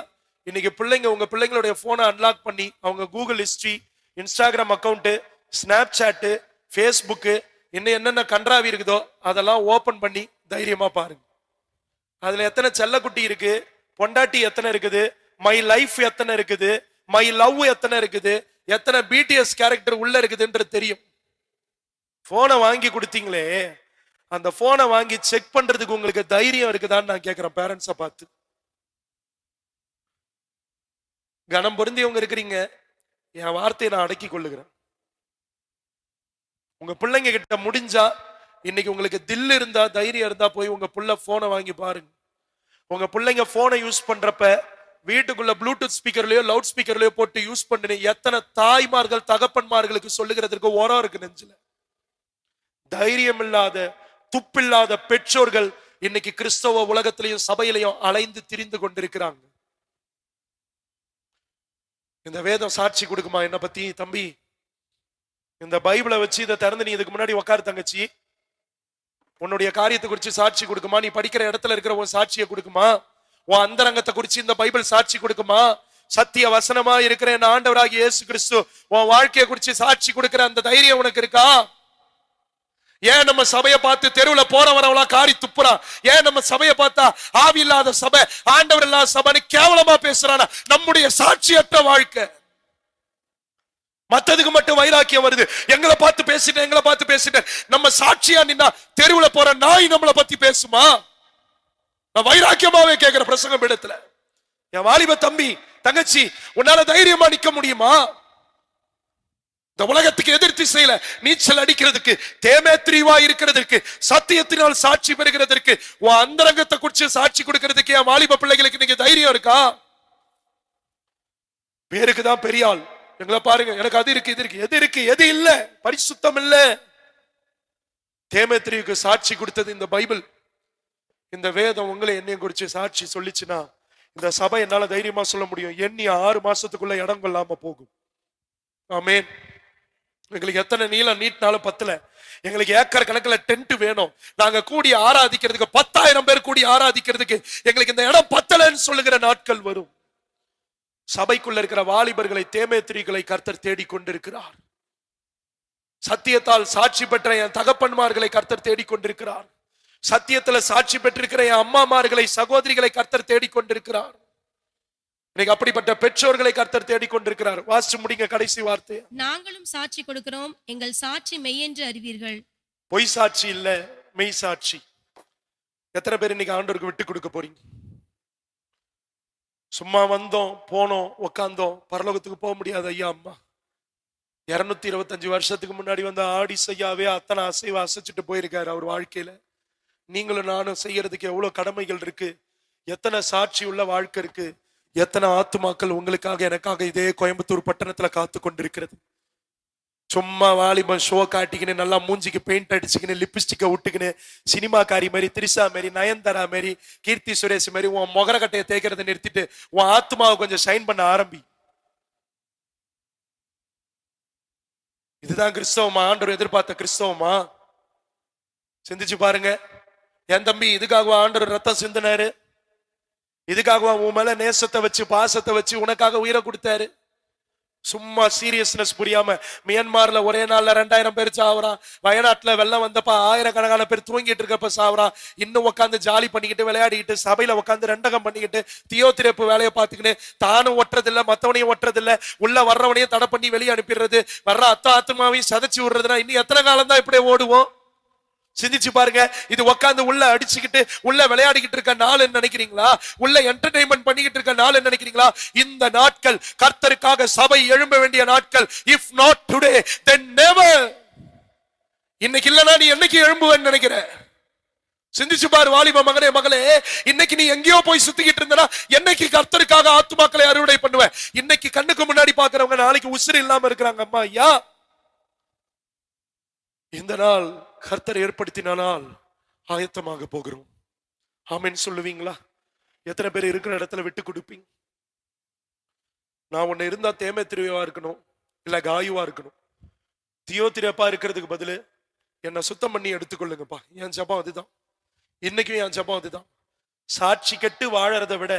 இன்னைக்கு உங்க பிள்ளைங்களுடைய போனை அன்லாக் பண்ணி அவங்க Google history, Instagram account, Snapchat, Facebook, இன்னும் என்னென்ன கன்றாவி இருக்குதோ அதெல்லாம் ஓபன் பண்ணி தைரியமா பாருங்க. அதுல எத்தனை செல்லக்குட்டி இருக்கு, பொண்டாட்டி எத்தனை இருக்குது, மை லைஃப் எத்தனை இருக்குது, மை லவ் எத்தனை இருக்குது, எத்தனை பிடிஎஸ் கேரக்டர் உள்ள இருக்குதுன்றது தெரியும். போனை வாங்கி கொடுத்தீங்களே, அந்த போனை வாங்கி செக் பண்றதுக்கு உங்களுக்கு தைரியம் இருக்குதான்னு நான் கேட்கிறேன் பேரண்ட்ஸை பார்த்து. கனம் பொருந்தியவங்க இருக்கிறீங்க, என் வார்த்தையை நான் அடக்கி கொள்ளுகிறேன். உங்க பிள்ளைங்க கிட்ட முடிஞ்சா, இன்னைக்கு உங்களுக்கு தில் இருந்தா, தைரியம் இருந்தா போய் உங்க பிள்ளை போனை வாங்கி பாருங்க. உங்க பிள்ளைங்க போனை யூஸ் பண்றப்ப வீட்டுக்குள்ள ப்ளூடூத் ஸ்பீக்கர்லயோ லவுட் ஸ்பீக்கர்லயோ போட்டு யூஸ் பண்ணி எத்தனை தாய்மார்கள் தகப்பன்மார்களுக்கு சொல்லுகிறதுக்கு ஓரம் இருக்கு நெஞ்சில. தைரியம் இல்லாத, துப்பில்லாத பெற்றோர்கள் இன்னைக்கு கிறிஸ்தவ உலகத்திலையும் சபையிலையும் அலைந்து திரிந்து கொண்டிருக்கிறாங்க. இந்த வேதம் சாட்சி கொடுக்குமா என்ன பத்தி? தம்பி, இந்த பைபிளை வச்சு இதை திறந்து நீ இதுக்கு முன்னாடி உட்காரு தங்கச்சி, உன்னுடைய காரியத்தை குறிச்சு சாட்சி கொடுக்குமா? நீ படிக்கிற இடத்துல இருக்கிற உன் சாட்சியை கொடுக்குமா? உன் அந்தரங்கத்தை குறிச்சு இந்த பைபிள் சாட்சி கொடுக்குமா? சத்திய வசனமா இருக்கிற என் ஆண்டவராகிய இயேசு கிறிஸ்து உன் வாழ்க்கையை குறிச்சு சாட்சி கொடுக்கிற அந்த தைரியம் உனக்கு இருக்கா? ஏன் நம்ம சபையை பார்த்து தெருவுல போறவரவளா காரி துப்புறான்? ஏன் நம்ம சபையை பார்த்தா ஆவி இல்லாத சபை, ஆண்டவர் இல்லாத சபைன்னு கேவலமா பேசுறானா? நம்முடைய சாட்சியற்ற வாழ்க்கை. மத்ததுக்கு மட்டும் வைராக்கியம் வருது, எங்களை பார்த்து பேசிட்டேன். நம்ம சாட்சியா நின்னா தெருவுல போற நாய் நம்மளை பத்தி பேசுமா? நான் வைராக்கியமாவே கேட்கிற பிரசங்கம் இடத்துல, என் வாலிப தம்பி தங்கச்சி, உன்னால தைரியமா நிக்க முடியுமா? இந்த உலகத்துக்கு எதிர் திசையில நீச்சல் அடிக்கிறதுக்கு, தேமேத்திரிவா இருக்கிறதுக்கு, சத்தியத்தினால் சாட்சி பெறுகிறதற்கு, உன் அந்தரங்கத்தை குறிச்சு சாட்சி கொடுக்கிறதுக்கு என் வாலிப பிள்ளைகளுக்கு நீங்க தைரியம் இருக்கா? பேருக்குதான் பெரிய ஆள், எங்களை பாருங்க, எனக்கு அது இருக்கு, இது இருக்கு, எது இருக்கு, எது இல்ல, பரிசுத்தம் இல்ல. தேமேத்திரிவுக்கு சாட்சி கொடுத்தது இந்த பைபிள். இந்த வேதம் உங்களை என்னையும் குறிச்சு சாட்சி சொல்லிச்சுன்னா இந்த சபை என்னால தைரியமா சொல்ல முடியும், எண்ணி 6 மாசத்துக்குள்ள இடம் கொள்ளாம போகும். ஆமென். எங்களுக்கு எத்தனை நீளம் நீட்டினாலும் பத்தல, எங்களுக்கு ஏக்கர் கணக்குல டென்ட் வேணும். நாங்க கூடி ஆராதிக்கிறதுக்கு 10,000 பேர் கூடி ஆராதிக்கிறதுக்கு எங்களுக்கு இந்த இடம் பத்தலன்னு சொல்லுகிற நாட்கள் வரும். சபைக்குள்ள இருக்கிற வாலிபர்களை, தேமேத்திரிகளை கர்த்தர் தேடிக்கொண்டிருக்கிறார். சத்தியத்தால் சாட்சி பெற்ற என் தகப்பன்மார்களை கர்த்தர் தேடிக்கொண்டிருக்கிறார். சத்தியத்துல சாட்சி பெற்றிருக்கிற என் அம்மாமார்களை, சகோதரிகளை கர்த்தர் தேடிக்கொண்டிருக்கிறார். இன்னைக்கு அப்படிப்பட்ட பெற்றோர்களை கர்த்தர் தேடிக்கொண்டிருக்கிறார். வாசிச்சு முடிங்க கடைசி வார்த்தை. நாங்களும் சாட்சி கொடுக்கிறோம், எங்கள் சாட்சி மெய்யென்று அறிவீர்கள். பொய் சாட்சி இல்ல, மெய் சாட்சி. எத்தனை பேர் இன்னைக்கு ஆண்டவருக்கு விட்டு கொடுக்க போறீங்க? சும்மா வந்தோம், போனோம், உக்காந்தோம், பரலோகத்துக்கு போக முடியாது ஐயா அம்மா. 225 வருஷத்துக்கு முன்னாடி வந்து ஆடி செய்யாவே அத்தனை அசைவ அசைச்சிட்டு போயிருக்காரு அவர் வாழ்க்கையில. நீங்களும் நானும் செய்யறதுக்கு எவ்வளவு கடமைகள் இருக்கு, எத்தனை சாட்சி உள்ள வாழ்க்கை இருக்கு, எத்தனை ஆத்துமாக்கள் உங்களுக்காக எனக்காக இதே கோயம்புத்தூர் பட்டணத்துல காத்து கொண்டிருக்கிறது. சும்மா வாலிபன் ஷோ காட்டிக்கின்னு, நல்லா மூஞ்சிக்கு பெயிண்ட் அடிச்சுக்கின்னு, லிப்ஸ்டிக்கை விட்டுக்கின்னு, சினிமாக்காரி மாதிரி, திரிசா மாரி, நயன்தாரா மாரி, கீர்த்தி சுரேஷ் மாதிரி உன் முகரக்கட்டையை தேய்க்கிறத நிறுத்திட்டு உன் ஆத்மாவை கொஞ்சம் ஷைன் பண்ண ஆரம்பி. இதுதான் கிறிஸ்தவமா? ஆண்டவர் எதிர்பார்த்த கிறிஸ்தவமா? சிந்திச்சு பாருங்க. என் தம்பி, இதுக்காகவா ஆண்டவர் ரத்தம் சிந்தினாரு? இதுக்காகவா உன் மேல நேசத்தை வச்சு, பாசத்தை வச்சு உனக்காக உயிரை கொடுத்தாரு? சும்மா சீரியஸ்னஸ் புரியாம மியான்மர்ல ஒரே நாள்ல 2000 பேர் சாவறான், வயநாட்டுல வெள்ளம் வந்தப்ப ஆயிரக்கணக்கான பேர் தூங்கிட்டு இருக்கப்ப சாவறான், இன்னும் உட்காந்து ஜாலி பண்ணிக்கிட்டு விளையாடிக்கிட்டு சபையில உட்காந்து ரெண்டகம் பண்ணிக்கிட்டு தியோத்திரப்பு வேலையை பார்த்துக்கிட்டு தானும் ஒட்டுறதில்ல மத்தவனையும் ஒட்டுறதில்ல, உள்ள வர்றவனையும் தடை பண்ணி வெளியே அனுப்பிடுறது, வர்ற ஆத்மாவையும் சதைச்சு விடுறதுன்னா இன்னும் எத்தனை காலம் தான் இப்படியே ஓடுவோம்? சிந்திச்சு பாருங்க. இது உட்காந்து உள்ள அடிச்சுக்கிட்டு உள்ள விளையாடிக்கிட்டு இருக்க நாள் நினைக்கிறீங்களா? உள்ள என்டர்டெயின்மெண்ட் பண்ணிக்கிட்டு இருக்க நாள் நினைக்கிறீங்களா? இந்த நாட்கள் கர்த்தருக்காக சபை எழும்ப வேண்டிய நாட்கள். If not today then never. இன்னைக்கு இல்லனா நீ என்னைக்கு எழும்புவேன்னு நினைக்கிற? சிந்திச்சு பாரு வாலிப மகனே மகளே, இன்னைக்கு நீ எங்கேயோ போய் சுத்திக்கிட்டு இருந்தா என்னைக்கு கர்த்தருக்காக ஆத்துமாக்களை அறுவடை பண்ணுவ? இன்னைக்கு கண்ணுக்கு முன்னாடி பாக்குறவங்க நாளைக்கு உசுறு இல்லாம இருக்கிறாங்க. அம்மா ஐயா, இந்த நாள் கர்த்தர் ஏற்படுத்தினால் ஆயத்தமாக போகிறோம். ஆமென் சொல்லுவீங்களா? எத்தனை பேர் இருக்கிற இடத்துல விட்டு கொடுப்பீங்க? நான் ஒண்ணு இருந்தா தேமேத்திரியா இருக்கணும், இல்ல காயுவா இருக்கணும். தியோத்திரப்பா இருக்கிறதுக்கு பதிலு என்னை சுத்தம் பண்ணி எடுத்துக்கொள்ளுங்கப்பா. என் ஜபம் அதுதான். இன்னைக்கும் என் ஜபம் அதுதான். சாட்சி கெட்டு வாழறதை விட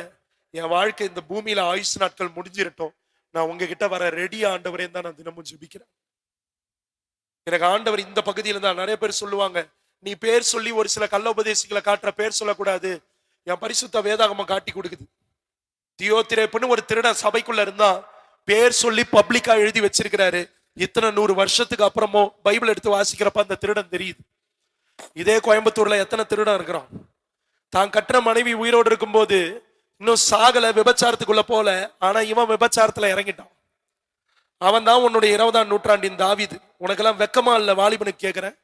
என் வாழ்க்கை இந்த பூமியில ஆயுசு நாட்கள் முடிஞ்சிரட்டும், நான் உங்ககிட்ட வர ரெடி ஆண்டவரே தான் நான் தினமும் ஜெபிக்கிறேன். எனக்கு ஆண்டவர் இந்த பகுதியில தான். நிறைய பேர் சொல்லுவாங்க, நீ பேர் சொல்லி ஒரு சில கள்ள உபதேசிகளை காட்டுற, பேர் சொல்லக்கூடாது. என் பரிசுத்த வேதாகமம் காட்டி கொடுக்குது. தியோத்திரேப்புன்னு ஒரு திருடன் சபைக்குள்ள இருந்தா பேர் சொல்லி பப்ளிக்கா எழுதி வச்சிருக்கிறாரு. இத்தனை 100 வருஷத்துக்கு அப்புறமும் பைபிள் எடுத்து வாசிக்கிறப்ப அந்த திருடன் தெரியுது. இதே கோயம்புத்தூர்ல எத்தனை திருடன் இருக்கிறான்? தான் கட்டுற மனைவி உயிரோடு இருக்கும்போது இன்னும் சாகல, விபச்சாரத்துக்குள்ள போல, ஆனா இவன் விபச்சாரத்துல இறங்கிட்டான். அவன் தான் உன்னுடைய 20ஆம் நூற்றாண்டின் தாவீது. உனக்கெல்லாம் வெக்கமா இல்ல? வாலிபனுக்கு கேட்கிறேன்,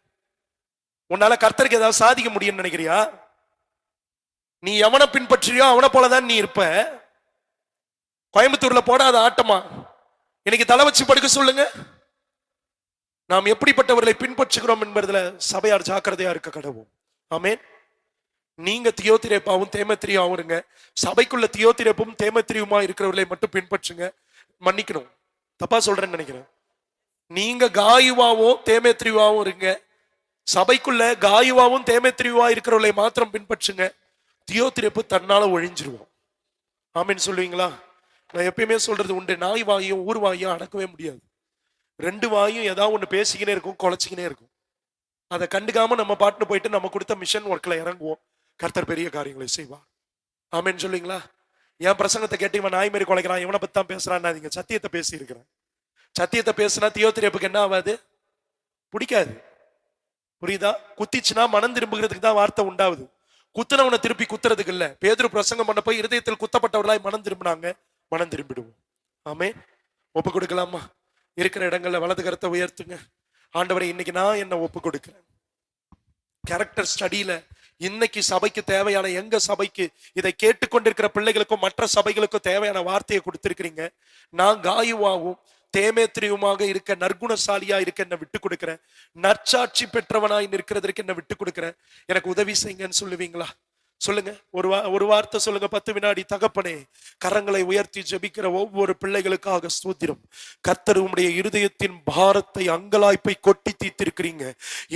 உன்னால கர்த்தருக்கு ஏதாவது சாதிக்க முடியும்னு நினைக்கிறியா? நீ எவனை பின்பற்றியோ அவனை போலதான் நீ இருப்ப. கோயம்புத்தூர்ல போடாத ஆட்டமா? இன்னைக்கு தலை வச்சு படுக்க சொல்லுங்க. நாம் எப்படிப்பட்டவர்களை பின்பற்றுகிறோம் என்பதுல சபையார் ஜாக்கிரதையா இருக்க கடவுள். ஆமென். நீங்க தியோத்திரேப்பாவும் தேமத்திரியாவும் இருங்க. சபைக்குள்ள தியோத்திரேப்பும் தேமத்திரியுமா இருக்கிறவர்களை மட்டும் பின்பற்றுங்க. மன்னிக்கணும், தப்பா சொல்றேன்னு நினைக்கிறேன். நீங்க காயுவாவும் தேமேத்ரிவாவும் இருங்க. சபைக்குள்ள காயுவாவும் தேமேத்ரிவா இருக்கிறவர்களை மாத்திரம் பின்பற்றுங்க. தியோத்திரேப்பு தன்னால ஒழிஞ்சிருவோம். ஆமென் சொல்லுவீங்களா? நான் எப்பயுமே சொல்றது உண்டு, நாய் வாயும் ஊர் வாயும் அடக்கவே முடியாது. 2 வாயும் ஏதாவது ஒண்ணு பேசிக்கினே இருக்கும், குலைச்சிக்கினே இருக்கும். அதை கண்டுக்காம நம்ம பாட்டுன்னு போயிட்டு நம்ம கொடுத்த மிஷன் ஒர்க்ல இறங்குவோம். கர்த்தர் பெரிய காரியங்களை செய்வார். ஆமென் சொல்லுவீங்களா? என் பிரசங்கத்தை கேட்டு இவன் நாய் மாரி குலைக்கிறான், இவனை பத்தி தான் பேசுறான். நீங்க சத்தியத்தை பேசி இருக்கிறேன். சத்தியத்தை பேசினா தியோத்திரேப்புக்கு என்ன ஆகாது? பிடிக்காது. புரியுதா? குத்திச்சுனா மனம் திரும்புகிறதுக்கு தான் வார்த்தை உண்டாகுது. குத்துனவனை திருப்பி குத்துறதுக்கு இல்ல. பேதுரு பிரசங்கம் பண்ண போய் இருதயத்தில் குத்தப்பட்டவர்களாய் மனம் திரும்பினாங்க. மனம் திரும்பிடுவோம். ஆமென். ஒப்பு கொடுக்கலாமா? இருக்கிற இடங்கள்ல வலது கரத்தை உயர்த்துங்க. ஆண்டவரை, இன்னைக்கு நான் என்ன ஒப்பு கொடுக்கிறேன். கேரக்டர் ஸ்டடியில இன்னைக்கு சபைக்கு தேவையான, எங்க சபைக்கு இதை கேட்டுக்கொண்டிருக்கிற பிள்ளைகளுக்கும் மற்ற சபைகளுக்கும் தேவையான வார்த்தையை கொடுத்திருக்கிறீங்க. நான் காயுவாவும் தேமேத்திரியுமாக இருக்க, நற்குணசாலியா இருக்க என்ன விட்டு கொடுக்கிறேன். நற்சாட்சி பெற்றவனாய் நிற்கிறதுக்கு என்ன விட்டு கொடுக்கிறேன். எனக்கு உதவி செய்யுங்கன்னு சொல்லுவீங்களா? சொல்லுங்க. ஒரு வார்த்தை சொல்லுங்க. 10 வினாடி. தகப்பனே, கரங்களை உயர்த்தி ஜெபிக்கிற ஒவ்வொரு பிள்ளைகளுக்காக ஸ்தோத்திரம். கர்த்தர் உம்முடைய இருதயத்தின் பாரத்தை, அங்கலாய்ப்பை கொட்டி தீர்த்திருக்கிறீங்க.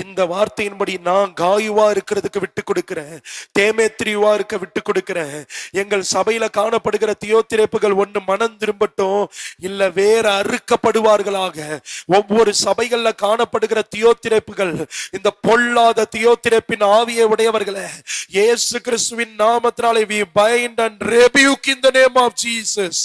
இந்த வார்த்தையின்படி நான் காயுவா இருக்கிறதுக்கு விட்டு கொடுக்கிறேன், தேமேத்திரியுவா இருக்க விட்டு கொடுக்கிறேன். எங்கள் சபையில காணப்படுகிற தியோத்திரேப்புகள் ஒண்ணு மனம் திரும்பட்டும், இல்ல வேற அறுக்கப்படுவார்களாக. ஒவ்வொரு சபைகள்ல காணப்படுகிற தியோத்திரேப்புகள் இந்த பொல்லாத தியோத்திரேப்பின் ஆவியை உடையவர்களை இயேசு கிறிஸ்துவின் நாமத்தினாலே we bind and rebuke in the name of Jesus.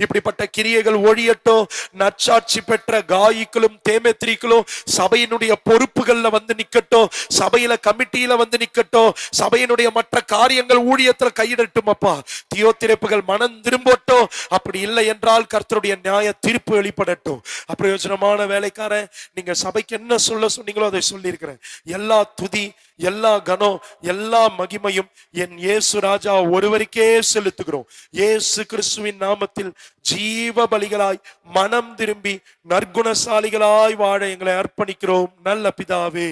இப்படிப்பட்ட கிரியைகள் ஒழியட்டும். நற்சாட்சி பெற்ற காயிகளும் தேமேத்திரிகளும் சபையினுடைய பொறுப்புகள்ல வந்து நிக்கட்டும், சபையில கமிட்டியில வந்து நிக்கட்டும், சபையினுடைய மற்ற காரியங்கள் ஊழியத்துல கையிடட்டும். அப்பா, தியோத்திரேப்புகள் மனம் திரும்பட்டும். அப்படி இல்லை என்றால் கர்த்தருடைய நியாய தீர்ப்பு வெளிப்படட்டும். அப்பிரயோஜனமான வேலைக்காரன், நீங்க சபைக்கு என்ன சொல்ல சொன்னீங்களோ அதை சொல்லி இருக்கிறேன். எல்லா துதி, எல்லா கனம், எல்லா மகிமையும் என் இயேசு ராஜா ஒருவருக்கே செலுத்துகிறோம். இயேசு கிறிஸ்துவின் நாமத்தில் ஜீவ பலிகளாய் மனம் திரும்பி நற்குணசாலிகளாய் வாழ எங்களை அர்ப்பணிக்கிறோம். நல்ல பிதாவே,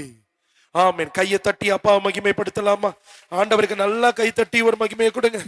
ஆமென். கையை தட்டி அப்பா மகிமைப்படுத்தலாமா? ஆண்டவருக்கு நல்லா கை தட்டி ஒரு மகிமையை கொடுங்க.